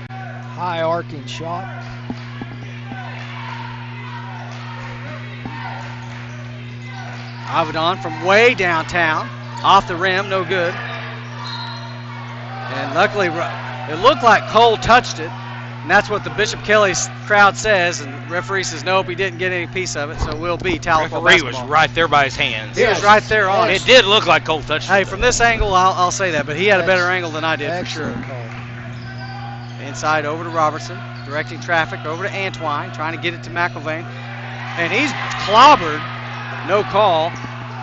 High arcing shot. Avedon from way downtown. Off the rim, no good. And luckily, it looked like Cole touched it. And that's what the Bishop Kelley crowd says. And the referee says, nope, he didn't get any piece of it. So we'll be Tahlequah referee was right there by his hands. He was right there on it. It did look like Cole touched it. Hey, from this angle, I'll say that. But he had a better angle than I did for sure. Inside over to Robertson. Directing traffic over to Antwine. Trying to get it to McElvain. And he's clobbered. No call.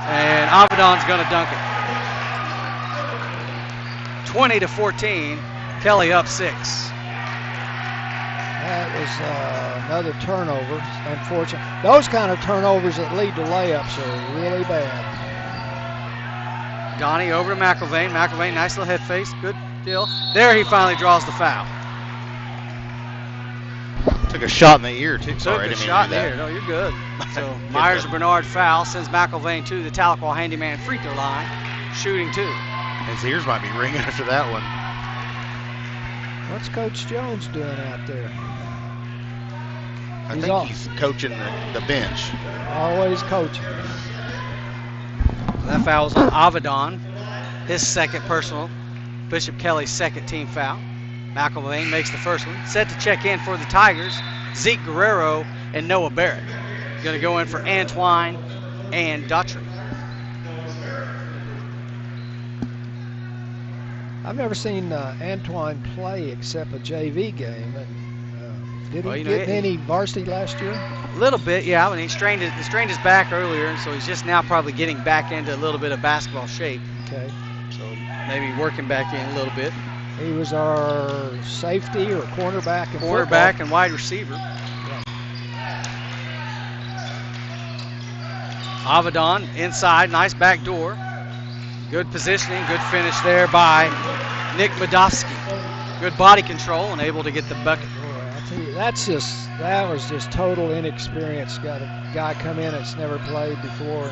And Avedon's going to dunk it. 20-14, Kelley up 6. That was another turnover, unfortunate. Those kind of turnovers that lead to layups are really bad. Donnie over to McElvain. McElvain, nice little head face. Good deal. There he finally draws the foul. Took a shot in the ear, too. Sorry, Took a shot in the ear. No, you're good. So Myers and Bernard foul sends McElvain to the Tahlequah handyman free throw line, shooting 2. His ears might be ringing after that one. What's Coach Jones doing out there? I think he's coaching the bench. Always coaching. That foul was on Avedon, his second personal. Bishop Kelley's second team foul. McElvain makes the first one. Set to check in for the Tigers, Zeke Guerrero and Noah Barrett. Going to go in for Antwine and Daughtry. I've never seen Antwine play except a JV game. And, did he get any varsity last year? A little bit, yeah. When he strained his back earlier, and so he's just now probably getting back into a little bit of basketball shape. Okay. So maybe working back in a little bit. He was our safety or cornerback and quarterback and wide receiver. Yeah. Avedon inside, nice back door. Good positioning, good finish there by Nick Badowski. Good body control and able to get the bucket. Boy, I tell you, that was just total inexperience. Got a guy come in that's never played before.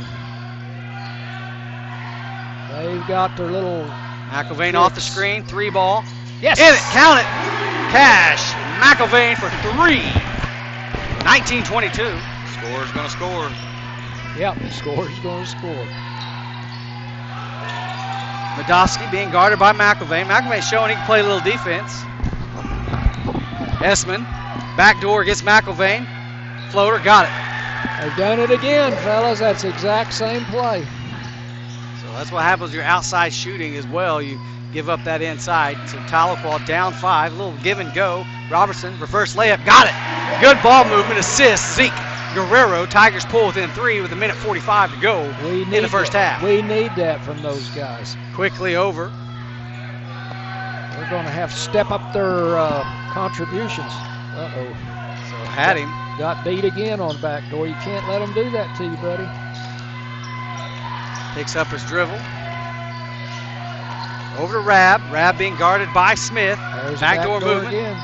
They've got their little McElvain off the screen, 3-ball. Yes! In it, count it. Cash. McElvain for 3. 19-22. Score's going to score. Yep, the score's going to score. Medofsky being guarded by McIlvain. McIlvain showing he can play a little defense. Essman, backdoor gets McIlvain. Floater, got it. They've done it again, fellas. That's the exact same play. So that's what happens with your outside shooting as well. You give up that inside. So Tahlequah down 5, a little give and go. Robertson, reverse layup, got it. Good ball movement, assist, Zeke Guerrero. Tigers pull within 3 with 1:45 to go in the first half. We need that from those guys. Quickly over. They're going to have to step up their contributions. Uh-oh. So had him. Got beat again on backdoor. You can't let them do that to you, buddy. Picks up his dribble. Over to Rab. Rab being guarded by Smith. Backdoor movement. Again.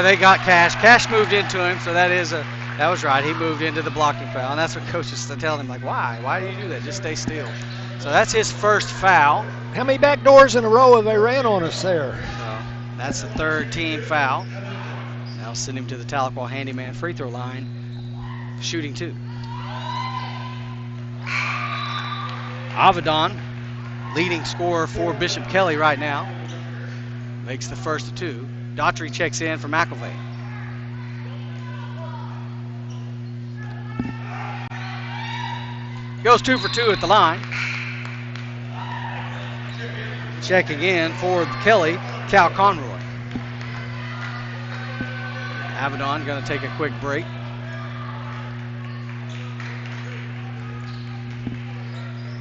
They got Cash. Cash moved into him, so that was right. He moved into the blocking foul, and that's what coaches are telling him, like, why? Why do you do that? Just stay still. So that's his first foul. How many backdoors in a row have they ran on us there? That's the 3rd team foul. Now send him to the Tahlequah handyman free throw line. Shooting 2. Avedon, leading scorer for Bishop Kelley right now, makes the first of 2. Daughtry checks in for McIlvain. Goes 2 for 2 at the line. Checking in for Kelley, Cal Conroy. Avedon going to take a quick break.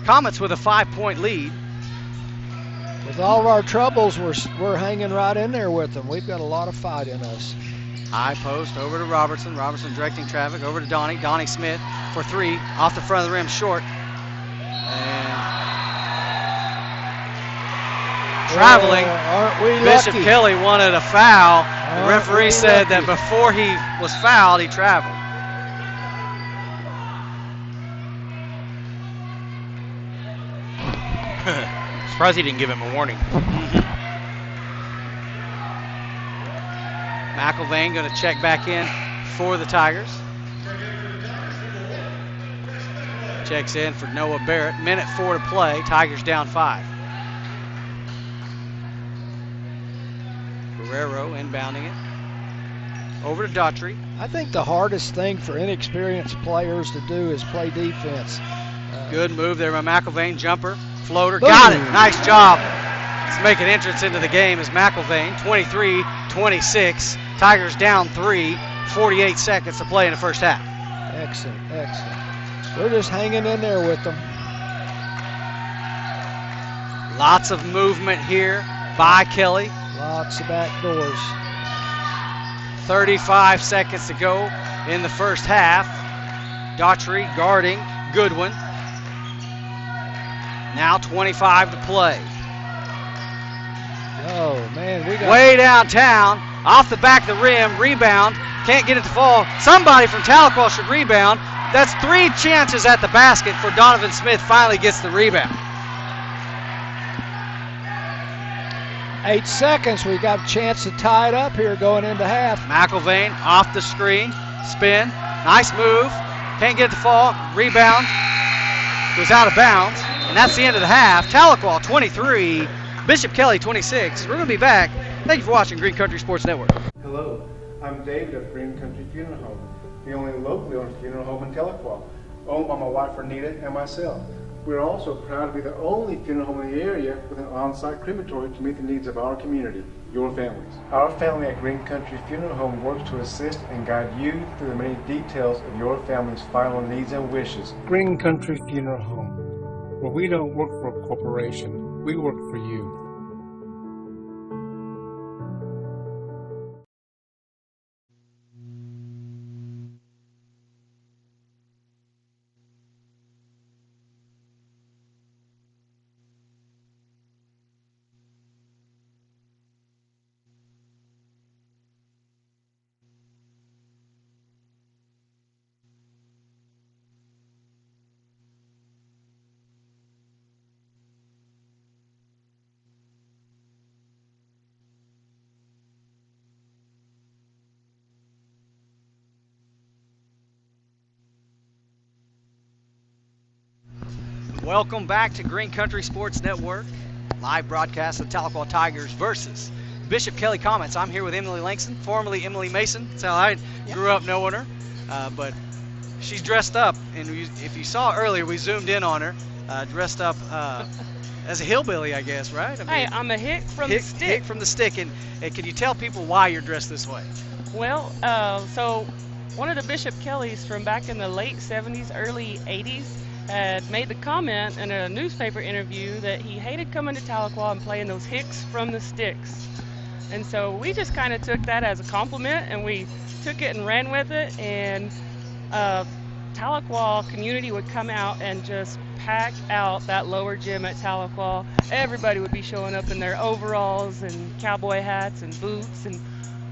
Comets with a 5-point lead. With all of our troubles, we're hanging right in there with them. We've got a lot of fight in us. High post over to Robertson. Robertson directing traffic over to Donnie. Donnie Smith for 3. Off the front of the rim, short. And traveling. Aren't we Bishop lucky? Kelley wanted a foul. The referee said that before he was fouled, he traveled. Surprised he didn't give him a warning. McIlvain going to check back in for the Tigers. Checks in for Noah Barrett. 1:04 to play. Tigers down 5. Guerrero inbounding it. Over to Daughtry. I think the hardest thing for inexperienced players to do is play defense. Good move there by McIlvain. Jumper. Floater. Got it. Nice job. Let's make an entrance into the game as McIlvain. 23-26. Tigers down 3. 48 seconds to play in the first half. Excellent, excellent. We're just hanging in there with them. Lots of movement here by Kelley. Lots of back doors. 35 seconds to go in the first half. Daughtry guarding Goodwin. Now 25 to play. Oh, man. We got way downtown. Off the back of the rim. Rebound. Can't get it to fall. Somebody from Tahlequah should rebound. That's 3 chances at the basket for Donovan Smith. Finally gets the rebound. 8 seconds. We got a chance to tie it up here going into half. McIlvain off the screen. Spin. Nice move. Can't get it to fall. Rebound. Goes out of bounds. And that's the end of the half. Tahlequah 23. Bishop Kelley 26. We're going to be back. Thank you for watching Green Country Sports Network. Hello, I'm David of Green Country Funeral Home, the only locally owned funeral home in Tahlequah, owned by my wife Renita and myself. We're also proud to be the only funeral home in the area with an on-site crematory to meet the needs of our community, your families. Our family at Green Country Funeral Home works to assist and guide you through the many details of your family's final needs and wishes. Green Country Funeral Home, where we don't work for a corporation, we work for you. Welcome back to Green Country Sports Network, live broadcast of Tahlequah Tigers versus Bishop Kelley Comets. I'm here with Emily Langston, formerly Emily Mason. That's how I grew up knowing her. But she's dressed up, and if you saw earlier, we zoomed in on her, dressed up as a hillbilly, I guess, right? I mean, hey, I'm a hick from the stick. Hick from the stick. And can you tell people why you're dressed this way? Well, so one of the Bishop Kelleys from back in the late 70s, early 80s, had made the comment in a newspaper interview that he hated coming to Tahlequah and playing those hicks from the sticks. And so we just kind of took that as a compliment, and we took it and ran with it. And Tahlequah community would come out and just pack out that lower gym at Tahlequah. Everybody would be showing up in their overalls and cowboy hats and boots, and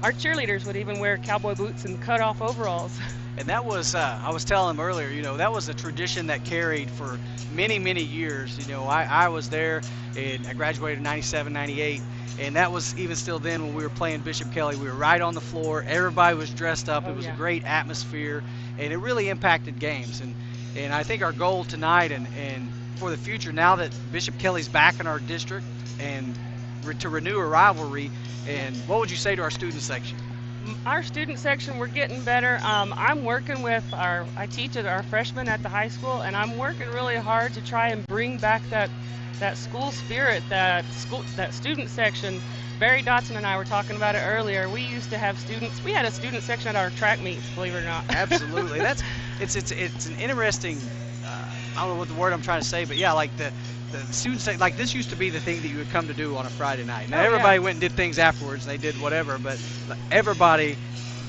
our cheerleaders would even wear cowboy boots and cut-off overalls. And that was, I was telling him earlier, you know, that was a tradition that carried for many, many years. You know, I was there, and I graduated in 97, 98, and that was even still then when we were playing Bishop Kelley. We were right on the floor. Everybody was dressed up. It was a great atmosphere, and it really impacted games. And I think our goal tonight and for the future, now that Bishop Kelley's back in our district, and to renew a rivalry, and what would you say to our student section? Our student section, we're getting better. I'm working with I teach at our freshmen at the high school, and I'm working really hard to try and bring back that school spirit, that student section. Barry Dotson and I were talking about it earlier. We used to have students. We had a student section at our track meets, believe it or not. Absolutely. It's an interesting. I don't know what the word I'm trying to say, but yeah, like the students say, like, this used to be the thing that you would come to do on a Friday night. Now everybody went and did things afterwards, and they did whatever, but everybody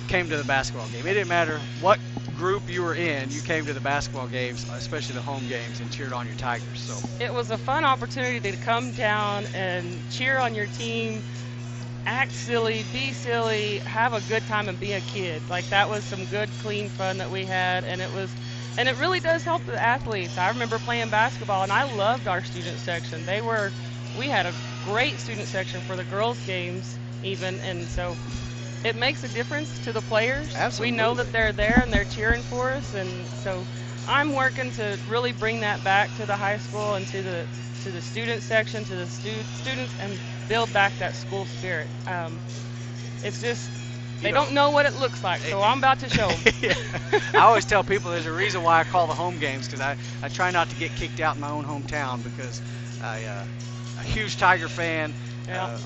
came to the basketball game. It didn't matter what group you were in, you came to the basketball games, especially the home games, and cheered on your Tigers. So it was a fun opportunity to come down and cheer on your team, act silly, be silly, have a good time, and be a kid. Like, that was some good, clean fun that we had, and it really does help the athletes. I remember playing basketball, and I loved our student section. We had a great student section for the girls' games even, and so it makes a difference to the players. Absolutely. We know that they're there and they're cheering for us, and so I'm working to really bring that back to the high school and to the student section, to the students, and build back that school spirit. It's just, they don't know what it looks like, so I'm about to show them. I always tell people there's a reason why I call the home games, because I try not to get kicked out in my own hometown, because I'm a huge Tiger fan,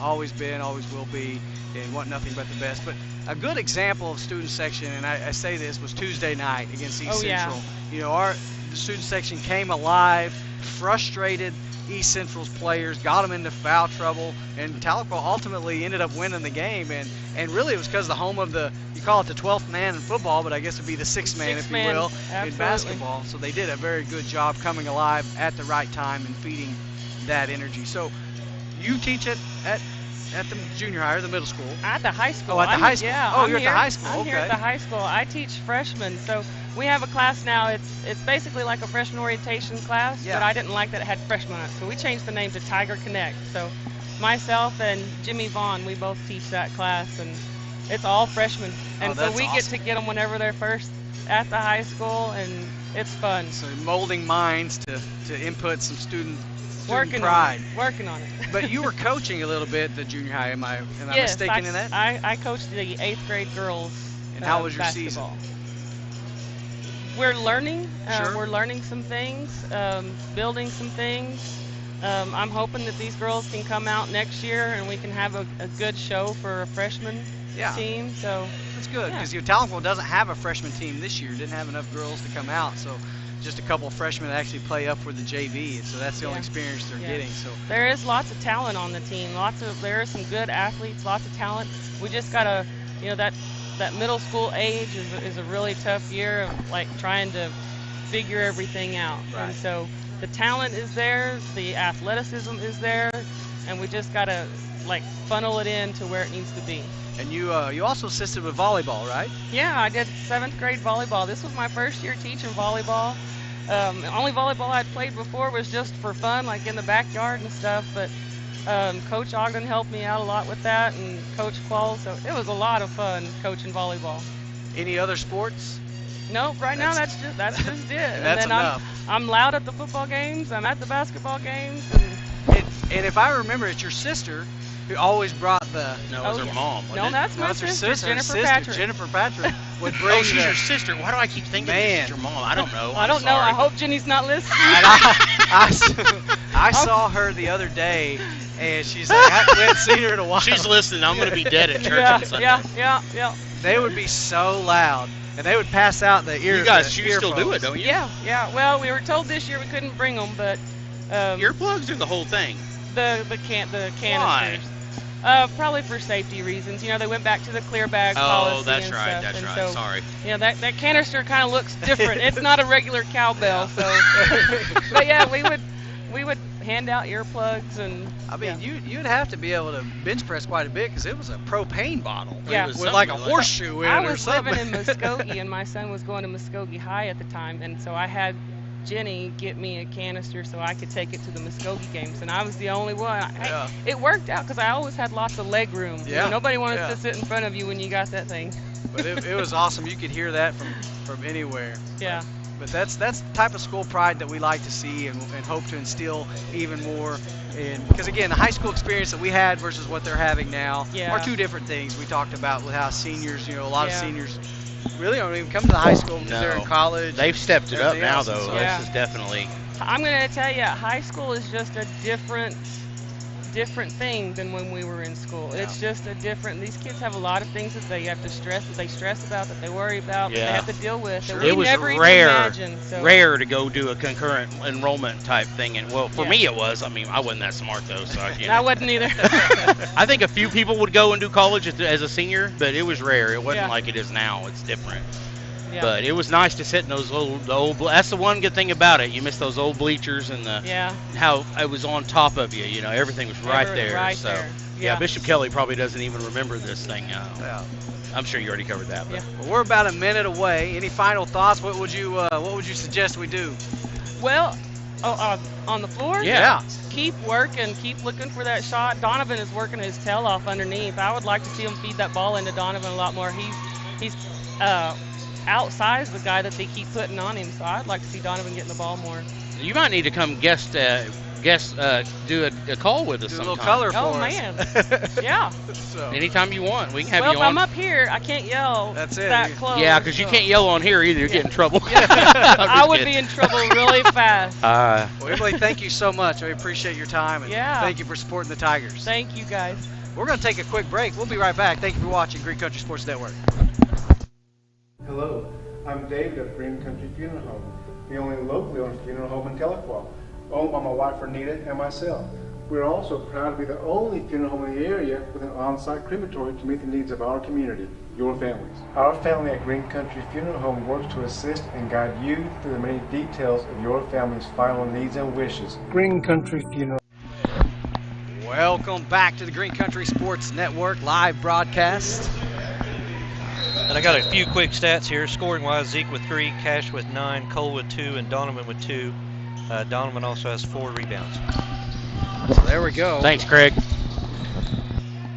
always been, always will be, and want nothing but the best. But a good example of student section, and I say this, was Tuesday night against East Central. You know, the student section came alive, frustrated East Central's players, got them into foul trouble, and Tahlequah ultimately ended up winning the game. And really it was because the home of you call it the 12th man in football, but I guess it'd be the sixth man, if you will, in basketball. So they did a very good job coming alive at the right time and feeding that energy. So you teach it at the junior high or the middle school? At the high school. Oh, at the high school. Yeah, oh, you're at the high school. I'm here at the high school. I teach freshmen. So we have a class now. It's basically like a freshman orientation class, but I didn't like that it had freshmen on it. So we changed the name to Tiger Connect. So myself and Jimmy Vaughn, we both teach that class, and it's all freshmen. And so we get to get them whenever they're first at the high school, and it's fun. So molding minds to input some student working pride. Working on it. But you were coaching a little bit at the junior high. Am I mistaken in that? I coached the 8th grade girls. And how was your basketball. season? We're learning. Sure. We're learning some things, building some things. I'm hoping that these girls can come out next year and we can have a good show for a freshman team. So that's good, because Tahlequah doesn't have a freshman team this year. Didn't have enough girls to come out, so just a couple of freshmen that actually play up for the JV, so that's the only experience they're getting. So there is lots of talent on the team. There are some good athletes, lots of talent. We just gotta, that middle school age is a really tough year of like trying to figure everything out. Right. And so the talent is there, the athleticism is there, and we just gotta like funnel it in to where it needs to be. And you also assisted with volleyball, right? Yeah, I did 7th grade volleyball. This was my first year teaching volleyball. The only volleyball I'd played before was just for fun, like in the backyard and stuff, but Coach Ogden helped me out a lot with that, and Coach Quall, so it was a lot of fun coaching volleyball. Any other sports? Nope. Right now, that's just it. And That's then enough. I'm loud at the football games. I'm at the basketball games. And if I remember, it's your sister who always brought the. No, it was her mom. No, that's my it's her sister, Jennifer Jennifer Patrick. Jennifer Patrick would bring. Oh, she's your sister. Why do I keep thinking it's your mom? I don't know. I don't know. I hope Jenny's not listening. I saw her the other day, and she's like, we hadn't seen her in a while. She's listening. I'm going to be dead at church on Sunday. Yeah. They would be so loud, and they would pass out the ear. You guys, you earphones. still do it, don't you? Yeah. Well, we were told this year we couldn't bring them, but earplugs or the whole thing? The canisters. Why? Probably for safety reasons. You know, they went back to the clear bag Oh, policy that's and right. stuff. That's and right. So, Sorry. Yeah, that canister kind of looks different. It's not a regular cowbell. So, but yeah, we would hand out earplugs and. I mean, you'd have to be able to bench press quite a bit because it was a propane bottle. Yeah, with like a horseshoe in I it or was something. living in Muskogee, and my son was going to Muskogee High at the time, and so I had Jenny get me a canister so I could take it to the Muskogee games, and I was the only one. It worked out because I always had lots of leg room. Yeah. You know, nobody wanted to sit in front of you when you got that thing. But it was awesome. You could hear that from anywhere. Yeah. But that's the type of school pride that we like to see and hope to instill even more. Because again, the high school experience that we had versus what they're having now are two different things. We talked about with how seniors, a lot of seniors really don't even come to the high school because they're in college. They've stepped it up now, else, though. so. This is definitely. I'm going to tell you, high school is just a different thing than when we were in school. Yeah. It's just a different. These kids have a lot of things that they have to stress about, that they worry about, that they have to deal with. That we It was never even rare imagined, so. to go do a concurrent enrollment type thing. And well, for me it was. I mean, I wasn't that smart though, so I wasn't either. I think a few people would go and do college as a senior, but it was rare. It wasn't like it is now. It's different. Yeah. But it was nice to sit in those old. That's the one good thing about it. You miss those old bleachers and how it was on top of you. You know, everything was right there. Right so there. yeah, Bishop Kelley probably doesn't even remember this thing. I'm sure you already covered that. But. Well, we're about a minute away. Any final thoughts? What would you suggest we do? Well, on the floor? Yeah. Keep working. Keep looking for that shot. Donovan is working his tail off underneath. I would like to see him feed that ball into Donovan a lot more. He's outsized the guy that they keep putting on him, so I'd like to see Donovan getting the ball more. You might need to come do a call with us do a sometime. little color for us. Man. Yeah. So. Anytime you want. We can have well, you if on. I'm up here, I can't yell that close. Yeah, because you can't yell on here either. You get in trouble. I would be in trouble really fast. Well, Emily, thank you so much. I appreciate your time. And thank you for supporting the Tigers. Thank you, guys. We're going to take a quick break. We'll be right back. Thank you for watching Green Country Sports Network. Hello, I'm David of Green Country Funeral Home, the only locally owned funeral home in Tahlequah, owned by my wife Renita and myself. We're also proud to be the only funeral home in the area with an on-site crematory to meet the needs of our community, your families. Our family at Green Country Funeral Home works to assist and guide you through the many details of your family's final needs and wishes. Green Country Funeral. Welcome back to the Green Country Sports Network live broadcast. And I got a few quick stats here. Scoring-wise, Zeke with 3, Cash with 9, Cole with 2, and Donovan with 2. Donovan also has 4 rebounds. So there we go. Thanks, Craig.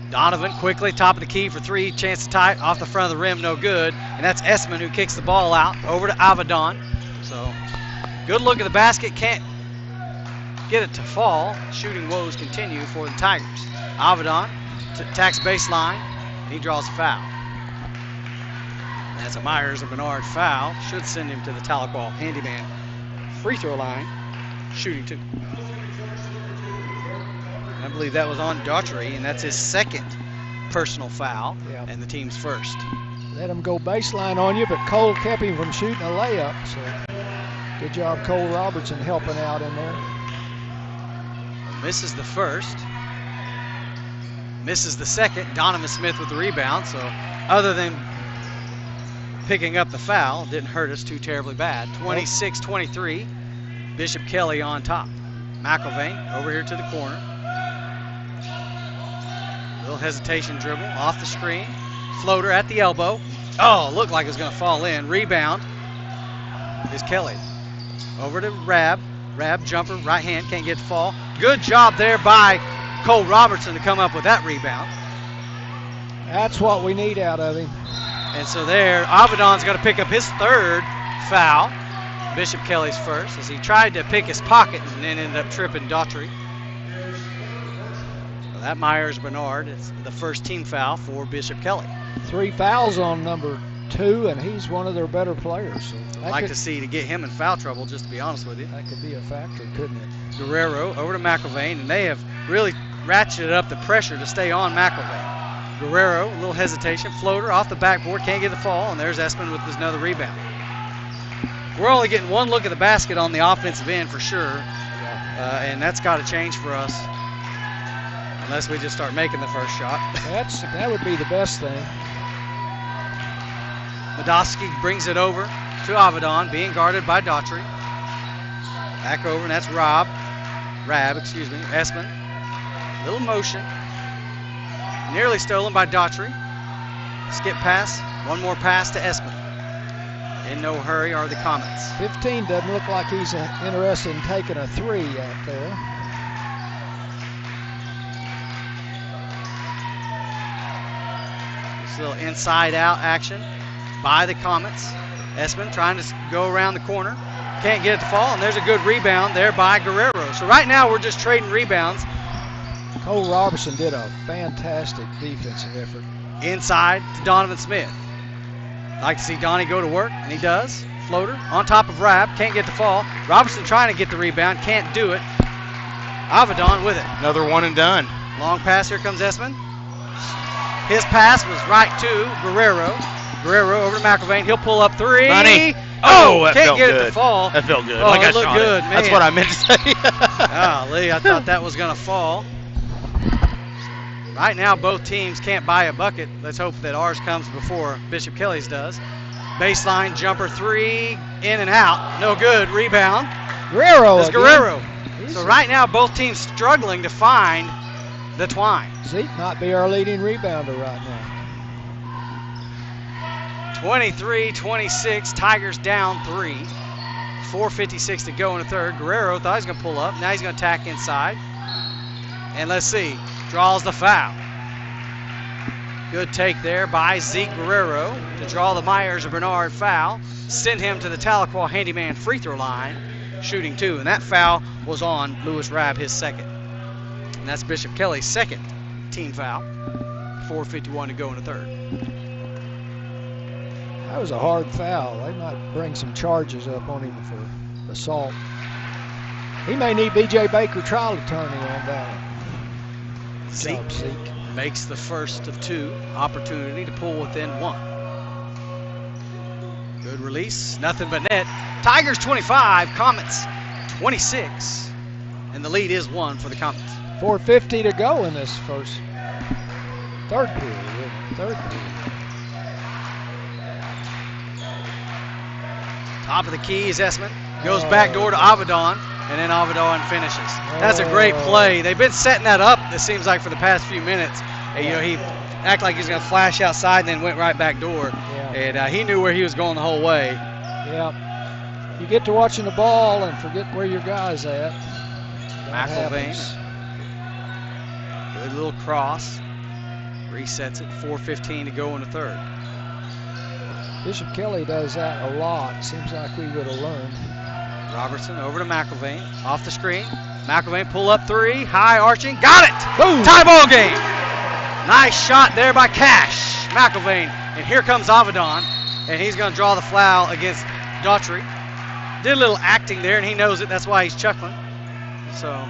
Donovan quickly, top of the key for 3, chance to tie it off the front of the rim, no good. And that's Esman who kicks the ball out over to Avedon. So good look at the basket, can't get it to fall. Shooting woes continue for the Tigers. Avedon attacks baseline, and he draws a foul. That's a Myers or Bernard foul. Should send him to the Tahlequah handyman free throw line. Shooting 2. I believe that was on Daughtry, and that's his second personal foul and the team's first. Let him go baseline on you, but Cole kept him from shooting a layup. So good job, Cole Robertson, helping out in there. Misses the first. Misses the second. Donovan Smith with the rebound. So other than picking up the foul, didn't hurt us too terribly bad. 26-23. Bishop Kelley on top. McIlvain over here to the corner. Little hesitation dribble off the screen. Floater at the elbow. Oh, looked like it was going to fall in. Rebound is Kelley. Over to Rab. Rab jumper, right hand, can't get the fall. Good job there by Cole Robertson to come up with that rebound. That's what we need out of him. And so there, Avedon's got to pick up his third foul. Bishop Kelley's first, as he tried to pick his pocket and then ended up tripping Daughtry. So that Myers-Bernard is the first team foul for Bishop Kelley. 3 fouls on number 2, and he's one of their better players. So I'd like to see to get him in foul trouble, just to be honest with you. That could be a factor, couldn't it? Guerrero over to McIlvain, and they have really ratcheted up the pressure to stay on McIlvain. Guerrero, a little hesitation, floater off the backboard, can't get the fall, and there's Espin with another rebound. We're only getting one look at the basket on the offensive end for sure, and that's got to change for us unless we just start making the first shot. That would be the best thing. Medowski brings it over to Avedon, being guarded by Daughtry. Back over, and that's Espin. Little motion. Nearly stolen by Daughtry. Skip pass. One more pass to Espin. In no hurry are the Comets. 15 doesn't look like he's interested in taking a 3 out there. This little inside-out action by the Comets. Espin trying to go around the corner. Can't get it to fall, and there's a good rebound there by Guerrero. So right now we're just trading rebounds. Cole Robertson did a fantastic defensive effort. Inside to Donovan Smith. Like to see Donnie go to work, and he does. Floater on top of Rab, can't get the fall. Robertson trying to get the rebound, can't do it. Avedon with it. Another one and done. Long pass, here comes Espin. His pass was right to Guerrero. Guerrero over to McIlvain, he'll pull up 3. Money. That can't felt get it to fall. That felt good. Oh, like it I looked shot good, it. man. That's what I meant to say. Golly, I thought that was going to fall. Right now, both teams can't buy a bucket. Let's hope that ours comes before Bishop Kelley's does. Baseline jumper 3, in and out. No good. Rebound. Guerrero. It's Guerrero. So right now, both teams struggling to find the twine. Zeke might be our leading rebounder right now. 23-26, Tigers down 3. 4:56 to go in the third. Guerrero thought he was going to pull up. Now he's going to tack inside. And let's see. Draws the foul. Good take there by Zeke Guerrero to draw the Myers-Bernard foul. Send him to the Tahlequah handyman free throw line, shooting 2. And that foul was on Lewis Rab, his second. And that's Bishop Kelley's second team foul. 4:51 to go in the third. That was a hard foul. They might bring some charges up on him for assault. He may need B.J. Baker trial attorney on that. Zeke makes the first of 2. Opportunity to pull within 1. Good release. Nothing but net. Tigers 25, Comets 26. And the lead is 1 for the Comets. 4:50 to go in this third period. Top of the key is Espin. Goes back door to Avedon, and then Avedon finishes. That's a great play. They've been setting that up, it seems like, for the past few minutes. And, he acted like he was going to flash outside and then went right back door. And he knew where he was going the whole way. Yeah. You get to watching the ball and forget where your guy's at. McIlvain. Good little cross. Resets it. 4:15 to go in the third. Bishop Kelley does that a lot. Seems like we would have learned. Robertson over to McIlvain. Off the screen. McIlvain pull up 3. High arching. Got it! Boom! Tie ball game! Nice shot there by Cash. McIlvain. And here comes Avedon. And he's going to draw the foul against Daughtry. Did a little acting there, and he knows it. That's why he's chuckling. So,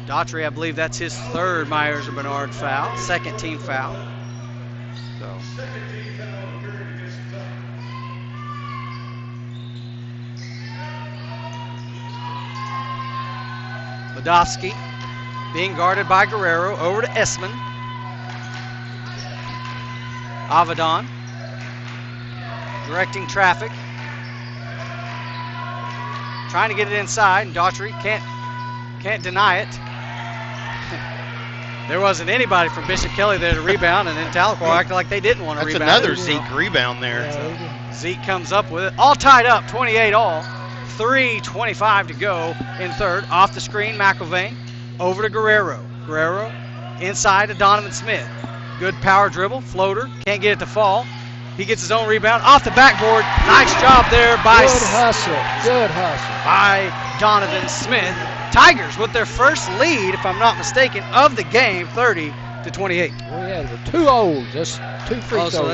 Daughtry, I believe that's his third Myers-Bernard foul. Second team foul. So. Medowski being guarded by Guerrero over to Espin. Avedon directing traffic. Trying to get it inside, and Daughtry can't deny it. There wasn't anybody from Bishop Kelley there to rebound, and then Tahlequah acted like they didn't want to rebound. That's another Zeke rebound there. Zeke comes up with it. All tied up, 28 all. 3:25 to go in third. Off the screen, McIlvain over to Guerrero. Guerrero inside to Donovan Smith. Good power dribble, floater, can't get it to fall. He gets his own rebound off the backboard. Nice job there by Good hustle. By Donovan Smith. Tigers with their first lead, if I'm not mistaken, of the game, 30-28. We had 2 O's, just 2 free throws. So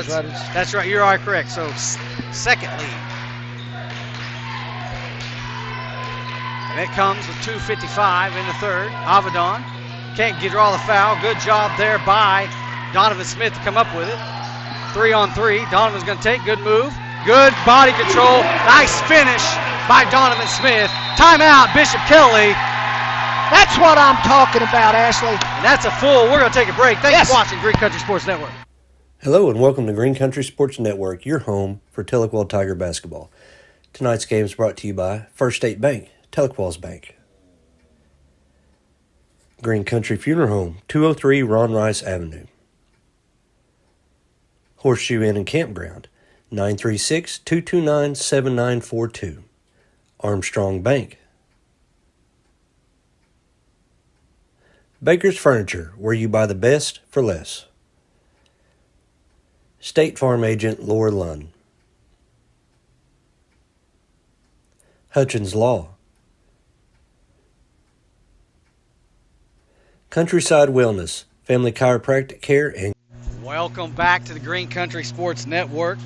that's right, you're all right, correct. So second lead. And it comes with 2:55 in the third. Avedon can't draw the foul. Good job there by Donovan Smith to come up with it. 3-on-3. Donovan's going to take. Good move. Good body control. Nice finish by Donovan Smith. Timeout, Bishop Kelley. That's what I'm talking about, Ashley. And that's a full. We're going to take a break. Thanks for watching Green Country Sports Network. Hello and welcome to Green Country Sports Network, your home for Tahlequah Tiger basketball. Tonight's game is brought to you by First State Bank, Tahlequah's Bank. Green Country Funeral Home, 203 Ron Rice Avenue. Horseshoe Inn and Campground, 936-229-7942. Armstrong Bank. Baker's Furniture, where you buy the best for less. State Farm Agent Laura Lunn. Hutchins Law. Countryside Wellness, Family Chiropractic Care, and Welcome back to the Green Country Sports Network.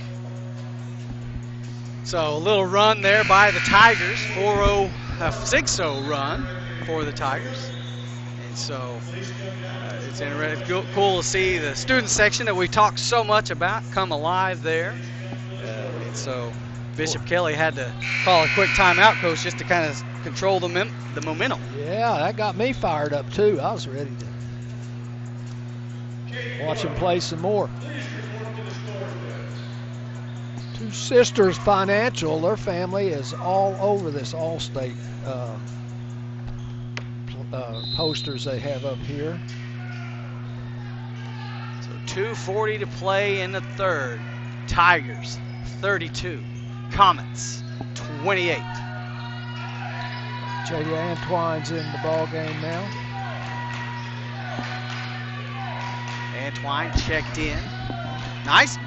So a little run there by the Tigers, 6-0 run for the Tigers. And so it's interesting, cool to see the student section that we talked so much about come alive there. And so Bishop Kelley had to call a quick timeout, Coach, just to kind of control the momentum. Yeah, that got me fired up too. I was ready to watch him play some more. Two Sisters Financial, their family is all over this All-State posters they have up here. So 2:40 to play in the third. Tigers 32, Comets 28. J.D. Antoine's in the ball game now. Antoine checked in. Nice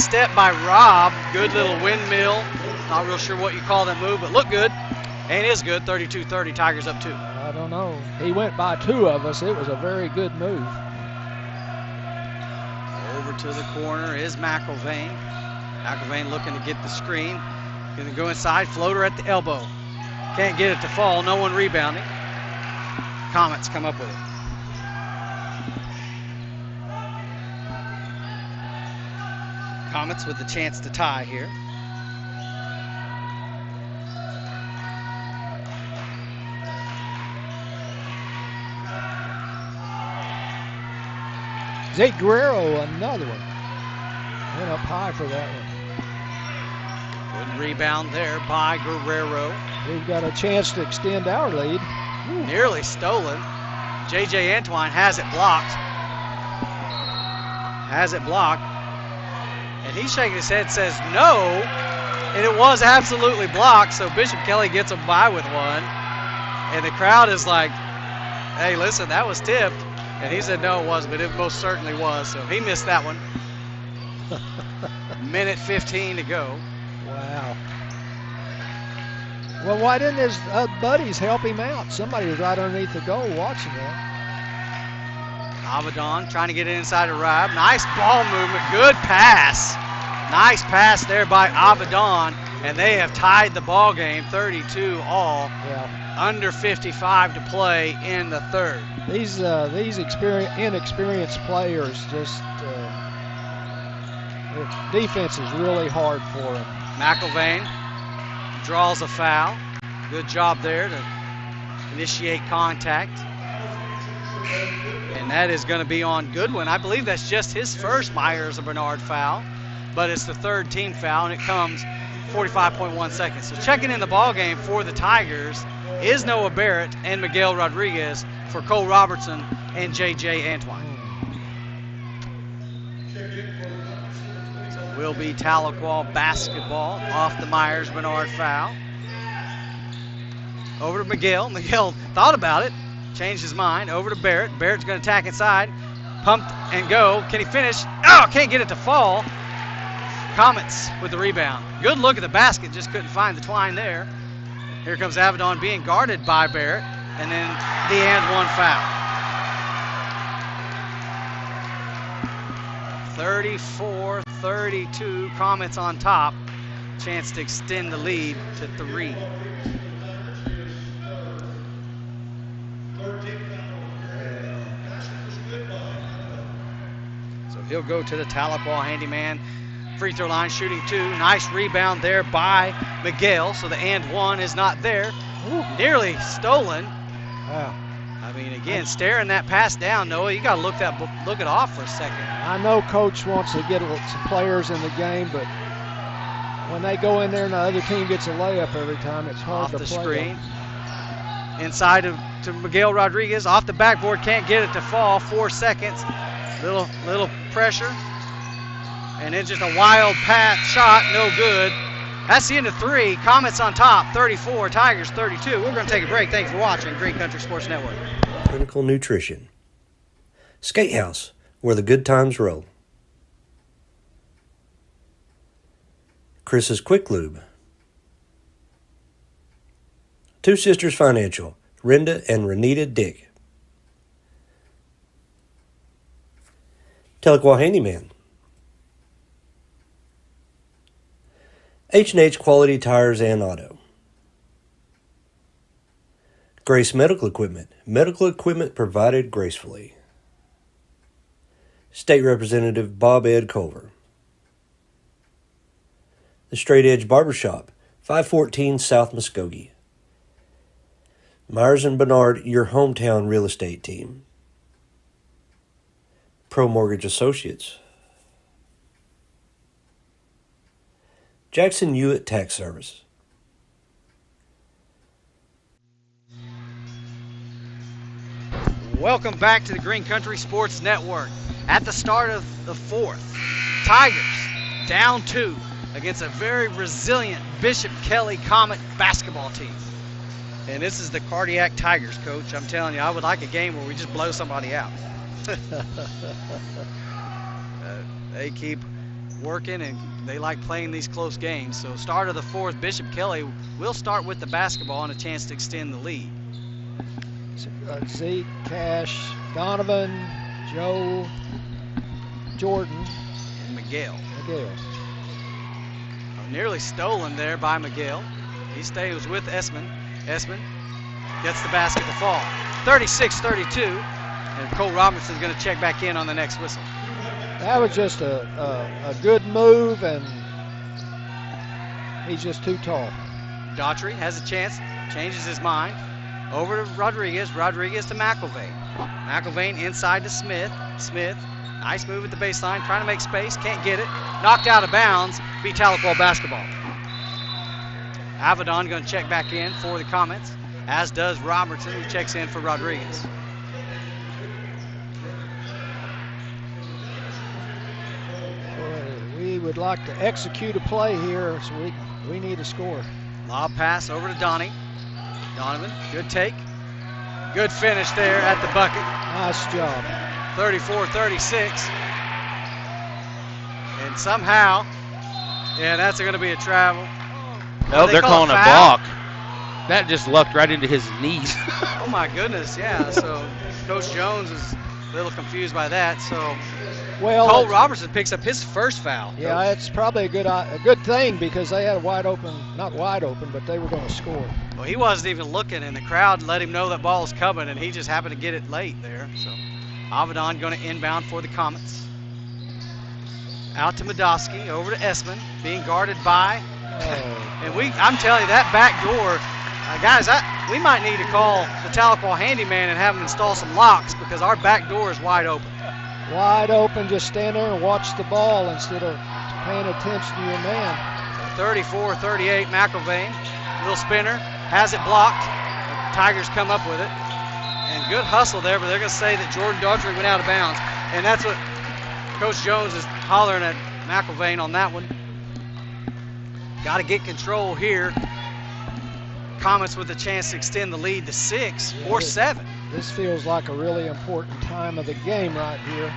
step by Rob. Good little windmill. Not real sure what you call that move, but looked good. And is good. 32-30. Tigers up 2. I don't know. He went by 2 of us. It was a very good move. Over to the corner is McIlvain. McIlvain looking to get the screen. Going to go inside. Floater at the elbow. Can't get it to fall. No one rebounding. Comets come up with it. Comets with the chance to tie here. Zeke Guerrero, another one. Went up high for that one. Good rebound there by Guerrero. We've got a chance to extend our lead. Ooh. Nearly stolen. J.J. Antoine has it blocked. And he's shaking his head, says no. And it was absolutely blocked, so Bishop Kelley gets him by with one. And the crowd is like, hey, listen, that was tipped. And he said no, it wasn't, but it most certainly was. So he missed that one. Minute 15 to go. Wow. Well, why didn't his buddies help him out? Somebody was right underneath the goal watching that. Avedon trying to get it inside of Rob. Nice ball movement. Good pass. Nice pass there by Avedon. And they have tied the ball game 32 all. Yeah. Under 55 to play in the third. These inexperienced players just defense is really hard for them. McIlvain draws a foul. Good job there to initiate contact. And that is going to be on Goodwin. I believe that's just his first Myers-Bernard foul, but it's the third team foul, and it comes 45.1 seconds. So checking in the ball game for the Tigers is Noah Barrett and Miguel Rodriguez for Cole Robertson and J.J. Antoine. So it will be Tahlequah basketball off the Myers-Bernard foul. Over to Miguel. Miguel thought about it. Changed his mind. Over to Barrett. Barrett's going to attack inside. Pumped and go. Can he finish? Oh, can't get it to fall. Comets with the rebound. Good look at the basket, just couldn't find the twine there. Here comes Avedon being guarded by Barrett, and then the and one foul. 34-32, Comets on top. Chance to extend the lead to 3. So he'll go to the Tahlequah handyman free throw line, shooting 2. Nice rebound there by Miguel, so the and one is not there. Ooh. Nearly stolen. Wow. I mean, again, staring that pass down, Noah, you got to look it off for a second. I know Coach wants to get some players in the game, but when they go in there and the other team gets a layup every time, it's hard to play. Off the screen. Inside to Miguel Rodriguez. Off the backboard, can't get it to fall. 4 seconds. Little pressure. And then just a wild pass shot, no good. That's the end of 3. Comets on top, 34. Tigers, 32. We're going to take a break. Thanks for watching Green Country Sports Network. Clinical Nutrition. Skate House, where the good times roll. Chris's Quick Lube. Two Sisters Financial, Renda and Renita Dick. Tahlequah Handyman. H&H Quality Tires and Auto. Grace Medical Equipment. Medical equipment provided gracefully. State Representative Bob Ed Culver. The Straight Edge Barbershop, 514 South Muskogee. Myers & Bernard, your hometown real estate team. Pro Mortgage Associates. Jackson Hewitt Tax Service. Welcome back to the Green Country Sports Network. At the start of the 4th, Tigers down 2 against a very resilient Bishop Kelley Comet basketball team. And this is the Cardiac Tigers, Coach. I'm telling you, I would like a game where we just blow somebody out. They keep working and they like playing these close games. So start of the 4th, Bishop Kelley will start with the basketball and a chance to extend the lead. Zeke, Cash, Donovan, Joe, Jordan, and Miguel. Nearly stolen there by Miguel. He stays with Esmond. Esmond gets the basket to fall. 36-32, and Cole Robertson's going to check back in on the next whistle. That was just a good move, and he's just too tall. Daughtry has a chance, changes his mind. Over to Rodriguez. Rodriguez to McIlvain. McIlvain inside to Smith. Smith, nice move at the baseline, trying to make space, can't get it. Knocked out of bounds, be Tahlequah basketball. Avedon going to check back in for the Comets, as does Robertson, who checks in for Rodriguez. We would like to execute a play here, so we need a score. Lob pass over to Donnie. Donovan, good take. Good finish there at the bucket. Nice job. 34-36. And somehow, yeah, that's going to be a travel. No, they're calling a block. That just lucked right into his knees. Oh my goodness, yeah. So Coach Jones is a little confused by that. So Cole Robertson picks up his first foul. Yeah, Coach. It's probably a good thing because they had a wide open, not wide open, but they were going to score. Well, he wasn't even looking, and the crowd let him know that ball was coming, and he just happened to get it late there. So Avedon going to inbound for the Comets. Out to Medoski, over to Esmond, being guarded by. And I'm telling you, that back door, guys, we might need to call the Tahlequah handyman and have him install some locks because our back door is wide open. Wide open, just stand there and watch the ball instead of paying attention to your man. 34-38, McIlvain, little spinner, has it blocked. The Tigers come up with it. And good hustle there, but they're going to say that Jordan Daughtry went out of bounds. And that's what Coach Jones is hollering at McIlvain on that one. Got to get control here. Comets with a chance to extend the lead to 6 or 7. This feels like a really important time of the game right here.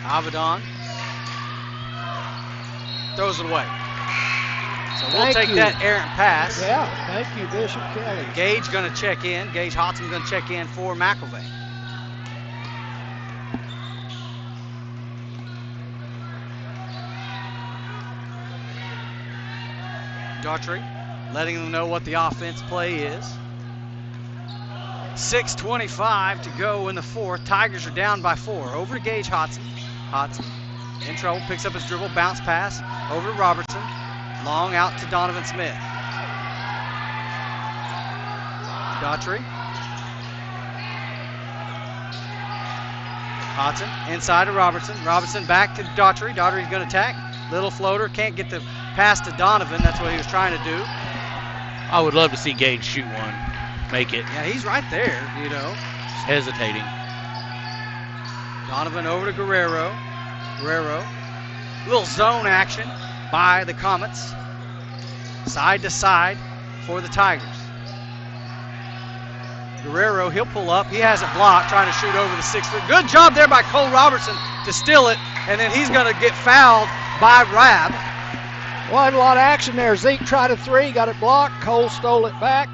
Avedon throws it away. So we'll take that errant pass. Yeah, thank you, Bishop Kelley. Gage going to check in. Gage Hodson going to check in for McElvain. Daughtry letting them know what the offense play is. 6:25 to go in the fourth. Tigers are down by 4. Over to Gage Hodson. Hodson in trouble, picks up his dribble, bounce pass over to Robertson. Long out to Donovan Smith. Daughtry. Hodson inside to Robertson. Robertson back to Daughtry. Daughtry's going to attack. Little floater, can't get the pass to Donovan. That's what he was trying to do. I would love to see Gage shoot one, make it. Yeah, he's right there, you know. Just hesitating. Donovan over to Guerrero. Guerrero. Little zone action by the Comets. Side to side for the Tigers. Guerrero, he'll pull up. He has it blocked, trying to shoot over the 6 foot. Good job there by Cole Robertson to steal it, and then he's going to get fouled by Rab. Well, a lot of action there. Zeke tried a 3, got it blocked. Cole stole it back.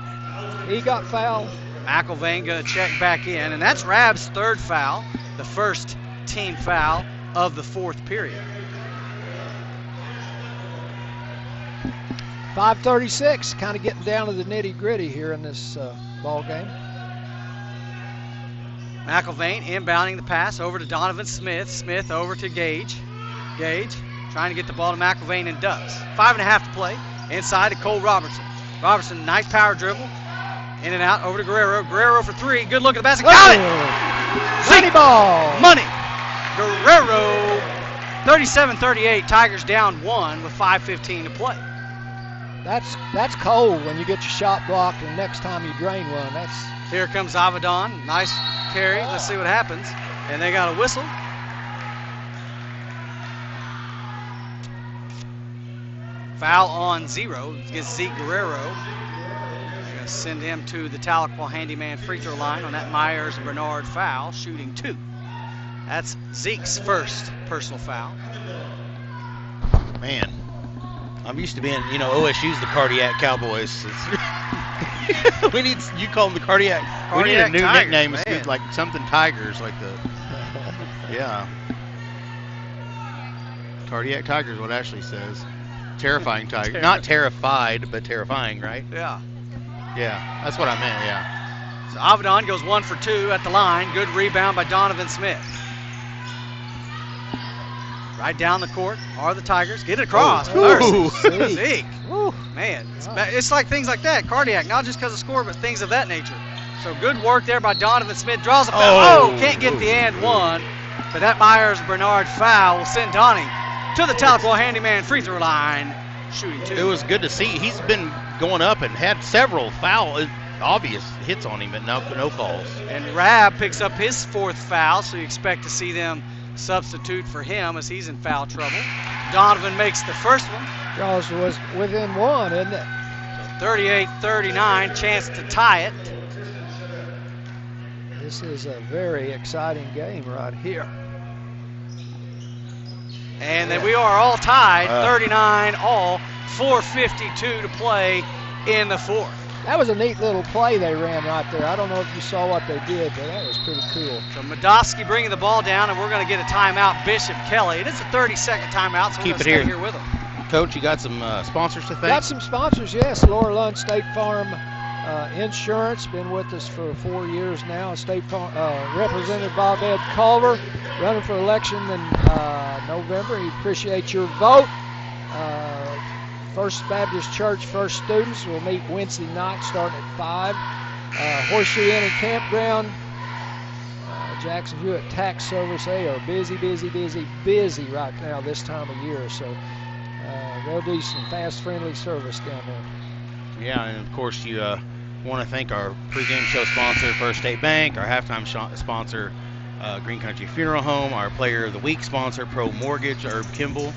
He got fouled. McElvain going to check back in, and that's Rab's 3rd foul, the first team foul of the 4th period. 5:36, kind of getting down to the nitty-gritty here in this ball game. McElvain inbounding the pass over to Donovan Smith. Smith over to Gage. Gage trying to get the ball to McElvain and ducks. 5.5 to play. Inside to Cole Robertson. Robertson, nice power dribble. In and out over to Guerrero. Guerrero for 3. Good look at the basket. Got it! Money ball! Money! Guerrero, 37-38. Tigers down 1 with 5:15 to play. That's cold when you get your shot blocked and next time you drain one. Here comes Avedon. Nice carry. Let's see what happens. And they got a whistle. Foul on 0 against Zeke Guerrero. They're going to send him to the Tahlequah handyman free throw line on that Myers-Bernard foul, shooting 2. That's Zeke's first personal foul. Man, I'm used to being, OSU's the cardiac Cowboys. You call them the cardiac. We need a new Tigers, nickname. man. It's like something Tigers, like the. Yeah. Cardiac Tigers, what Ashley says. Terrifying Tiger. Not terrified, but terrifying, right? Yeah. Yeah, that's what I meant, yeah. So Avedon goes 1 for 2 at the line. Good rebound by Donovan Smith. Right down the court are the Tigers. Get it across. Zeke. Man, it's like things like that. Cardiac, not just because of score, but things of that nature. So good work there by Donovan Smith. Draws a foul. Can't get the and one. But that Myers-Bernard foul will send Donnie to the Tahlequah handyman free throw line, shooting 2. It was good to see. He's been going up and had several foul, obvious hits on him, but no calls. And Rab picks up his 4th foul, so you expect to see them substitute for him as he's in foul trouble. Donovan makes the first one. Jaws was within 1, isn't it? 38-39, chance to tie it. This is a very exciting game right here. And then we are all tied, 39 all, 4:52 to play in the 4th. That was a neat little play they ran right there. I don't know if you saw what they did, but that was pretty cool. So Madosky bringing the ball down, and we're going to get a timeout. Bishop Kelley. It is a 30-second timeout, so we're going to stay here with them. Coach, you got some sponsors to thank? Got some sponsors, yes. Laura Lund State Farm Insurance, been with us for 4 years now. State Farm, Representative Bob Ed Culver, running for election in November. We appreciate your vote. First Baptist Church First Students will meet Wednesday night starting at 5. Horseshoe Inn and Campground, Jackson Hewitt Tax Service, they are busy right now this time of year. So they'll do some fast, friendly service down there. Yeah, and of course you want to thank our pregame show sponsor, First State Bank, our halftime sponsor, Green Country Funeral Home, our Player of the Week sponsor, Pro Mortgage, Herb Kimball,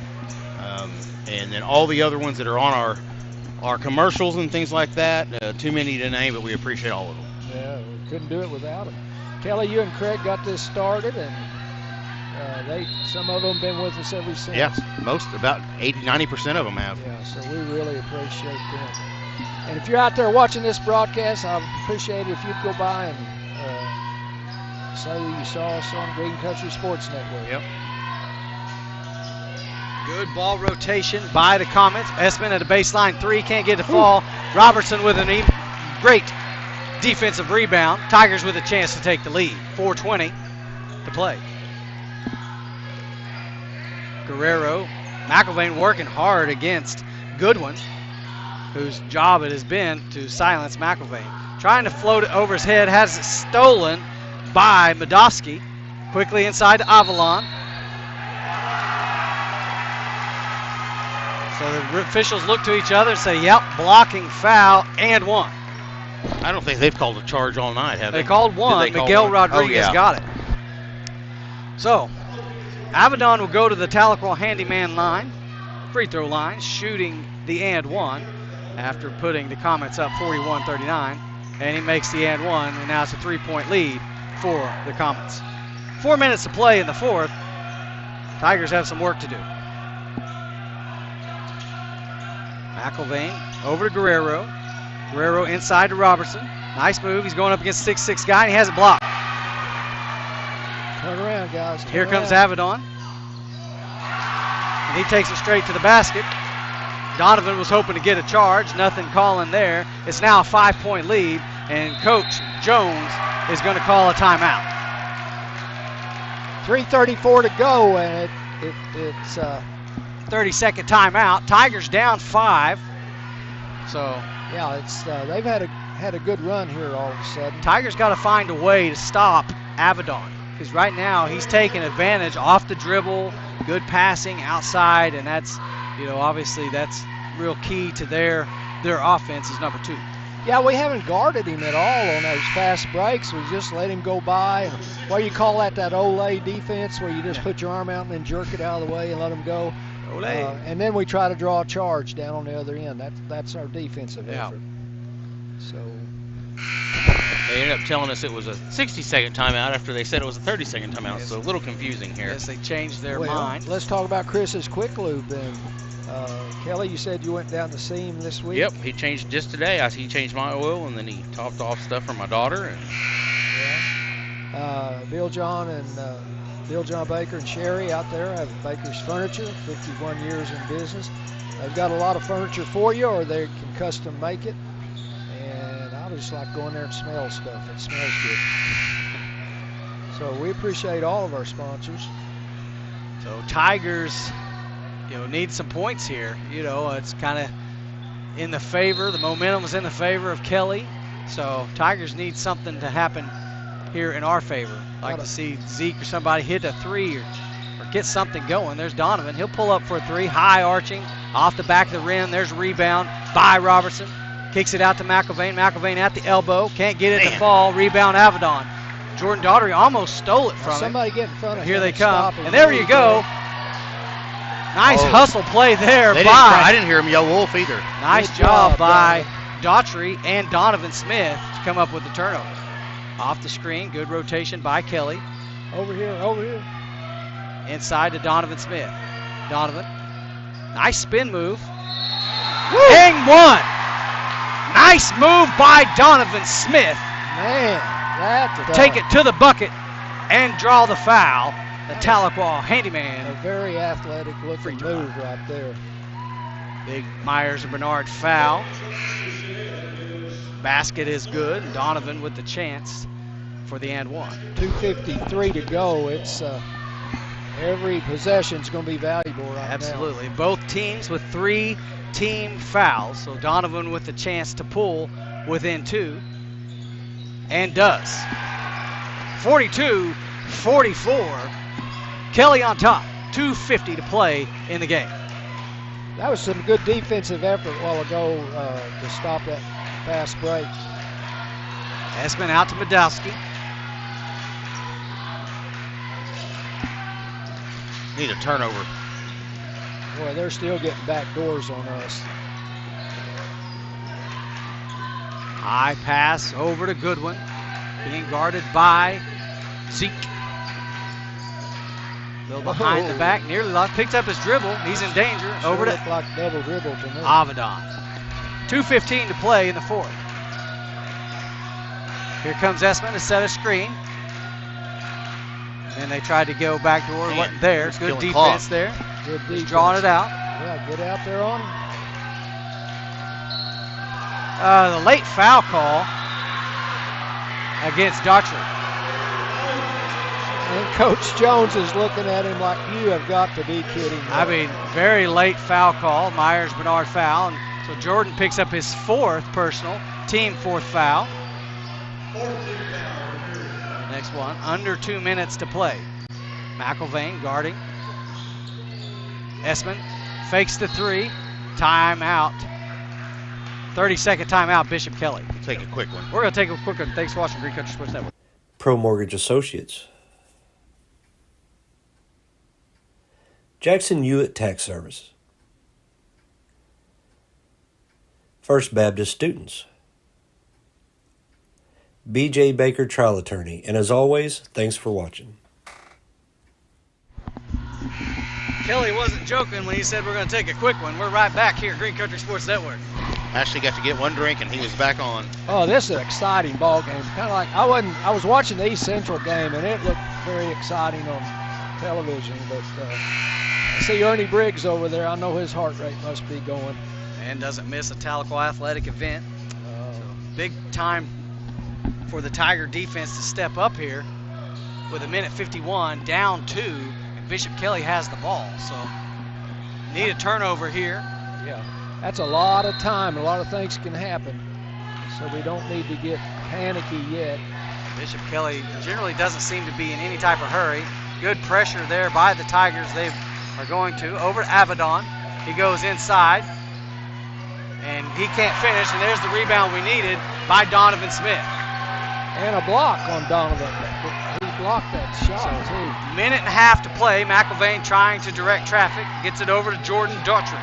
and then all the other ones that are on our commercials and things like that. Too many to name, but we appreciate all of them. Yeah, we couldn't do it without them. Kelly, you and Craig got this started, and some of them been with us ever since. Yeah, about 80-90% of them have. Yeah, so we really appreciate them. And if you're out there watching this broadcast, I'd appreciate it if you'd go by and say you saw us on Green Country Sports Network. Yep. Good ball rotation by the Comets. Espen at a baseline 3, can't get the fall. Robertson with a great defensive rebound. Tigers with a chance to take the lead. 4:20 to play. Guerrero, McIlvain working hard against Goodwin, whose job it has been to silence McIlvain. Trying to float it over his head, has it stolen by Medowski. Quickly inside to Avalon. So the officials look to each other and say, yep, blocking foul and one. I don't think they've called a charge all night, have they? They called one. Miguel Rodriguez got it. So Avedon will go to the Tahlequah handyman line, free throw line, shooting the and one after putting the Comets up 41-39. And he makes the and one, and now it's a 3-point lead for the Comets. 4 minutes to play in the fourth. Tigers have some work to do. McIlvain over to Guerrero. Guerrero inside to Robertson. Nice move. He's going up against 6'6" guy, and he has it blocked. Turn around, guys. Here comes Avedon. And he takes it straight to the basket. Donovan was hoping to get a charge. Nothing calling there. It's now a 5-point lead, and Coach Jones is going to call a timeout. 3:34 to go, and it's 30-second timeout. Tigers down 5. So yeah, it's they've had a good run here all of a sudden. Tigers got to find a way to stop Avedon, because right now he's taking advantage off the dribble, good passing outside, and that's, obviously that's real key to their offense is number 2. Yeah, we haven't guarded him at all on those fast breaks. We just let him go by. What do you call that Olay defense, where you just put your arm out and then jerk it out of the way and let him go? And then we try to draw a charge down on the other end. That's our defensive effort. So they ended up telling us it was a 60-second timeout after they said it was a 30-second timeout. Yes. So a little confusing here. Yes, they changed their mind. Let's talk about Chris's quick lube then. Kelly, you said you went down to see him this week. Yep, he changed just today. He changed my oil, and then he topped off stuff for my daughter. And Bill John Baker and Sherry out there have Baker's Furniture, 51 years in business. They've got a lot of furniture for you, or they can custom make it. And I just like going there and smell stuff. It smells good. So we appreciate all of our sponsors. So Tigers, need some points here. It's kind of in the favor. The momentum is in the favor of Kelley. So Tigers need something to happen here in our favor. Like to see Zeke or somebody hit a 3 or get something going. There's Donovan. He'll pull up for a 3, high arching, off the back of the rim. There's a rebound by Robertson. Kicks it out to McIlvain. McIlvain at the elbow. Can't get it to fall. Rebound Avedon. Jordan Daugherty almost stole it from him. Somebody get in front of him. Here they come. And there you go. Nice hustle play there I didn't hear him yell wolf either. Nice job by Daugherty and Donovan Smith to come up with the turnover. Off the screen, good rotation by Kelley. Over here. Inside to Donovan Smith. Donovan, nice spin move. Hang one. Nice move by Donovan Smith. Man, take it to the bucket and draw the foul. The Tahlequah handyman. A very athletic looking move right there. Big Myers and Bernard foul. Basket is good. Donovan with the chance for the and one. 2:53 to go. It's every possession's going to be valuable right now. Absolutely. Both teams with 3 team fouls. So Donovan with the chance to pull within 2. And does. 42-44. Kelley on top. 2:50 to play in the game. That was some good defensive effort a while ago to stop that fast break. Espen out to Medowski. Need a turnover. Boy, they're still getting back doors on us. High pass over to Goodwin, being guarded by Zeke. A little behind the back, nearly lost. Picks up his dribble. He's in danger. Over to looked like double dribble to me. Avedon. 2:15 to play in the fourth. Here comes Esmond to set a screen. And they tried to go back door. It wasn't there. Good defense there. Good defense. He's drawing it out. Yeah, get out there on him. The late foul call against Daughtry. And Coach Jones is looking at him like, you have got to be kidding me. I mean, very late foul call. Myers-Bernard foul. And so Jordan picks up his fourth personal, team fourth foul. Next one, under 2 minutes to play. McIlvain guarding. Esmond fakes the three. Timeout. 30-second timeout, Bishop Kelley. We'll take a quick one. We're going to take a quick one. Thanks for watching Green Country Sports Network. Pro Mortgage Associates. Jackson Hewitt Tax Service. First Baptist Students. B.J. Baker Trial Attorney. And as always, thanks for watching. Kelley wasn't joking when he said we're going to take a quick one. We're right back here at Green Country Sports Network. Ashley got to get one drink and he was back on. Oh, this is an exciting ball game. Kind of like I was watching the East Central game and it looked very exciting on television. But I see Ernie Briggs over there. I know his heart rate must be going. And doesn't miss a Tahlequah athletic event. So big time for the Tiger defense to step up here with a minute 51, down 2, and Bishop Kelley has the ball. So need a turnover here. Yeah, that's a lot of time. A lot of things can happen. So we don't need to get panicky yet. Bishop Kelley generally doesn't seem to be in any type of hurry. Good pressure there by the Tigers. They are going to. Over to Avedon. He goes inside. And he can't finish. And there's the rebound we needed by Donovan Smith. And a block on Donovan. He blocked that shot, too. Minute and a half to play. McIlvain trying to direct traffic. Gets it over to Jordan Daughtry.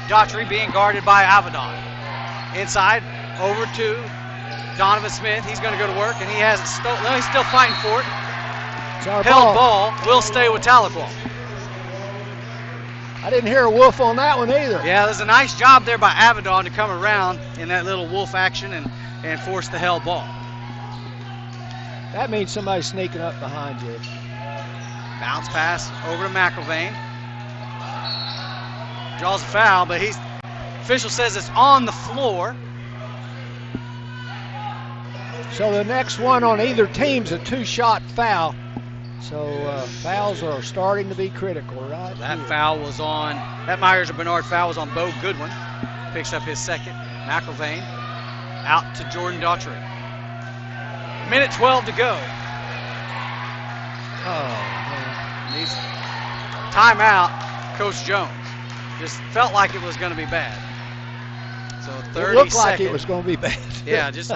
Daughtry being guarded by Avedon. Inside, over to Donovan Smith. He's going to go to work, and he hasn't stolen. No, he's still fighting for it. Held ball will stay with Tahlequah. I didn't hear a wolf on that one either. Yeah, there's a nice job there by Avedon to come around in that little wolf action and force the held ball. That means somebody's sneaking up behind you. Bounce pass over to McIlvain. Draws a foul, but official says it's on the floor. So the next one on either team's a 2-shot foul. So fouls are starting to be critical, right? That foul was on, that Myers-Bernard foul was on Bo Goodwin. Picks up his second. McIlvain out to Jordan Daughtry. Minute 12 to go. Oh, man. Needs timeout, Coach Jones. Just felt like it was going to be bad. So 30 it looked seconds. like it was going to be bad. Yeah, just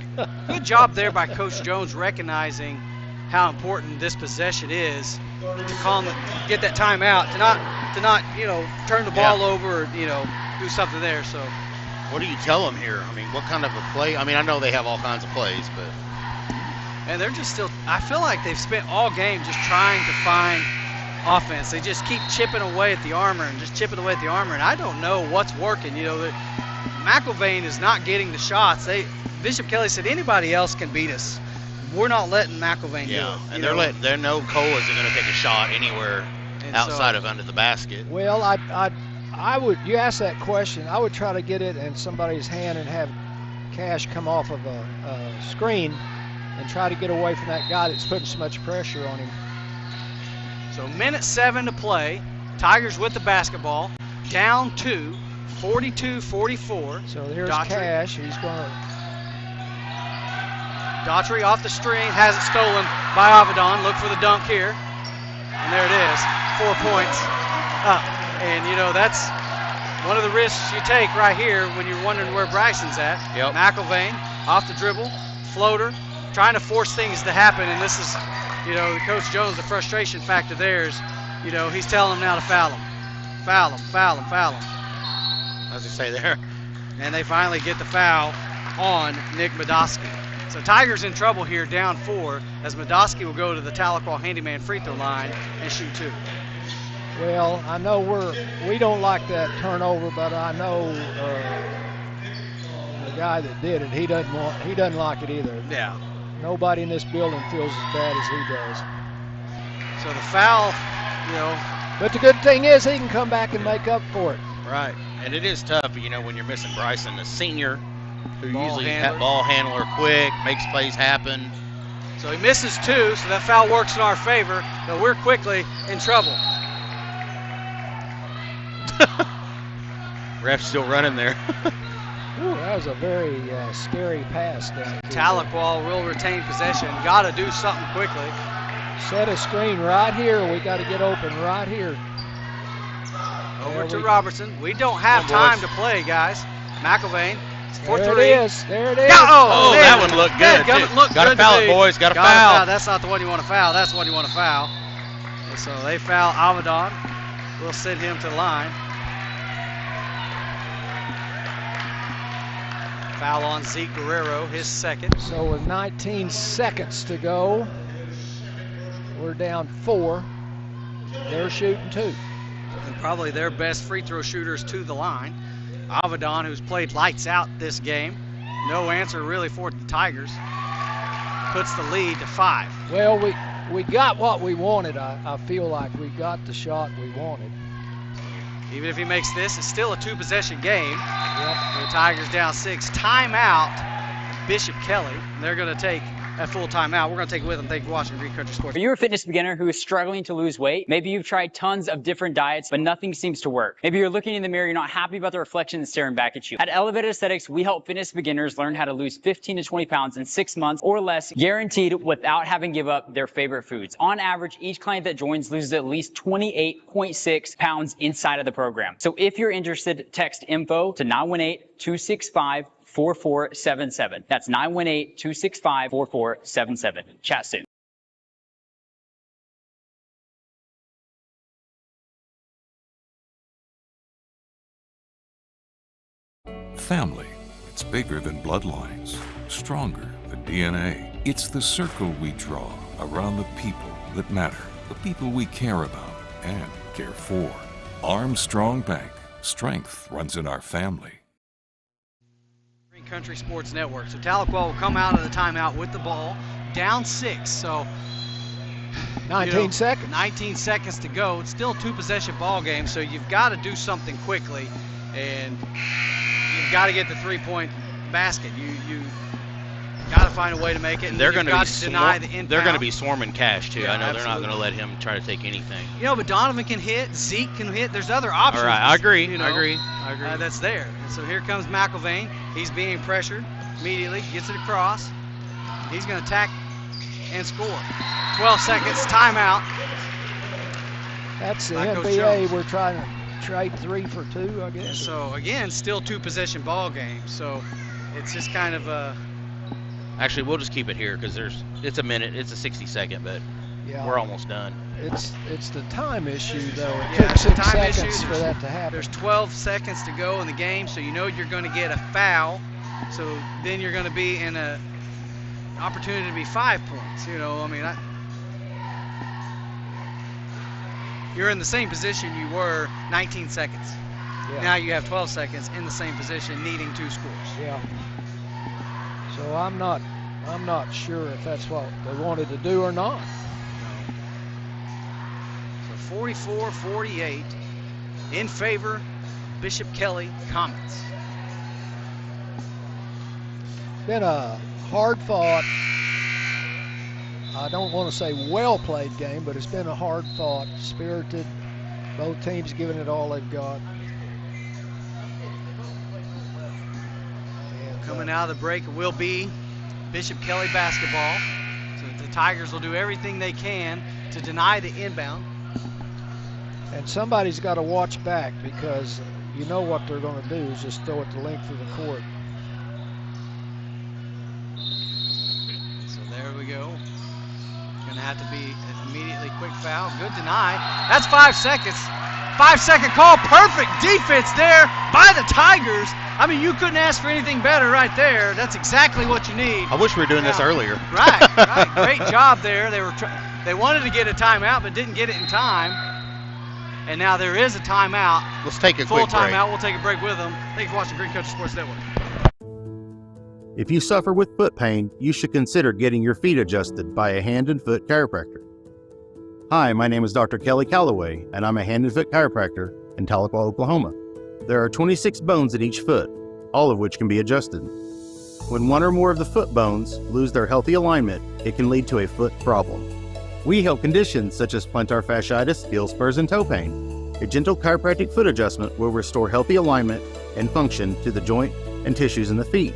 good job there by Coach Jones recognizing how important this possession is to get that timeout, to not turn the ball over or, do something there. So what do you tell them here? I mean, what kind of a play? I mean, I know they have all kinds of plays, but. And they're just still, I feel like they've spent all game just trying to find offense. They just keep chipping away at the armor and I don't know what's working. McIlvain is not getting the shots. Bishop Kelley said anybody else can beat us. We're not letting McIlvain do it. And they're no Colas are going to take a shot anywhere outside of under the basket. Well, I would, you asked that question, I would try to get it in somebody's hand and have Cash come off of a screen and try to get away from that guy that's putting so much pressure on him. So minute 7 to play. Tigers with the basketball. Down 2, 42-44. So there's Daughtry. Cash. He's going to. Daughtry off the string, has it stolen by Avedon. Look for the dunk here. And there it is. 4 points up. And, that's one of the risks you take right here when you're wondering where Bryson's at. Yep. McIlvain off the dribble, floater, trying to force things to happen. And this is, Coach Jones, the frustration factor there is, he's telling them now to foul him. Foul him. As they say there. And they finally get the foul on Nick Medoski. So Tigers in trouble here, down 4, as Medoski will go to the Tahlequah handyman free throw line and shoot 2. Well, I know we don't like that turnover, but I know the guy that did it, he doesn't like it either. Yeah. Nobody in this building feels as bad as he does. So the foul, But the good thing is he can come back and make up for it. Right. And it is tough, when you're missing Bryson, the senior, who Ball usually handler. ball handler quick, makes plays happen. So he misses 2, so that foul works in our favor, but we're quickly in trouble. Ref's still running there. Ooh, that was a very scary pass down. Tahlequah will retain possession. Got to do something quickly. Set a screen right here. We got to get open right here. Over to Robertson. We don't have time to play, guys. McIlvain for 3. There it is. There it is. Oh, that one looked good. Got to foul it, boys. Got to foul. That's not the one you want to foul. That's the one you want to foul. And so they foul Avedon. We'll send him to the line. Foul on Zeke Guerrero, his second. So with 19 seconds to go, we're down 4. They're shooting 2. And probably their best free throw shooters to the line. Avedon, who's played lights out this game. No answer really for the Tigers. Puts the lead to 5. Well, we got what we wanted. I feel like we got the shot we wanted. Even if he makes this, it's still a 2-possession game. Yep. The Tigers down 6. Timeout, Bishop Kelley. They're going to take that full timeout. We're going to take it with them. Thank you for watching Green Country Sports. Are you a fitness beginner who is struggling to lose weight? Maybe you've tried tons of different diets, but nothing seems to work. Maybe you're looking in the mirror, you're not happy about the reflection that's staring back at you. At Elevated Aesthetics, we help fitness beginners learn how to lose 15 to 20 pounds in 6 months or less, guaranteed without having to give up their favorite foods. On average, each client that joins loses at least 28.6 pounds inside of the program. So if you're interested, text info to 918-265-4477. That's 918-265-4477. Chat soon. Family. It's bigger than bloodlines, stronger than DNA. It's the circle we draw around the people that matter, the people we care about and care for. Armstrong Bank. Strength runs in our family. Green Country Sports Network. So Tahlequah will come out of the timeout with the ball, down 6. So 19 seconds. 19 seconds to go. It's still a 2-possession ball game, so you've got to do something quickly, and you've got to get the 3-point basket. You got to find a way to make it. And they're going to deny the inbound. They're going to be swarming Cash too. Yeah, I know they're not absolutely. going to let him try to take anything. But Donovan can hit. Zeke can hit. There's other options. All right, I agree. I agree. That's there. And so here comes McIlvain. He's being pressured immediately. Gets it across. He's going to attack and score. 12 seconds. Timeout. That's the By Coach NBA. Jones. We're trying to trade 3 for 2, I guess. And so again, still 2-possession ball game. So it's just kind of a. Actually, we'll just keep it here because it's a minute. It's a 60-second, but Yeah. we're almost done. It's the time issue, though. It Yeah, took it's a 6 time seconds issue. for that to happen. There's 12 seconds to go in the game, so you know you're going to get a foul. So then you're going to be in an opportunity to be 5 points. You're in the same position you were 19 seconds. Yeah. Now you have 12 seconds in the same position, needing 2 scores. Yeah. So I'm not sure if that's what they wanted to do or not. So 44-48 in favor Bishop Kelley Comets. Been a hard fought, I don't want to say well played game, but it's been a hard fought, spirited, both teams giving it all they've got. And, Coming out of the break will be Bishop Kelley basketball. So the Tigers will do everything they can to deny the inbound. and somebody's got to watch back, because you know what they're going to do is just throw it the length of the court. So there we go. Going to have to be an immediately quick foul. Good deny. That's 5 seconds. 5 second call. Perfect defense there by the Tigers. I mean, you couldn't ask for anything better right there. That's exactly what you need. I wish we were doing this earlier. Right. Great job there. They wanted to get a timeout, but didn't get it in time. And now there is a timeout. Let's take a full quick break. timeout. We'll take a break with them. Thank you for watching Green Country Sports Network. If you suffer with foot pain, you should consider getting your feet adjusted by a hand and foot chiropractor. Hi, my name is Dr. Kelley Calloway, and I'm a hand and foot chiropractor in Tahlequah, Oklahoma. There are 26 bones in each foot, all of which can be adjusted. When one or more of the foot bones lose their healthy alignment, it can lead to a foot problem. We help conditions such as plantar fasciitis, heel spurs, and toe pain. A gentle chiropractic foot adjustment will restore healthy alignment and function to the joint and tissues in the feet.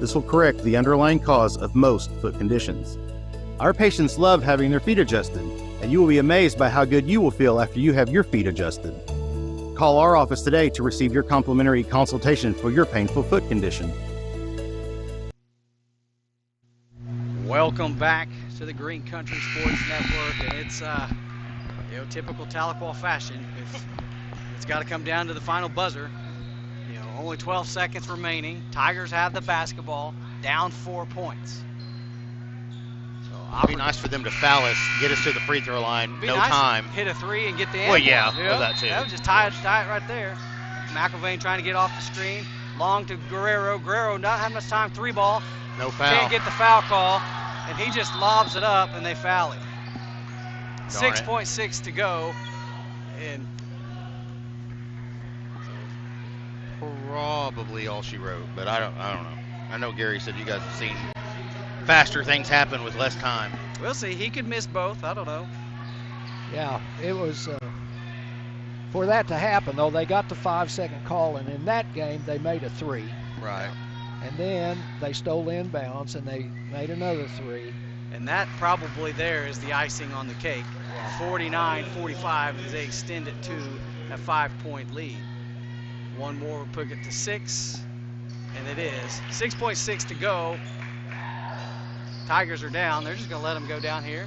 This will correct the underlying cause of most foot conditions. Our patients love having their feet adjusted, and you will be amazed by how good you will feel after you have your feet adjusted. Call our office today to receive your complimentary consultation for your painful foot condition. Welcome back to the Green Country Sports Network, and it's typical Tahlequah fashion. It's got to come down to the final buzzer. Only 12 seconds remaining. Tigers have the basketball, down 4 points. It'd be nice for them to foul us, get us to the free throw line, no nice time. Hit a three and get the Well, yeah, that too. That was just tie it right there. McElvain trying to get off the screen. Long to Guerrero. Guerrero not having much time. 3 ball. No foul. Can't get the foul call, and he just lobs it up, and they foul him. 6.6 to go, and probably all she wrote, but I don't know. I know Gary said you guys have seen faster things happen with less time. We'll see. He could miss both. I don't know. Yeah, it was for that to happen, though, they got the 5-second call, and in that game, they made a 3. Right. And then they stole inbounds, and they made another 3. And that probably there is the icing on the cake. 49-45 as they extend it to a 5-point lead. One more will put it to 6, and it is. 6.6 to go. Tigers are down. They're just going to let them go down here.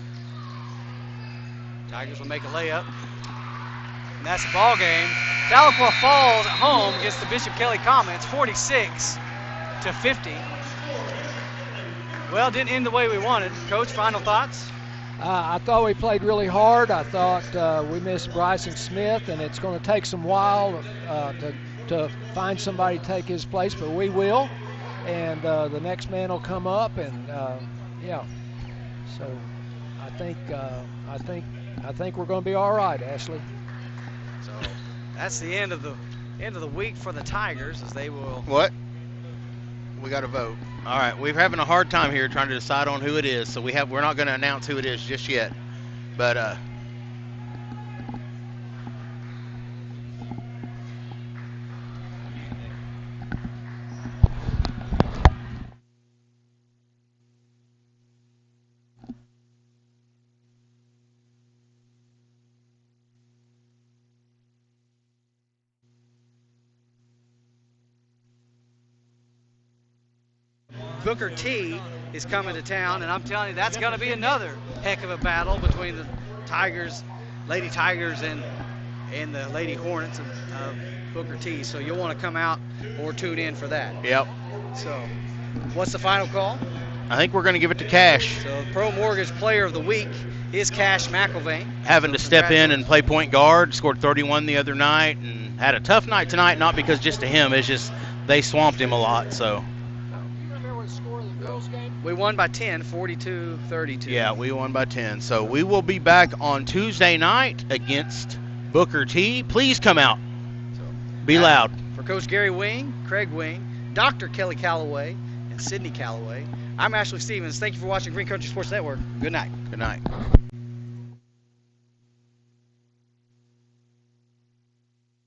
Tigers will make a layup. And that's the ball game. Tahlequah falls at home against the Bishop Kelley Comets, 46-50. Well, didn't end the way we wanted. Coach, final thoughts? I thought we played really hard. I thought we missed Bryson Smith, and it's going to take some while to find somebody to take his place, but we will. And the next man will come up, and yeah. So I think we're going to be all right, Ashley. So that's the end of the week for the Tigers, as they will. What? We got to vote. All right, we're having a hard time here trying to decide on who it is, so we're not going to announce who it is just yet. But Booker T is coming to town, and I'm telling you, that's going to be another heck of a battle between the Tigers, Lady Tigers, and the Lady Hornets of Booker T. So you'll want to come out or tune in for that. Yep. So what's the final call? I think we're going to give it to Cash. So Pro Mortgage Player of the Week is Cash McElvain. Having to step in and play point guard, scored 31 the other night, and had a tough night tonight, not because just to him, it's just they swamped him a lot, so. We won by 10, 42-32. Yeah, we won by 10. So we will be back on Tuesday night against Booker T. Please come out. Be loud. For Coach Gary Wing, Craig Wing, Dr. Kelley Calloway, and Sydney Calloway, I'm Ashley Stevens. Thank you for watching Green Country Sports Network. Good night. Good night.